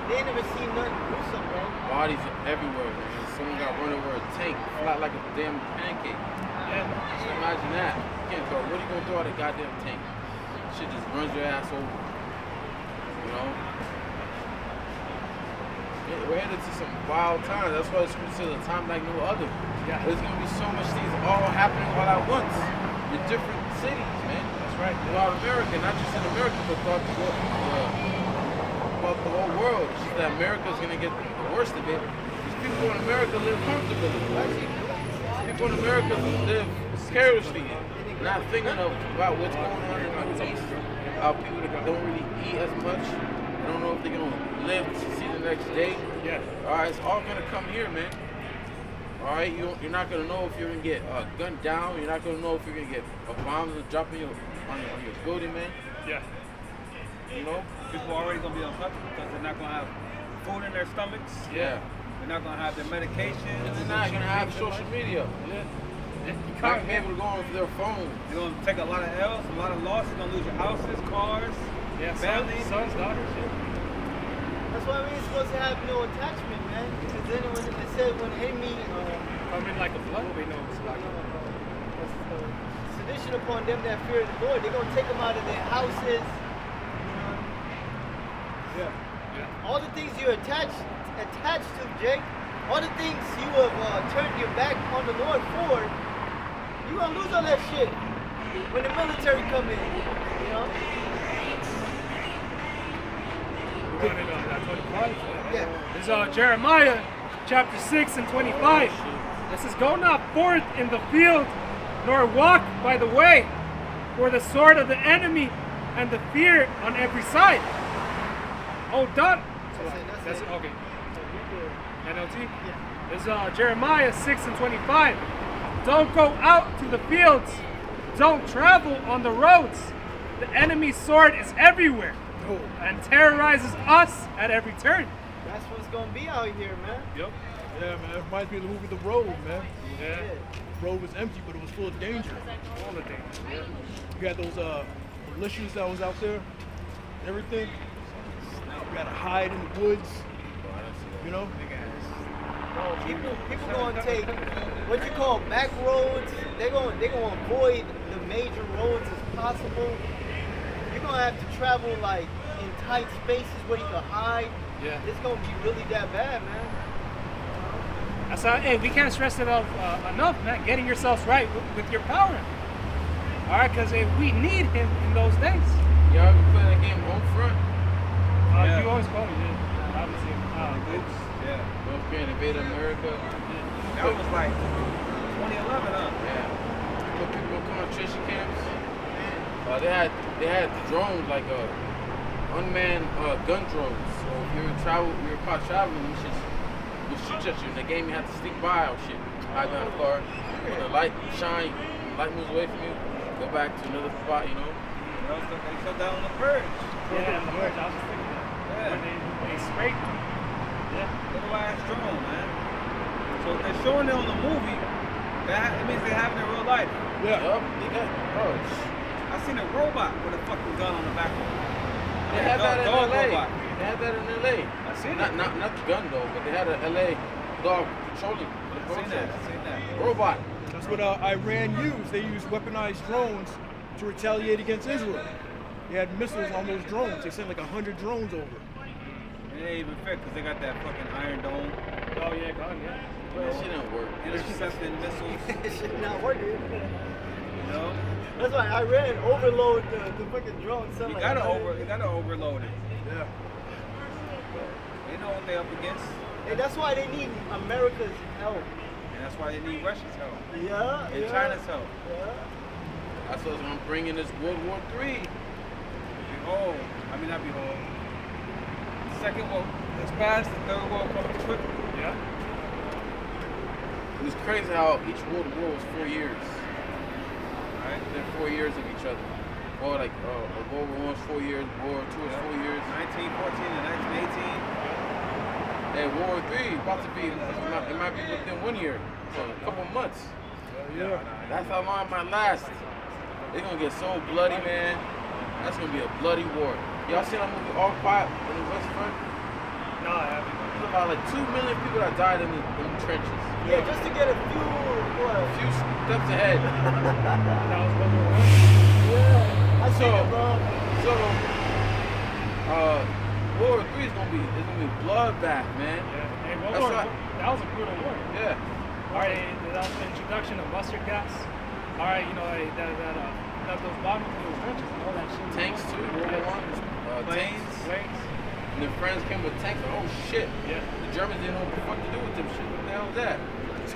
They never see nothing gruesome, bro. Bodies everywhere, man. Someone got run over a tank, flat like a damn pancake. Yeah. Just imagine that. You can't throw. What are you gonna throw at a goddamn tank? Shit just runs your ass over. You know? We're headed to some wild times. That's why it's considered a time like no other. Yeah. There's gonna be so much things all happening all at once in different cities, man. That's right. Throughout America, not just in America, but throughout the whole world. It's just that America's gonna get the worst of it. These people in America live comfortably. People in America live carelessly, not thinking about what's going on in our east. How people that don't really eat as much. They don't know if they're gonna live to see the next day. Yeah. Alright, it's all gonna come here, man. Alright, you're not gonna know if you're gonna get gunned down. You're not gonna know if you're gonna get a bomb dropped on your building, man. Yeah. You know, people are already gonna be uncomfortable because they're not gonna have food in their stomachs. Yeah. They're not gonna have their medication. And they're not gonna have social media. Yeah. You're not gonna be able to go on their phone. You're gonna take a lot of L's, a lot of losses. You're gonna lose your houses, cars, family, sons, daughters. Yeah. That's why we ain't supposed to have no attachment, man. Because then when it said when the enemy Come in like a flood, we know it's like sedition upon them that fear the Lord, they're gonna take them out of their houses. Yeah. All the things you're attached to, Jake, all the things you have turned your back on the Lord for, you're gonna lose all that shit when the military come in, you know? We're running on that 25. Yeah. This is Jeremiah chapter 6 and 25. It says, go not forth in the field, nor walk by the way, for the sword of the enemy and the fear on every side. Oh, done. That's it. Okay. NLT? Yeah. This is Jeremiah 6 and 25. Don't go out to the fields. Don't travel on the roads. The enemy's sword is everywhere and terrorizes us at every turn. That's what's gonna be out here, man. Yep. Yeah, man, that reminds me of the movie The Road, man. Yeah. The road was empty, but it was full of danger. All the things. Yeah. You had those militias that was out there and everything. You gotta hide in the woods, you know? People gonna take what you call back roads. They're gonna avoid the major roads as possible. You're gonna have to travel like in tight spaces where you can hide. Yeah. It's gonna be really that bad, man. That's how, hey, we can't stress it enough, man. Getting yourselves right with your power. All right, because we need him in those days. Y'all ever play that game Homefront? You always call me, yeah. Obviously, Oops. Yeah. North Korea invaded America. That was like 2011, huh? Yeah. Put people in concentration camps. They had drones like unmanned gun drones. So if you were caught traveling, you shoot at you. In the game, you have to sneak by or shit. Hide behind the car. When the light shine, light moves away from you. Go back to another spot, you know. They shut down the purge. Yeah, the merge. I was just thinking that. Yeah. When they scraped them. Yeah. Little ass drone, man. So they're showing it on the movie. That means they have it in real life. Yeah. Yup, they got, bro. I seen a robot with a fucking gun on the back of it. They had that in Dog LA. robot. They had that in LA. I seen Not it. not the gun though, but they had a LA dog patrolling the I seen that. protest. I seen that. Robot. That's what Iran used. They used weaponized drones to retaliate against Israel. They had missiles on those drones. They sent like 100 drones over. It ain't even fit because they got that fucking Iron Dome. Oh yeah, God, yeah. That shit didn't work. Intercepting missiles. It should not work. You know, That's why Iran overload the fucking drone. you gotta overload it. Yeah. They know what they up against, Hey, that's why they need America's help. and that's why they need Russia's help Yeah. and yeah. China's help. Yeah. That's what's gonna bring in this World War III. Behold, not behold. The second world has passed, the third world coming quickly. Yeah. It was crazy how each World War was 4 years. Right? They're 4 years of each other. Or like World War I was 4 years, World War II was 4 years. 1914 and 1918. Hey, World War III about to be, it might be within 1 year, so a couple months. Yeah. That's how long it might last. It's gonna get so bloody, man. That's gonna be a bloody war. Y'all seen that movie All Quiet on the West Front? No, I haven't. There's about like 2 million people that died in the trenches. Yeah, just to get a few. A few steps ahead. That was World War I. Yeah. I see So- it, bro. So, World War III is gonna be a bloodbath, man. Yeah. Hey, World That's War, right. that was a brutal war. Yeah. All right, that was the introduction of mustard gas. All right, you know that those bombings in those trenches and all that shit. Tanks too, World War I. Tanks. Planes. And their friends came with tanks. Like, oh shit. Yeah. The Germans didn't know what the fuck to do with them shit. What the hell is that?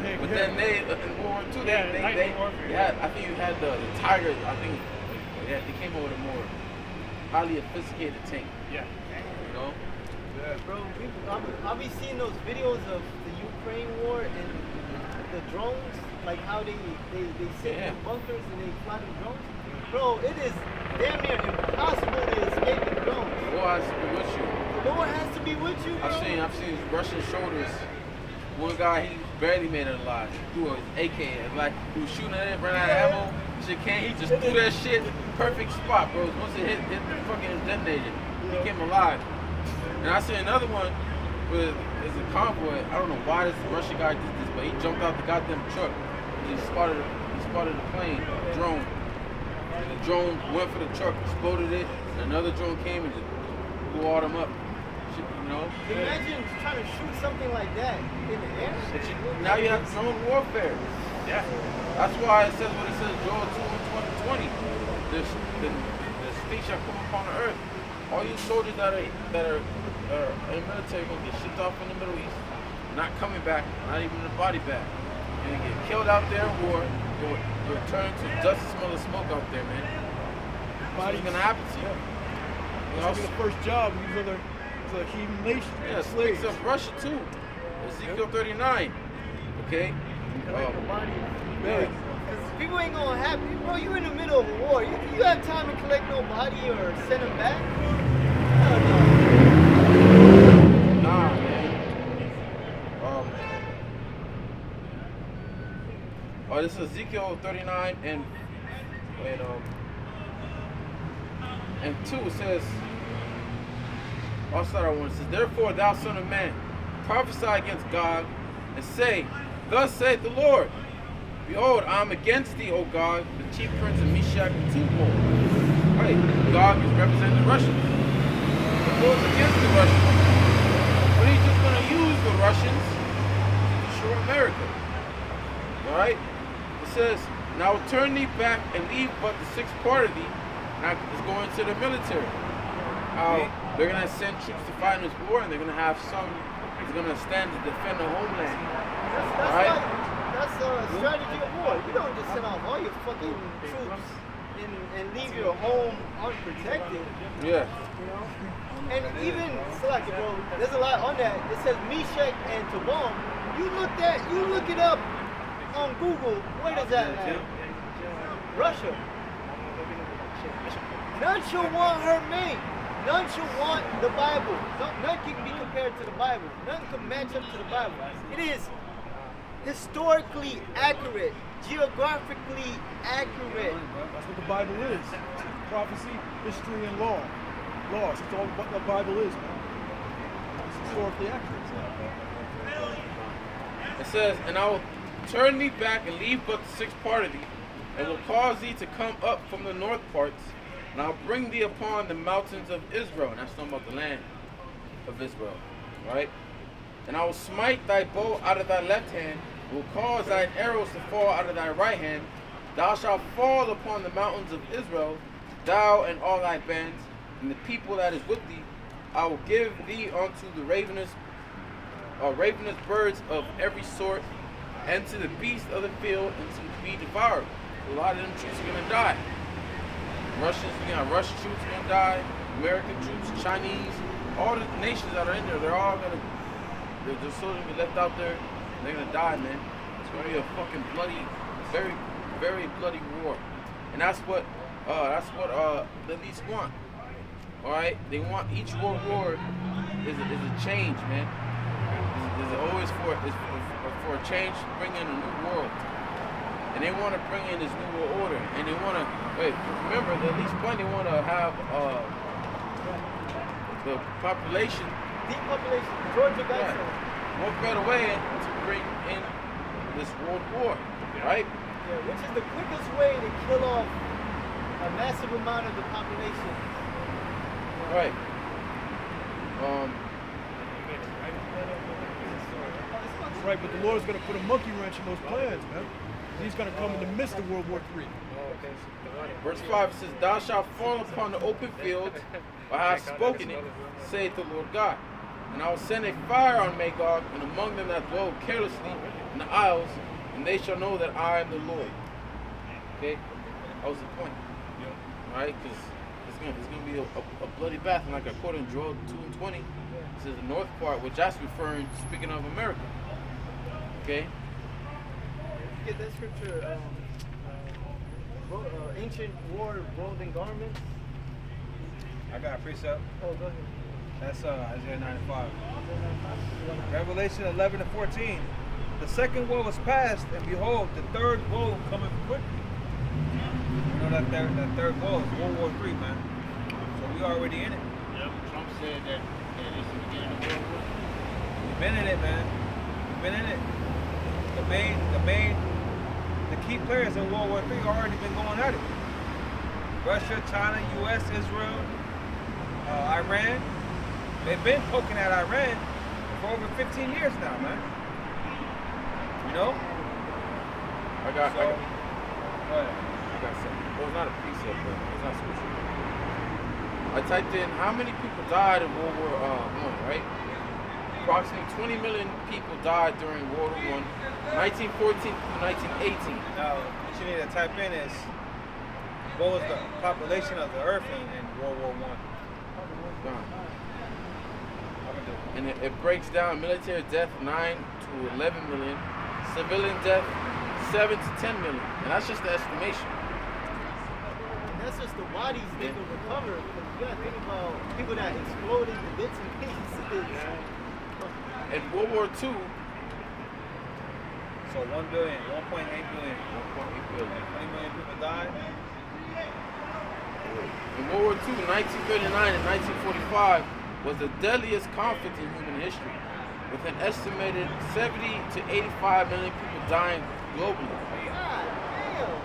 But Yeah. then they, in World War II, Yeah, they lightning warfare. had, I think you had the Tiger, I think, yeah, they came over with a more highly sophisticated tank, Yeah. you know? Bro, I'll be seeing those videos of the Ukraine war and the drones, like how they sit Yeah. in bunkers and they fly the drones. Bro, it is damn near impossible to escape the drones. War has to be with you. The Lord has to be with you, bro. I've seen Russian soldiers. One guy, he barely made it alive. He threw his AK, and like he was shooting at it, ran out of ammo. Shit came, he just threw that shit perfect spot, bro. Once it hit the fucking detonated, he came alive. And I see another one with it's a convoy. I don't know why this Russian guy did this, but he jumped out the goddamn truck. He spotted the plane, drone. And the drone went for the truck, exploded it. And another drone came and just blew all them up. Shit, you know. Imagine trying to shoot something like that in the air. Now you have drone warfare. Yeah. That's why it says what it says, Joel 2 and 2020. The state shall come upon the earth. All you soldiers that are in the military gonna get shipped off in the Middle East, not coming back, not even the body bag. You're gonna get killed out there in war. You'll return to dust and smell of smoke out there, man. What's gonna happen to you? You know, That's gonna be the first job with these other heathen nations. yeah, slaves. speaks of Russia too. Ezekiel 39. Okay. Collect the body. Yeah. Because people ain't gonna have you, bro. You in the middle of a war. You have time to collect no body or send them back? Hell no. Nah, man. This is Ezekiel 39 and 2. It says, I'll start at 1. It says, therefore, thou son of man, prophesy against Gog, and say, thus saith the Lord, behold, I am against thee, O Gog, the chief prince of Meshach and Tubal. Right, Gog is representing the Russians. The Lord's against the Russians. But he's just going to use the Russians to destroy America. Alright? It says, now turn thee back and leave but the sixth part of thee. Now it's going to the military. They're going to send troops to fight in this war, and they're going to have some that's going to stand to defend the homeland. That's a strategy of war. You don't just send off all your fucking troops and leave your home unprotected. Yeah. You know? And even, Salaki, bro, there's a lot on that. It says Meshach and Tubal. You look it up on Google. Where does that at? Russia. None shall want her mate. None shall want the Bible. None can be compared to the Bible. None can match up to the Bible. It is historically accurate, geographically accurate. That's what the Bible is. Prophecy, history, and law. Laws. That's all what the Bible is, man. It's historically accurate. It says, and I will turn thee back and leave but the sixth part of thee, and will cause thee to come up from the north parts, and I'll bring thee upon the mountains of Israel. And that's talking about the land of Israel, right? And I will smite thy bow out of thy left hand, and will cause thine arrows to fall out of thy right hand. Thou shalt fall upon the mountains of Israel, thou and all thy bands, and the people that is with thee. I will give thee unto the ravenous birds of every sort, and to the beasts of the field, and to be devoured. A lot of them troops are gonna die. Russians, we got Russian troops gonna die, American troops, Chinese, all the nations that are in there, they're still gonna be left out there, and they're gonna die, man. It's gonna be a fucking bloody, very, very bloody war. And that's what the elites want. Alright? They want each world war is a change, man. Is always for a change to bring in a new world. And they want to bring in this new world order. And they want to, remember, the elites plan, they want to have the population, Depopulation, Georgia guys. what better way to bring in this world war, right? Yeah, which is the quickest way to kill off a massive amount of the population. Right. Right, but the Lord's going to put a monkey wrench in those plans, man. He's going to come in the midst of World War III. Verse 5 says, Thou shalt fall upon the open field, for I have spoken it, saith the Lord God. And I will send a fire on Magog, and among them that dwell carelessly in the isles, and they shall know that I am the Lord. Okay? That was the point. Right? Because it's going to be a bloody bath. And like I quote in Joel 2:20, it says the north part, which that's speaking of America. Okay? Get that scripture, ancient war golden garments. I got a precept. Oh, go ahead. That's Isaiah 95. Revelation 11-14. The second woe was past, and behold, the third woe cometh quickly. You know that third woe is World War III, man. So we already in it. Yep. Trump said that it's the beginning of World War III. We've been in it, man. We've been in it. The key players in World War III already been going at it. Russia, China, U.S., Israel, Iran. They've been poking at Iran for over 15 years now, man. You know? I got Go ahead. something. Well, it's not a precept, but it's not scripture. I typed in how many people died in World War I, right? Approximately 20 million people died during World War I, 1914 to 1918. Now, what you need to type in is, what was the population of the earth in World War I? And it breaks down military death 9 to 11 million, civilian death 7 to 10 million, and that's just the estimation. And that's just the bodies they can recover. Because you gotta think about people that exploded in bits and pieces. In World War II, So 1 billion, 1.8 billion, 1.8 billion. 20 million people died. In World War II, 1939 and 1945 was the deadliest conflict in human history, with an estimated 70 to 85 million people dying globally. God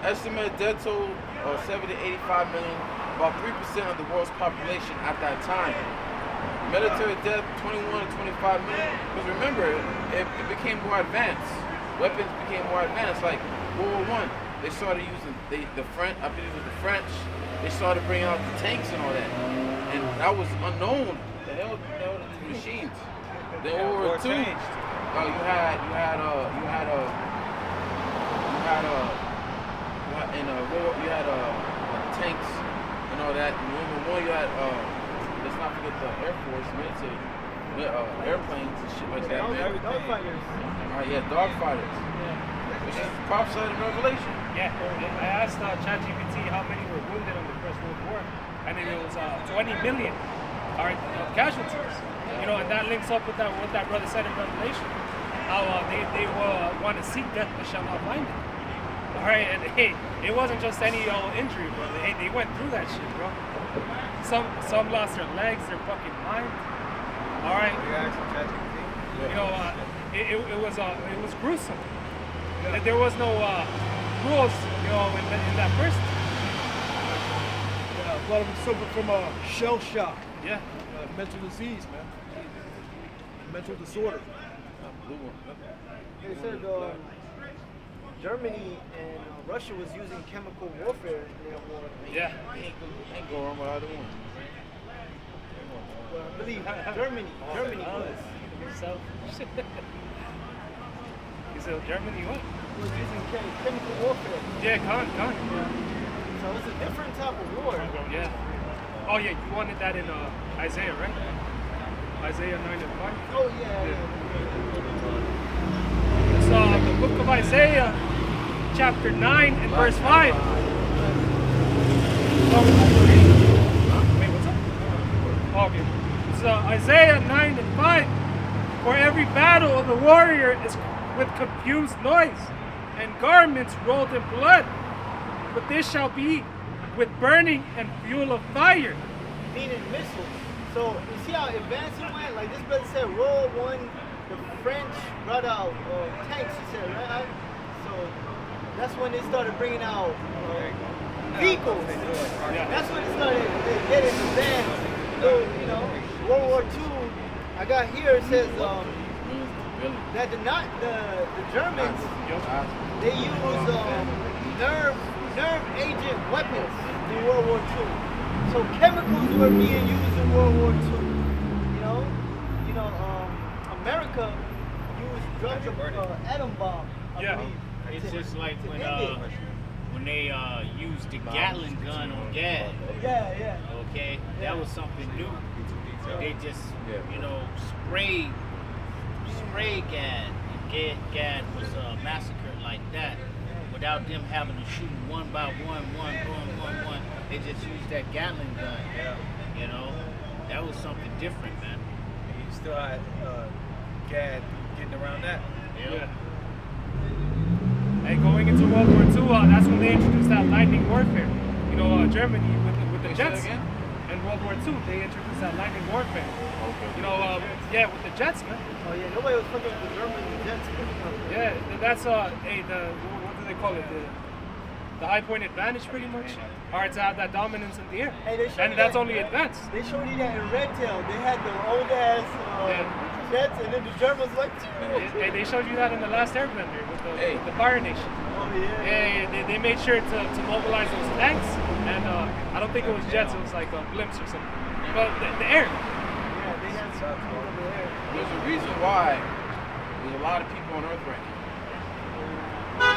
damn. Estimated death toll of 70 to 85 million, about 3% of the world's population at that time. Military death, 21 to 25 million. Because remember, it became more advanced. Weapons became more advanced. Like World War I, they started using the French. I believe it was the French. They started bringing out the tanks and all that, and that was unknown. They held the machines. Then World War II, you had tanks and all that. In World War I, you had let's not forget the Air Force, military, airplanes and shit like that. Man. Dogfighters. Dogfighters. Which is prophesied in Revelation. Yeah, I asked ChatGPT how many were wounded in the First World War, and it was 20 million casualties. You know, and that links up with what that brother said in Revelation. how they want to seek death but shall not find it. All right, and hey, it wasn't just any injury, bro. Hey, they went through that shit, bro. Some lost their legs, their fucking mind. All right, you know, it was gruesome. There was no rules, you know, in that first. Yeah, a lot of them suffer from shell shock. Yeah. Mental disease, man. Mental disorder. They said Germany and Russia was using chemical warfare in their war. Yeah. Ain't going wrong with either one. Well, I believe Germany was. So, you said Germany what? Was using chemical warfare. Yeah, gone. So it's a different type of war. Yeah. Oh yeah, you wanted that in Isaiah, right? Isaiah 9 and 5. Oh yeah. So the book of Isaiah, chapter 9 and verse 5. Wait, what's up? Okay. So Isaiah 9 and 5. For every battle of the warrior is with confused noise, and garments rolled in blood. But this shall be with burning and fuel of fire. Meaning missiles. So you see how advanced it went? Like this brother said, World War I, the French brought out tanks. He said, right? So that's when they started bringing out vehicles. That's when it started getting advanced. So, you know, World War II. I got here. It says that the Germans they use nerve agent weapons in World War II. So chemicals were being used in World War II. You know, America used atom bomb. I believe, It's just like to when end it. when they used the Gatling gun on Gad. Yeah. Okay, that was something new. They just you know sprayed Gad, and Gad was massacred like that without them having to shoot one by one. They just used that Gatling gun. You know, that was something different, man. You still had Gad getting around that. Yeah. And going into World War II, that's when they introduced that lightning warfare. You know, Germany with the jets. In World War II, they introduced that lightning warfare. Okay. You know, with the jets, man. Oh yeah, nobody was fucking with the Germans and jets. Yeah, that's what do they call it? The high point advantage, pretty much. All right, to have that dominance in the air, and that's only advanced. They showed you that in Red Tail. They had the old ass jets, and then the Germans like. They showed you that in the last Airbender with the Fire Nation. Oh yeah. Yeah, they made sure to mobilize those tanks, and I don't think it was jets. It was like blimps or something. But the air. Yeah, they had something over there. There's a reason why there's a lot of people on Earth right now.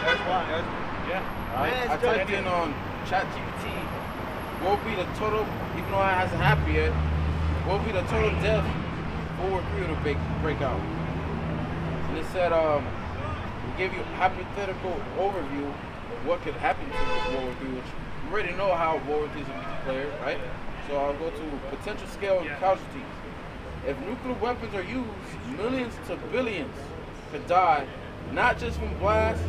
That's why. Yeah. I typed in on ChatGPT, what would be the total, even though it hasn't happened yet, what would be the total death if World War III would break out? And it said, we gave you a hypothetical overview of what could happen to World War III, which you already know how World War III is going to be declared, right? So I'll go to potential scale of casualties. If nuclear weapons are used, millions to billions could die, not just from blasts,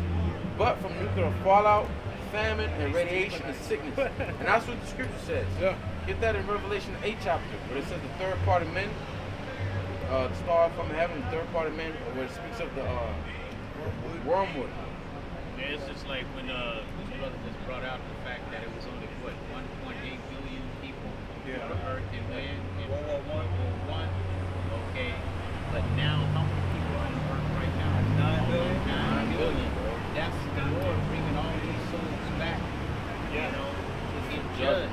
but from nuclear fallout, famine, and radiation and sickness. And that's what the scripture says. Yeah. Get that in Revelation 8 chapter, where it says the third part of men, the star from heaven, the third part of men, where it speaks of the wormwood. Yeah, it's just like when this brother just brought out the fact that it was only, 1.8 billion people on Earth and land in World War I. Okay, but now how many people are on Earth right now? 9 billion. 9 billion. That's the Lord bringing all these souls back. You know, to get judged.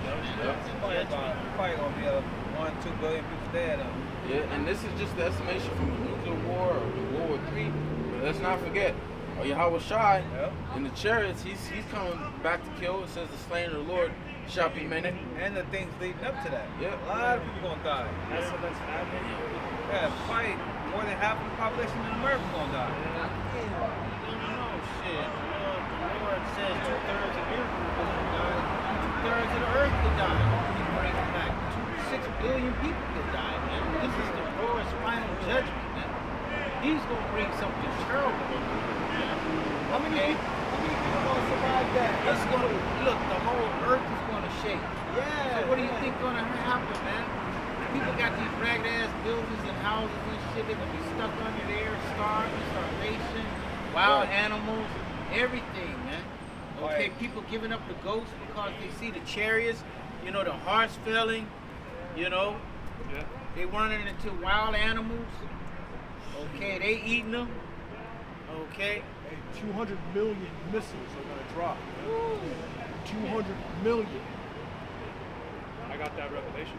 Probably gonna be 1-2 billion people dead. Yeah, and this is just the estimation from the nuclear war or World War III. But let's not forget, Yahweh Shai in the chariots, he's coming back to kill. It says the slain of the Lord shall be many. And the things leading up to that. Yeah. A lot of people gonna die. That's happening. Yeah, probably more than half of the population in America gonna die. No, shit. The Lord says 2/3 of your people will die. 2/3 of the earth could die. He brings it back. 6 billion people could die, man. This is the Lord's final judgment, man. he's gonna bring something terrible. How many people gonna survive that? It's gonna look. The whole earth is gonna shake. Yeah. So what do you think gonna happen, man? People got these ragged ass buildings and houses and shit. They're gonna be stuck under there, starvation, wild animals, everything, man. Okay, people giving up the goats because they see the chariots, you know, the hearts failing, you know. Yeah. They running into wild animals. Okay, they eating them. Okay. Hey, 200 million missiles are gonna drop. 200 million. I got that revelation.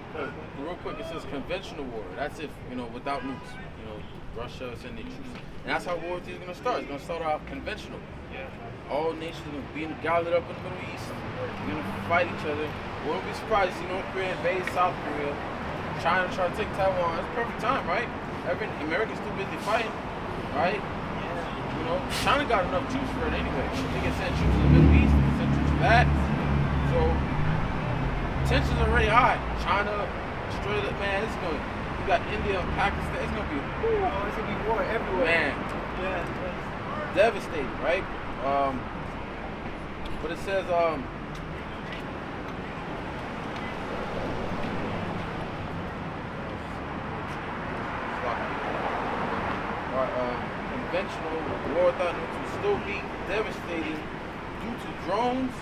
Real quick, it says conventional war. That's if, without nukes. Russia sending troops. And that's how World War III is going to start. It's going to start off conventional. Yeah. All nations are being gathered up in the Middle East. They're going to fight each other. We won't be surprised to see North Korea invade South Korea. China try to take Taiwan. It's perfect time, right? America's too busy fighting, right? China got enough troops for it anyway. They can send troops to the Middle East. They can send troops to that. So tensions are already high. China, Australia, man, it's going. You got India, Pakistan. It's going to be. It's gonna be war everywhere. Man, Yeah. devastating, right? But it says conventional war without nukes will still be devastating due to drones,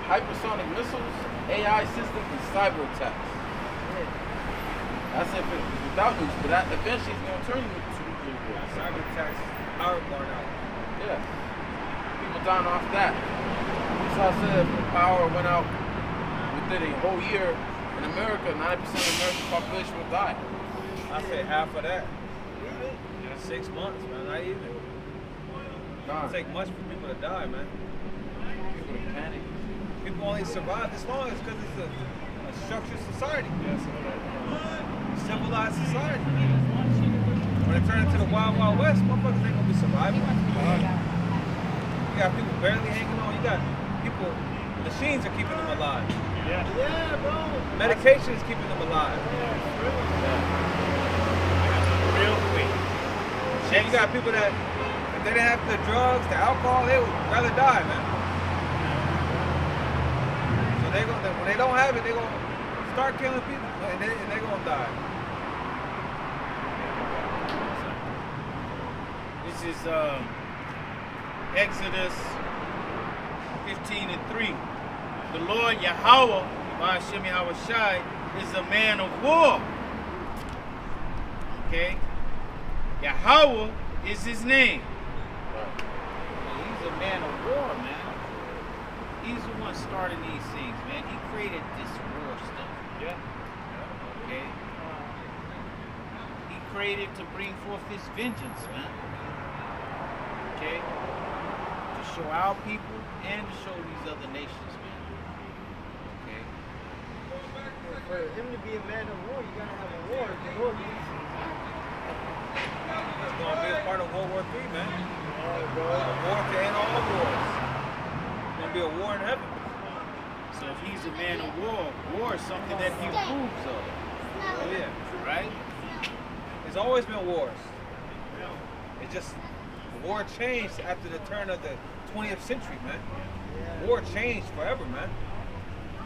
hypersonic missiles, AI systems, and cyber attacks. That's if it's without nukes, but that eventually is going to turn into nuclear war. Cyber attacks, power going out. Yeah. People dying off that. So I said if the power went out within a whole year in America, 90% of the American population would die. I say half of that. 6 months, man, not even. It don't take much for people to die, man. People would panic. People only survive this long because it's a structured society. Yes. Civilized society. When it turns into the wild, wild west, motherfuckers ain't gonna be surviving. You got people barely hanging on. You got people, machines are keeping them alive. Yeah. Yeah, bro. Medication is keeping them alive. Real quick. And you got people that, if they didn't have the drugs, the alcohol, they would rather die, man. So when they don't have it, they're gonna start killing people, and they're gonna die. This is Exodus 15:3. The Lord Yahweh, Ba'ashem Yahweh Shai, is a man of war. Okay? Yahweh is his name. He's a man of war, man. He's the one starting these things, man. He created this war stuff. Yeah. Okay? He created to bring forth his vengeance, man. Okay? To show our people and to show these other nations, man. Okay? For him to be a man of war, you gotta have a war. The war needs It's gonna be a part of World War III, man. bro. A war to end all wars. It's gonna be a war in heaven. So if he's a man of war is something that he approves of. Oh yeah. Right? There's always been wars. It's just war changed after the turn of the 20th century, man. War changed forever, man.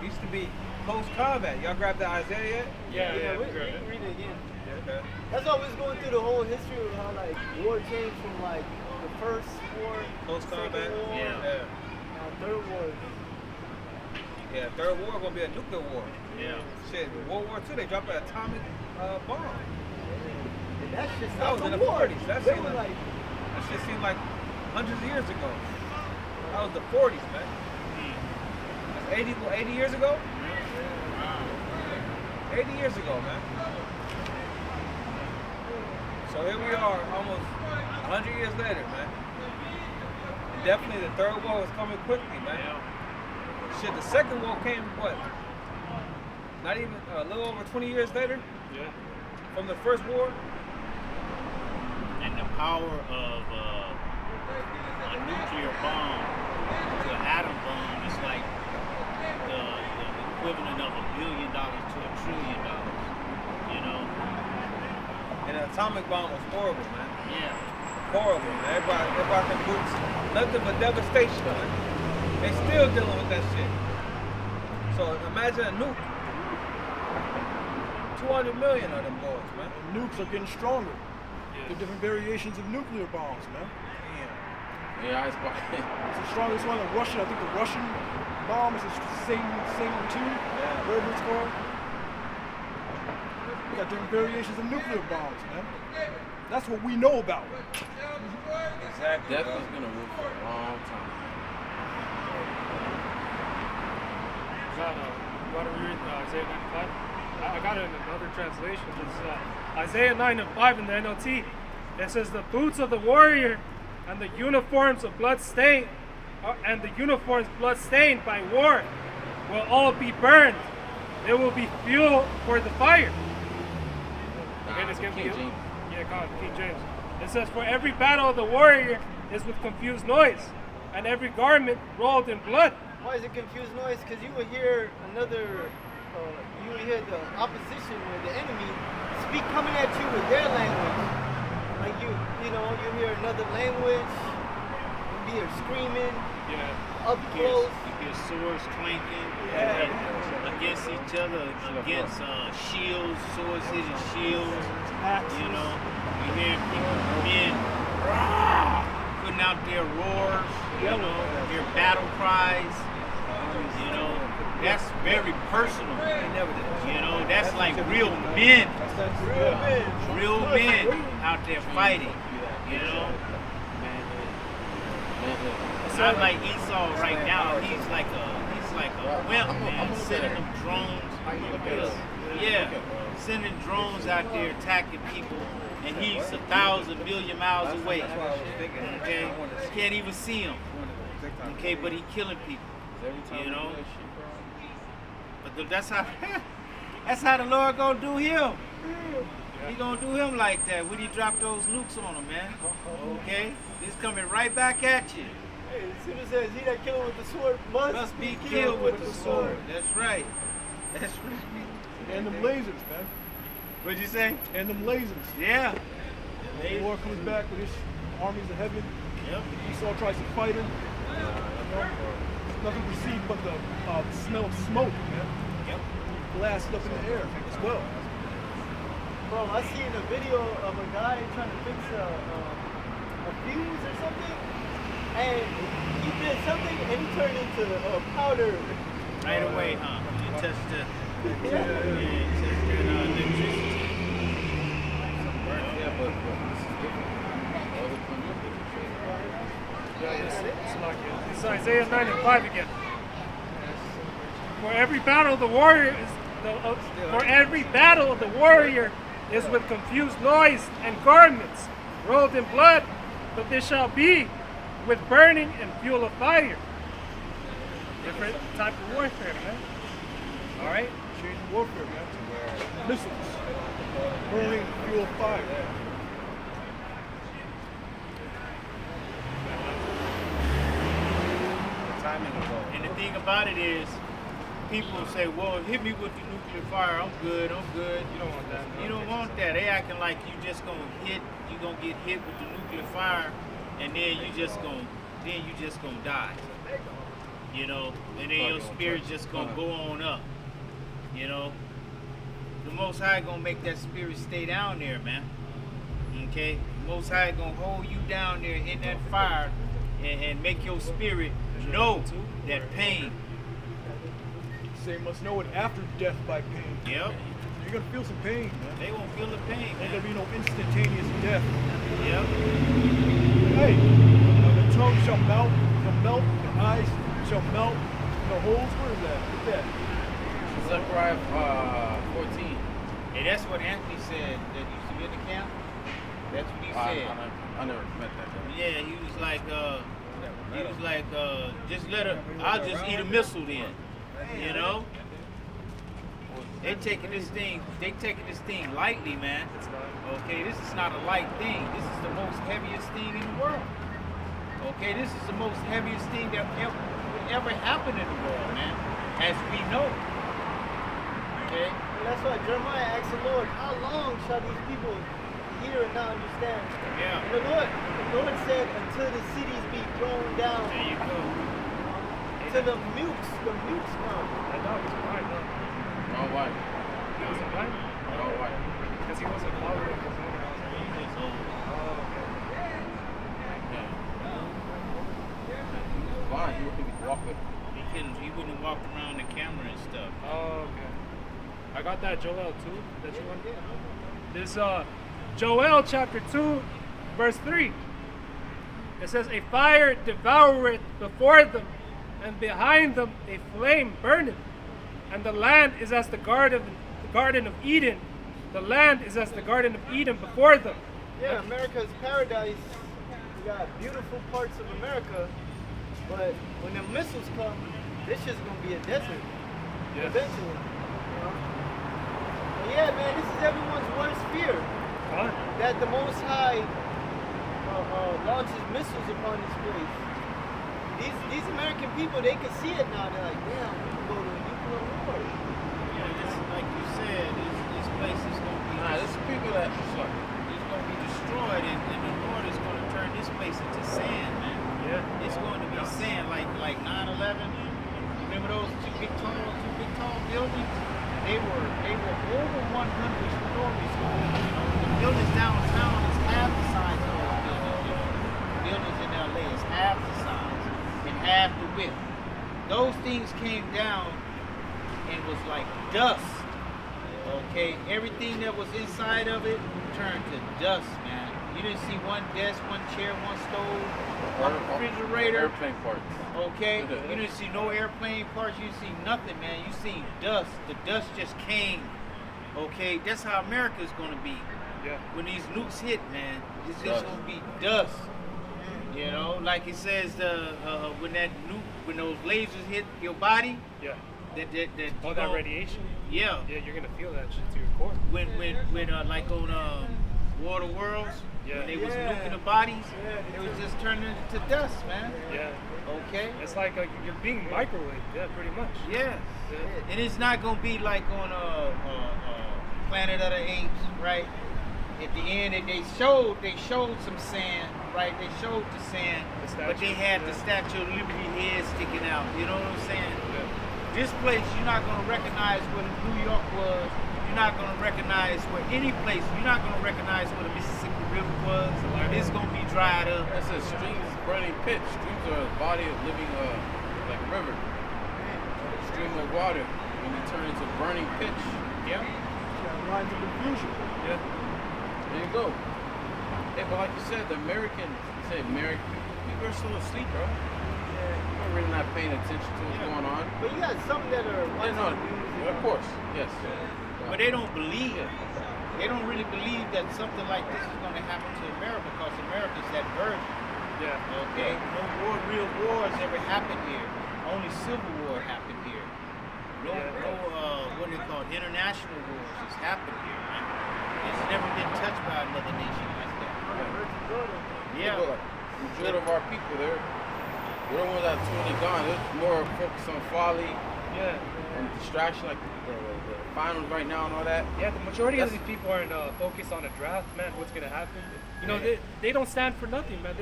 It used to be close combat. Y'all grabbed the Isaiah yet? Yeah. We can read it again. Okay. That's always going through the whole history of how like war changed from like the first war, Close second combat. war, Yeah. third war. Yeah, third war gonna be a nuclear war. Yeah. Shit, World War II, they dropped an atomic bomb. And that shit That was stopped in the the war. 40s. That They seemed were like, like, that shit seemed like hundreds of years ago. That was the 40s, man. That's 80 years ago? 80 years ago, man. So here we are, almost 100 years later, man. And definitely the third war was coming quickly, man. Shit, the second war came, what? Not even, a little over 20 years later Yeah. from the first war? And the power of a nuclear bomb to an atom bomb is like the equivalent of $1 billion to $1 trillion. You know, And the atomic bomb was horrible, man. Yeah. Horrible, man. Everybody them boots, nothing but devastation, man. They still dealing with that shit. So imagine a nuke. 200 million of them boys, man. And nukes are getting stronger. The different variations of nuclear bombs, man. Damn. Yeah, it's It's the strongest one. The Russian, I think the Russian bomb is the Satan 2, whatever it's called. We got different variations of nuclear bombs, man. That's what we know about. Exactly. Death is gonna rule for a long time. You want to read Isaiah 9:5? I got it in another translation. It's Isaiah 9:5 in the NLT. It says, "The boots of the warrior and the uniforms of blood stained, and the uniforms blood stained by war, will all be burned. They will be fuel for the fire." Again, it's gonna be King James. yeah, God, King James. It says, "For every battle of the warrior is with confused noise, and every garment rolled in blood." Why is it confused noise? Because you will hear another, you will hear the opposition or the enemy speak coming at you with their language. Like you hear another language. You hear screaming Yeah. up close. You hear swords clanking Yeah. against each other, against shields, swords hitting shields. You know, you hear men putting out their roars, you know, their battle cries. You know, that's very personal. You know, that's like real men. Real men out there fighting. You know. It's not like Esau right now. He's like a wimp, man, sending them drones. Yeah, sending drones out there attacking people, and he's 1,000 million miles away. Okay, can't even see him. Okay, but he killing people. You know. But that's how the Lord gonna do him. He gonna do him like that when he drop those nukes on him, man. Okay, he's coming right back at you. Hey, as soon as it says, "He that killeth with the sword must be killed with the sword." That's right. That's right. And them lasers, man. What'd you say? And them lasers. Yeah. The Lord comes back with his armies of heaven. Yep. Esau tries to fight him. Nothing to see but the smell of smoke, man. Yep. Blasted up in the air as well. Bro, I seen a video of a guy trying to fix a fuse or something, and he did something and he turned into powder. Right away, huh? You touched the Yeah. you touched that electricity. Yeah, but this is different. Other countries. It's Isaiah 9:5 again. For every battle of the warrior is with confused noise and garments rolled in blood, but this shall be with burning and fuel of fire. Different type of warfare, man. All right. Change in warfare, man. Missiles. Burning fuel fire. And the thing about it is, people say, "Well, hit me with the nuclear fire. I'm good. I'm good." You don't want that. You don't want that. They acting like you gonna get hit with the nuclear fire, and then you just gonna die. You know, and then your spirit just gonna go on up. You know, the Most High gonna make that spirit stay down there, man. Okay, the Most High gonna hold you down there in that fire, and make your spirit know that pain. Say must know it after death by pain. Yep. You're gonna feel some pain, man. They won't feel the pain, Ain't man. gonna be no instantaneous death. Yep. Hey, the tongue shall melt, the eyes shall melt, the holes. Where is that? What's that? Zechariah 14. Hey, that's what Anthony said that used to be in the camp. That's what he said. I never met that guy. Yeah, he was like, just let her, I'll just eat a missile then. You know? They taking this thing lightly, man. Okay, this is not a light thing. This is the most heaviest thing in the world. Okay, this is the most heaviest thing that ever happened in the world, man. As we know. Okay? And that's why Jeremiah asked the Lord, "How long shall these people hear and not understand. Yeah. And the Lord said, until the cities be thrown down, There you go. till the mutes come. That dog was blind, huh? All white. He wasn't blind? All white. Because he wasn't following his owner. It's old. Oh, okay. Yeah. He was blind. He wouldn't walk with. He wouldn't walk around the camera and stuff. Oh, okay. I got that Joel 2 that you want. This Joel chapter 2, verse 3. It says, a fire devoureth before them, and behind them a flame burneth. And the land is as the garden of Eden. The land is as the Garden of Eden before them. Yeah, America's paradise. We got beautiful parts of America, but when the missiles come, this shit's gonna be a desert. Yeah. Eventually. You know? But yeah, man, this is everyone's worst fear. Fun. That the Most High launches missiles upon this place. These American people, they can see it now. They're like, damn, we can go to a nuclear war. Yeah, this, like you said, this place is going to be There's people that it's going to be destroyed, and the Lord is going to turn this place into sand, man. Yeah. It's going to be sand, like 9/11. Remember those two big tall buildings? They were over 100 stories. You know, the buildings downtown is half the size of those buildings. You know, the buildings in LA is half the size and half the width. Those things came down and was like dust. Okay, everything that was inside of it turned to dust, man. You didn't see one desk, one chair, one stove, one refrigerator. Airplane parts. Okay, you didn't see no airplane parts. You didn't see nothing, man. You see dust. The dust just came. Okay, that's how America's gonna be. Yeah. When these nukes hit, man, it's just gonna be dust. You know, like it says, when that nuke, when those lasers hit your body, Yeah. that All that radiation. yeah. Yeah, you're gonna feel that shit to your core. When like on War of the Worlds, Yeah. when they was Yeah. nuking the bodies, Yeah, it was just turning into dust, man. Yeah. Okay. It's like you're being microwaved. Yeah, pretty much. Yeah. Yeah. And it's not gonna be like on Planet of the Apes, right? At the end, they showed some sand, right? They showed the sand, The but they statue, had yeah. the Statue of Liberty head sticking out. You know what I'm saying? Yeah. This place, you're not gonna recognize where New York was. You're not gonna recognize where any place. You're not gonna recognize where the Mississippi River was. It's gonna be dried up. It says streams burning pitch. Streams are a body of living, like a river. A stream of water when they turn into burning pitch. Yeah. Lines of confusion. Yeah. There you go. Hey, but like you said, the Americans, people are still asleep, bro. They're really not paying attention to what's going on. But you got some that are Yeah, watching no, the news. of course, yes. But they don't believe it. They don't really believe that something like this is going to happen to America because America's that virgin. Yeah. Okay? No real wars ever happened here. Only civil war happened here. No, what they call international wars has happened here, man. It's never been touched by another nation like that. Yeah. People, like, majority of our people, they're the ones that are totally gone. They're more focused on folly Yeah. and distraction, like the finals right now and all that. Yeah, the majority of these people aren't focused on a draft, man. What's gonna happen? You know, they don't stand for nothing, man.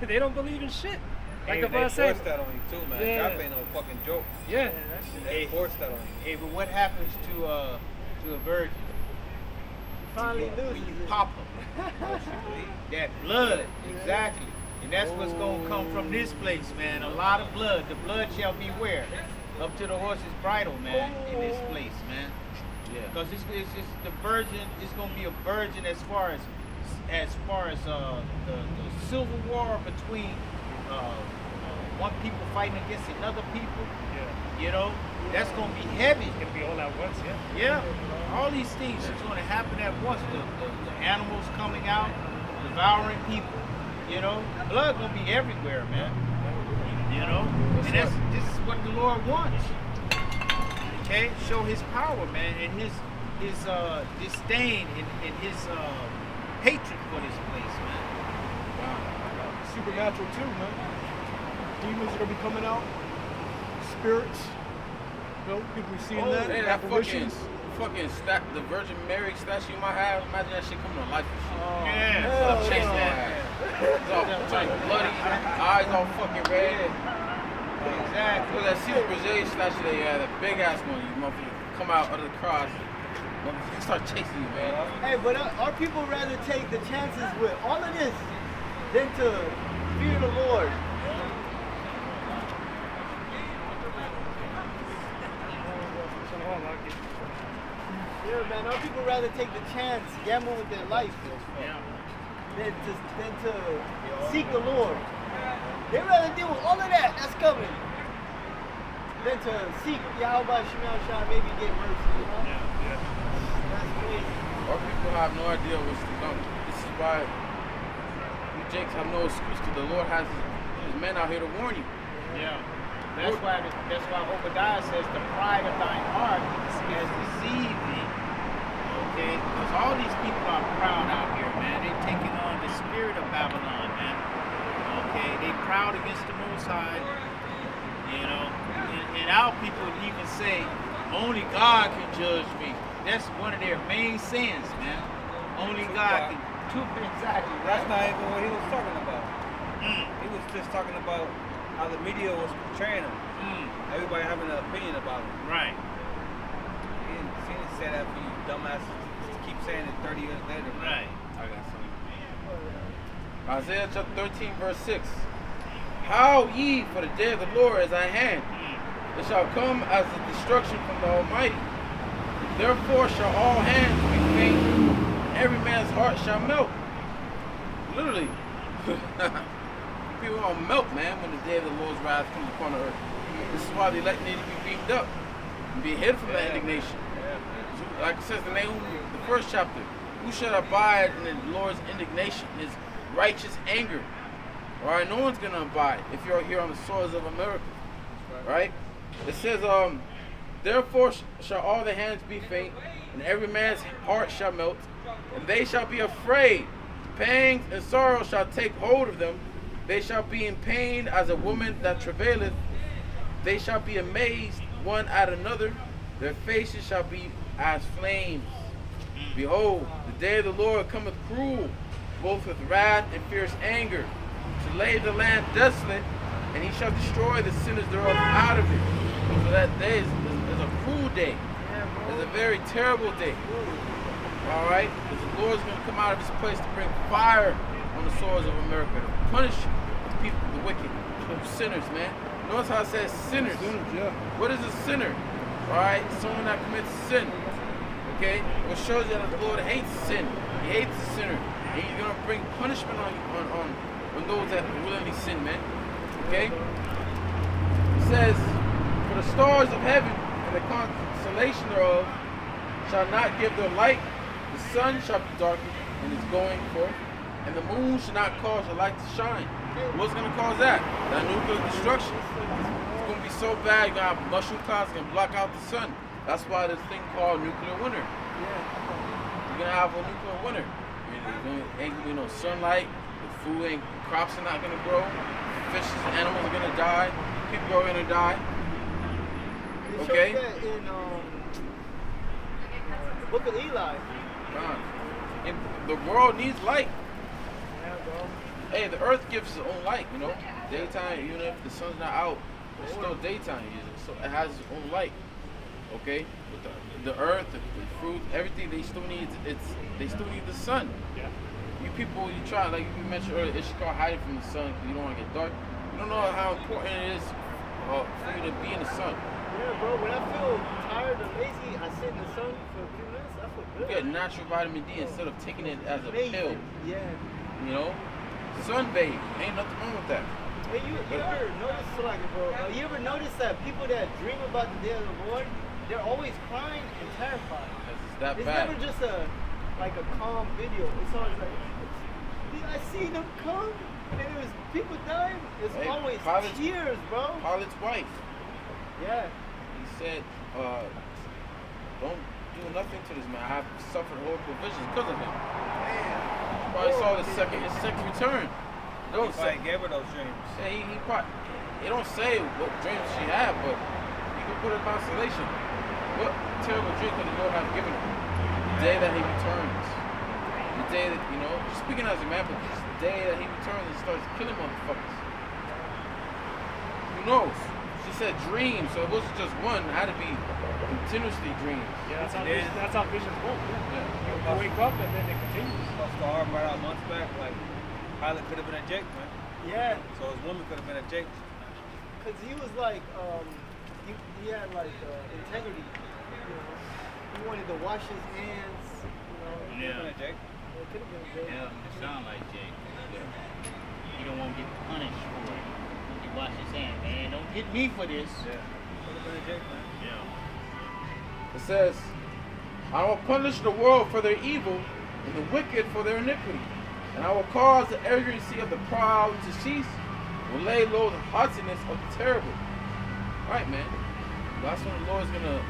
They don't believe in shit. Like the They boss said. forced that on you too, man. Yeah. Draft ain't no fucking joke. Yeah. They forced that on you. Hey, but what happens to a virgin? Finally When loses you it. pop them. That blood, exactly. And that's what's going to come from this place, man. A lot of blood. The blood shall be where? Up to the horse's bridle, man, in this place, man. Yeah. Because it's the virgin, it's going to be a virgin as far as the civil war between one people fighting against another people. Yeah. You know, that's going to be heavy. It's gonna be all at once. Yeah. Yeah, all these things are going to happen at once. The animals coming out, devouring people. You know, blood going to be everywhere, man. You know, and this is what the Lord wants. Okay, show His power, man, and His disdain and His hatred for this place, man. Supernatural too, man. Demons are gonna be coming out. Spirits. You know, people be seeing that. Hey, that Apparitions. fucking the Virgin Mary statue you might have, imagine that shit coming to life and shit. Yeah. Stop chasing that. It's all turning bloody, eyes all fucking red. Exactly. Look at that Caesar Brazilian statue they had, that big ass one, you motherfucker come out of the cross. Motherfucker start chasing you, man. Hey, but our people rather take the chances with all of this than to fear the Lord. Yeah, man, our people rather take the chance, gamble with their life, than to seek the Lord. They rather deal with all of that that's coming than to seek Yahweh Shemel Shah, maybe get mercy, you know? That's crazy. Our people have no idea what's to come. This is why you Jakes have no excuse, because the Lord has his men out here to warn you. Yeah. That's why Obadiah says the pride of thine heart has deceived thee. Okay? Because all these people are proud out here, man. They're taking on the spirit of Babylon, man. Okay? They proud against the Most High. You know? And our people even say, only God can judge me. That's one of their main sins, man. Only God can. Exactly. That's not even what he was talking about. He was just talking about how the media was portraying him. Everybody having an opinion about him. Right. He didn't say that for you dumbasses to keep saying it 30 years later. Right. I got something. Isaiah chapter 13, verse 6. Howl ye, for the day of the Lord is at hand. It shall come as a destruction from the Almighty. Therefore shall all hands be faint, and every man's heart shall melt. Literally. People gonna melt, man, when the day of the Lord's wrath comes upon the earth. This is why the elect need to be beamed up and be hid from that indignation. Like it says in the first chapter, who shall abide in the Lord's indignation, his righteous anger? Alright, no one's gonna abide if you're here on the soils of America. Right? It says, therefore shall all the hands be faint, and every man's heart shall melt, and they shall be afraid. Pangs and sorrow shall take hold of them. They shall be in pain as a woman that travaileth. They shall be amazed one at another. Their faces shall be as flames. Behold, the day of the Lord cometh cruel, both with wrath and fierce anger, to lay the land desolate, and he shall destroy the sinners thereof out of it. So that day is a cruel day. It's a very terrible day. Alright? Because the Lord's going to come out of his place to bring fire on the soils of America, to punish the people, the wicked, the sinners, man. Notice how it says sinners. What is a sinner? Alright? Someone that commits sin. Okay? What shows you that the Lord hates sin. He hates the sinner. And he's going to bring punishment on those that willingly sin, man. Okay? It says, for the stars of heaven and the constellation thereof shall not give their light. The sun shall be darkened in its going forth, and the moon shall not cause the light to shine. What's going to cause that? That nuclear destruction. It's going to be so bad, you're going to have mushroom clouds going to block out the sun. That's why this thing called nuclear winter. You're going to have a nuclear winter. There ain't going to be no sunlight. The food ain't, crops are not going to grow. Fishes and animals are going to die. People are going to die. Okay? That in Book of Eli. And the world needs light. Hey, the earth gives its own light, you know. Daytime, even if the sun's not out, it's still daytime. So it has its own light. Okay? With the earth, the fruit, everything, they still need the sun. Yeah. You people, you try, like you mentioned earlier, it's called hiding from the sun because you don't want to get dark. You don't know how important it is for you to be in the sun. Yeah, bro, when I feel tired or lazy, I sit in the sun for a few minutes, I feel You good. get natural vitamin D instead of taking it as a pill. Yeah. You know? Sunbathe. Ain't nothing wrong with that. Hey, you ever notice, like, bro, you ever notice that people that dream about the day of the Lord, they're always crying and terrified. It's that It's bad. never just a calm video. It's always like, I see them come, and it was people dying. It's Hey, always Pilate's- tears, bro. Pilate's wife, Yeah. he said, don't do nothing to this man. I have suffered horrible visions because of him. You probably saw his second return. Don't say. Nobody gave her those dreams. Yeah, he probably, it don't say what dreams she had, but you can put a constellation. What terrible drink that the Lord hath given him. The day that he returns. The day that, just speaking as a man, but just the day that he returns and starts killing motherfuckers. Who knows? She said dreams, so it wasn't just one. It had to be continuously dreams. Yeah, that's how visions work. Yeah. You wake up and then it continues. Star brought out months back, like Pilate could have been a Jake, man. Yeah. So his woman could have been a Jake. Cause he was like, he had like integrity. He wanted to wash his hands. Yeah. It could have been a Jake. Yeah, it sounds like Jake. You don't want to get punished for it. He wash his hands, man. Don't get me for this. Yeah. Could have been a Jake, man. Yeah. It says, I will punish the world for their evil and the wicked for their iniquity. And I will cause the arrogancy of the proud to cease and will lay low the haughtiness of the terrible. Alright, man. That's when the Lord's going to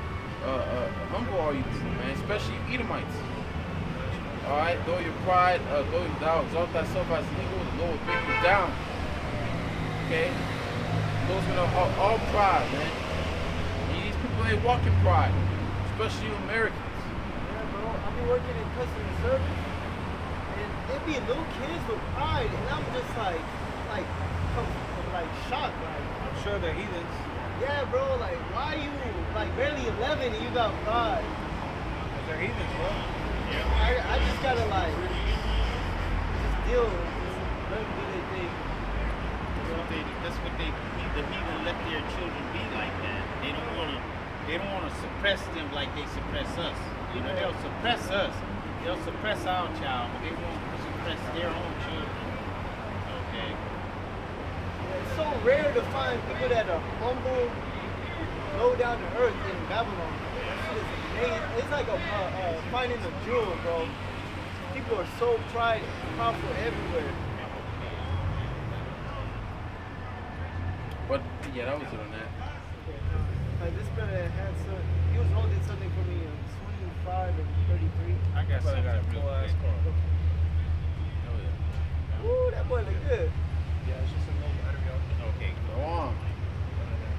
humble all you people, man. Especially you Edomites. Alright? Though your pride, though thou exalt thyself as eagle, the Lord will bring you down. Okay? The Lord's going to all pride, man. And these people, they walk in pride. Especially you Americans. Yeah, bro. I be working in customer service, and it be little kids with pride, and I'm just like shocked. Like, I'm sure they're heathens. yeah, bro. Like, why you like barely 11 and you got pride? Because they're heathens, bro. I just gotta like just deal with this. Let them do their thing. That's what they the heathen let their children be like that. They don't wanna suppress them like they suppress us. They'll suppress us. They'll suppress our child, but they won't suppress their own children. Okay. It's so rare to find people that are humble, low down to earth in Babylon. That shit is amazing. It's like finding a jewel, bro. People are so prideful everywhere. But, yeah, that was it on that. Like this brother had he was holding something for me 25 and 33. I got something got a real full ass quick. car. Oh, yeah. Ooh, that boy look good. Yeah, it's just a little battery. Okay, Go on.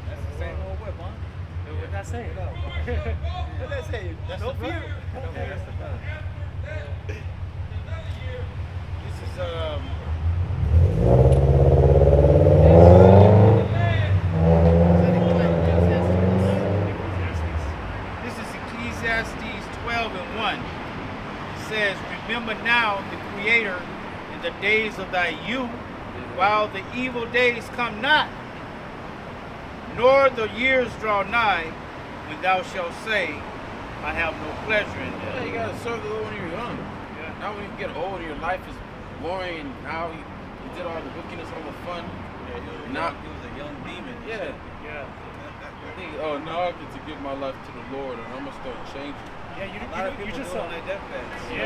That's the same old whip, huh? What that saying? What that say? That's No the fear. That's the gun. This is This is Ecclesiastes 12 and 1. It says, remember now the Creator in the days of thy youth, while the evil days come not, nor the years draw nigh, when thou shalt say, I have no pleasure in Yeah, them. you gotta serve the Lord when you're young. Yeah. Now when you get older, your life is boring, and now you did all the wickedness, all the fun. He was a young demon. Yeah. Yeah. I think, now I get to give my life to the Lord, and I'm gonna start changing. Yeah, you A lot of you people just do it on their deathbeds. You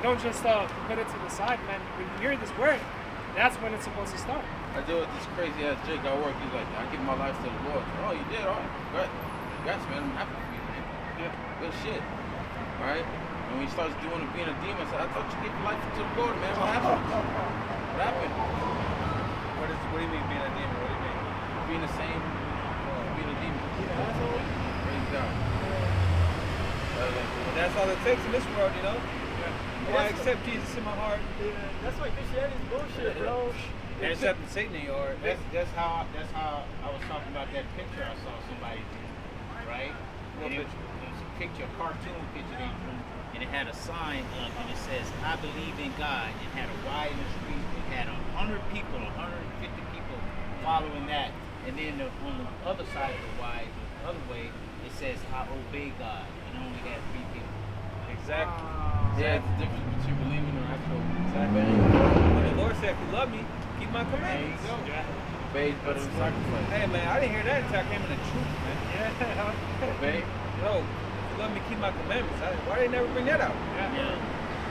don't just put it to the side, man. When you hear this word, that's when it's supposed to start. I deal with this crazy ass Jake at work. He's like, I give my life to the Lord. Oh, you did? All right. Congrats, man. I'm happy for you, man. Yeah. Good shit. All right? And when he starts being a demon, I said, I thought you gave your life to the Lord, man. What happened? What happened? What do you mean being a demon? What do you mean? Being the same, being a demon. Yeah, asshole. Praise God. And that's all it takes in this world, you know? Well, I accept Jesus in my heart. Yeah, that's why Christianity's bullshit, bro. And accepting Satan in your heart. That's how I was talking about that picture I saw somebody do, right? What And it was a picture, a cartoon picture they drew, and it had a sign up, and it says, I believe in God. It had a Y in the street. It had 100 people, 150 people following that. And then on the other side of the Y, the other way, it says, I obey God. And it only had 3 people. Exactly. Yeah, it's the difference between believing and actual Exactly. obeying. When the Lord said, if you love me, keep my There you commandments. go. Obey is better than sacrifice. Hey, man, I didn't hear that until I came in the truth, man. Yeah. Obey. Yo, if you love me, keep my commandments. Why they never bring that out? Yeah.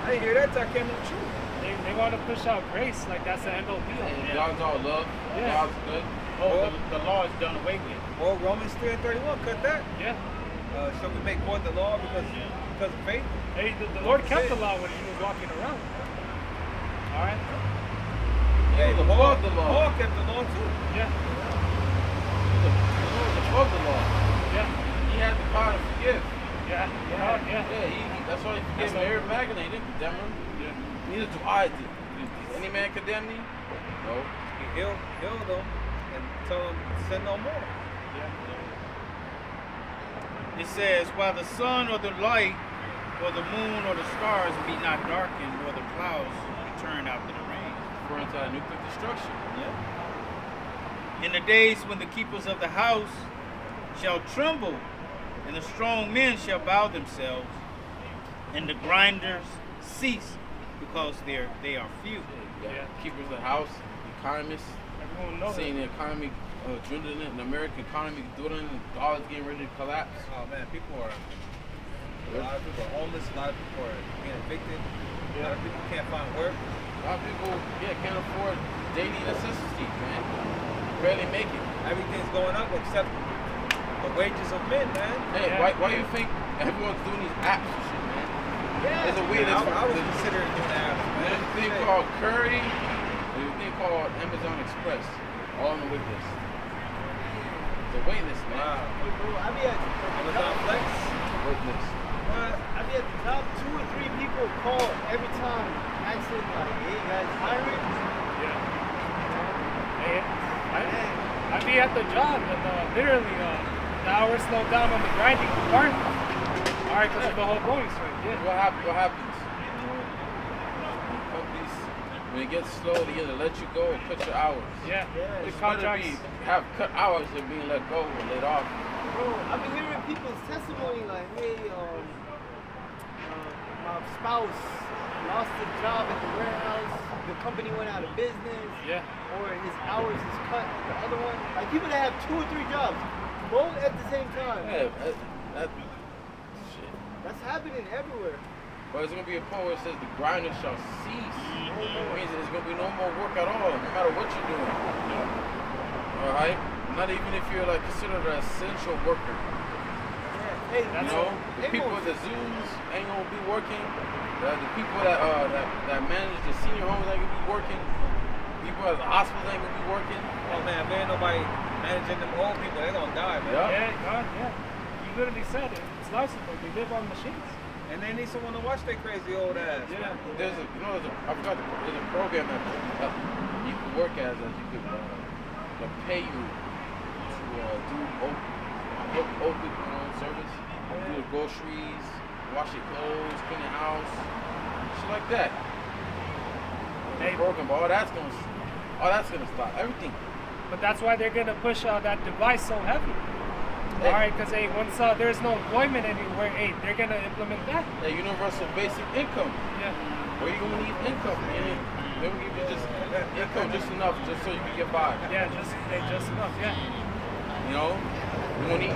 I didn't hear that until I came in the truth. They want to push out grace like that's the end all be all. And God's all love. Yeah. God's good. Oh, the law is done away with. Or Romans 3 and 31, cut that. Yeah. Shall we make void the law because of faith? Hey, the Lord kept the law when he was walking around. All right. Yeah, the above the law. Paul kept the law too. Yeah. The Lord is above the law. Yeah. He had the power to forgive. Yeah. That's why he forgave Mary Magdalene. He didn't condemn her. Yeah. Neither do I. Does any man condemn me? No. He healed them and tell them to sin no more. It says, while the sun or the light or the moon or the stars be not darkened, or the clouds return after the rain. Referring to nuclear destruction. In the days when the keepers of the house shall tremble, and the strong men shall bow themselves, and the grinders cease, because they are few. Keepers of the house, economists, Everyone knows seeing the economy dwindling, the American economy dwindling, the dollar's getting ready to collapse. Oh man, a lot of people are homeless, a lot of people are being evicted, a lot of people can't find work. A lot of people, can't afford daily necessities, man. Barely make it. Everything's going up except the wages of men, man. Hey, why do you think everyone's doing these apps and shit, man? There's a way that's I was considering doing apps, man. There's a thing called Curry, there's a thing called Amazon Express, all on the wait list. The wait list, man. Wow. Bro, I be at Amazon Flex. Wait list. I be at the top. 2 or 3 people call every time, asking like, "Hey, you guys hiring?" I be at the job and literally the hours slow down on the grinding part. All right, because of the whole bonus rate. What happens? Companies, when it gets slow, they either let you go or cut your hours. The It's better contracts. have cut hours than being let go or laid off. Bro, I've been hearing people's testimony like, "Hey, my spouse lost his job at the warehouse. The company went out of business. Or his hours is cut at the other one." Like people that have 2 or 3 jobs, both at the same time. Shit. That's happening everywhere. But it's gonna be a point where it says the grinder shall cease. It means there's gonna be no more work at all, no matter what you're doing. Alright? Not even if you're like considered an essential worker. Hey, The people at the zoos ain't gonna be working. The people that manage the senior homes ain't gonna be working. People at the hospitals ain't gonna be working. Oh man, if there ain't nobody managing them old people, they're gonna die, man. You literally said it. It's life support. They live on machines. And they need someone to watch their crazy old ass. There's a program that you can work as you could pay you to do old people service, do the groceries, wash your clothes, clean the house, shit like that. Program, but all that's gonna stop everything. But that's why they're gonna push that device so heavy. All right, because once there's no employment anywhere, they're gonna implement that. Universal basic income. Where you gonna need income, man? They will give you just income just enough, just so you can get by. Just enough. You know, you gonna need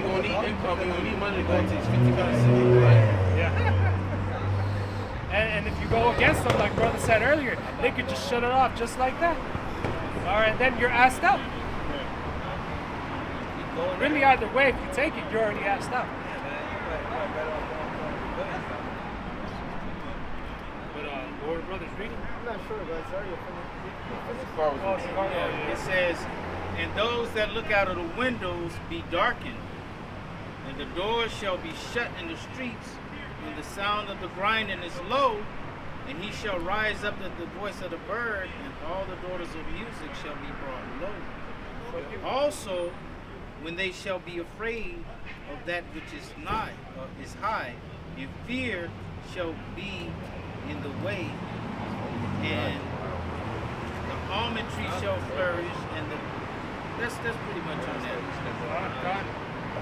income. You gonna need money to go to these 50 kind of cities, right? And if you go against them, like brother said earlier, they could just shut it off just like that. All right, then you're asked out. Really, either way, if you take it, you're already asked out. But what were brothers reading? I'm not sure, guys. Sorry, It says, "And those that look out of the windows be darkened, and the doors shall be shut in the streets, when the sound of the grinding is low, and he shall rise up at the voice of the bird, and all the daughters of music shall be brought low. Also, when they shall be afraid of that which is high, and fear shall be in the way, and the almond tree shall flourish," and that's pretty much on that.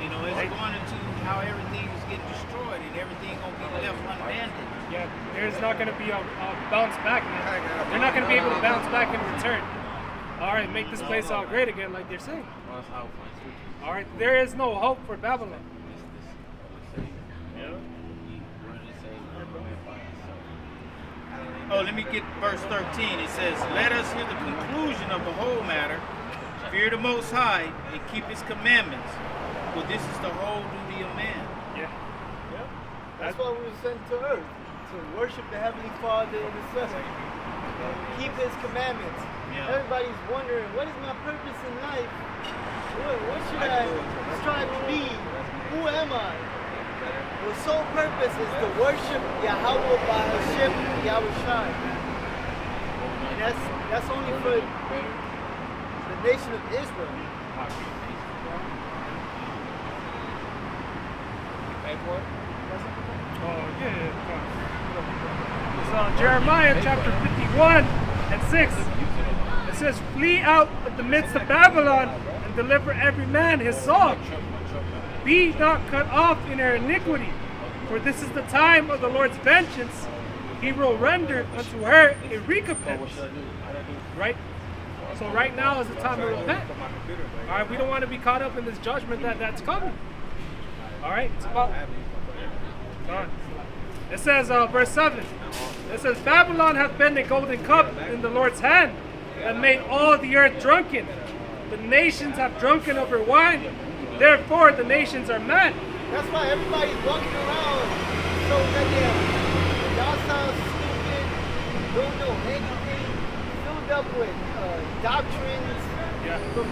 You know, it's going into how everything is getting destroyed and everything gonna be left unabandoned. There's not gonna be a bounce back, man. They're not gonna be able to bounce back in return. All right, make this place all great again, like they're saying. All right, there is no hope for Babylon. Oh, let me get verse 13. It says, "Let us hear the conclusion of the whole matter. Fear the Most High and keep His commandments, for this is the whole duty of man." That's why we were sent to earth, to worship the Heavenly Father and the Son, and keep His commandments. Everybody's wondering, what is my purpose in life? What should I strive to be? Who who am I? The sole purpose is to worship Yahweh by Hashem Yahushai. And that's only for the nation of Israel. Oh, yeah. It's Jeremiah chapter 51 and 6. It says, flee out of the midst of Babylon and deliver every man his soul. Be not cut off in her iniquity, for this is the time of the Lord's vengeance. He will render unto her a recompense. Right? So right now is the time to repent. All right, we don't want to be caught up in this judgment that's coming. All right, it's about. It says, verse 7. It says, Babylon hath been a golden cup in the Lord's hand, and made all the earth drunken. The nations have drunken of her wine. Therefore, the nations are mad. That's why everybody's walking around so goddamn docile, stupid, don't know anything, filled up with doctrines from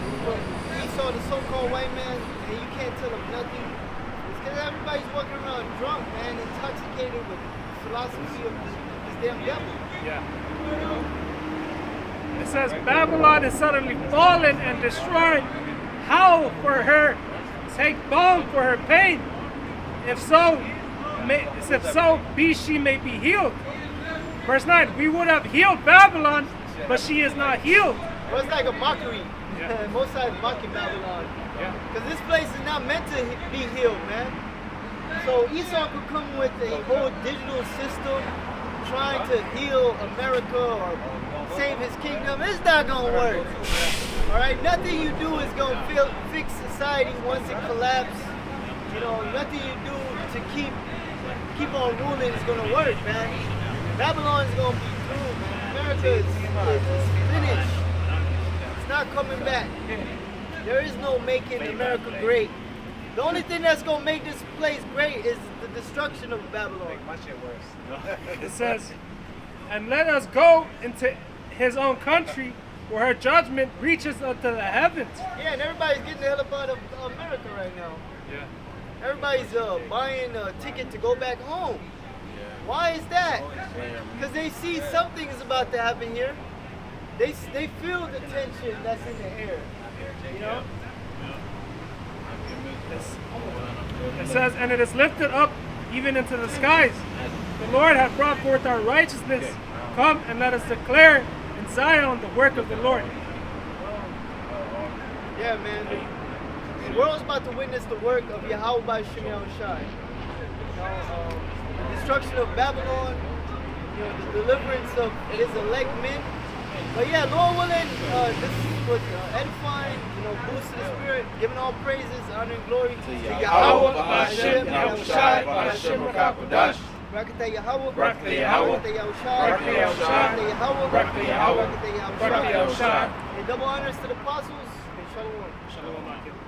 Esau, the so-called white man, and you can't tell them nothing. It's because everybody's walking around drunk, man, intoxicated with philosophy of this damn devil. Yeah. It says, Babylon is suddenly fallen and destroyed. Howl for her, take balm for her pain. If so, be she may be healed. Verse 9, we would have healed Babylon, but she is not healed. Well, it's like a mockery. Yeah. Most sides mocking Babylon. Because this place is not meant to be healed, man. So Esau could come with a whole digital system trying to heal America or save his kingdom. It's not going to work. All right, nothing you do is going to fix society once it collapses. You know, nothing you do to keep on ruling is going to work, man. Babylon is going to be through, man. America is finished. It's not coming back. There is no making America great. The only thing that's going to make this place great is the destruction of Babylon. Make my shit worse. It says, and let us go into his own country, where her judgment reaches unto the heavens. Yeah, and everybody's getting the hell up out of America right now. Yeah. Everybody's buying a ticket to go back home. Why is that? Because they see something is about to happen here. They feel the tension that's in the air. You know? It says, and it is lifted up even into the skies. The Lord hath brought forth our righteousness. Come and let us declare in Zion the work of the Lord. Yeah, man. The world's about to witness the work of Yahweh by Shem Yahushai. You know, the destruction of Babylon, you know, the deliverance of his elect men. But yeah, Lord willing, this is what edifying, you know, boosting the spirit, giving all praises, honor, and glory to Yahweh by Shem Yahushai by Shem Rakapadash. Rakata Yahweh, Rakata Yahweh, Rakata Yahushai, Rakata Yahweh, Rakata Yahweh, Rakata Yahushai. And double honors to the apostles, and shalom. Shalom.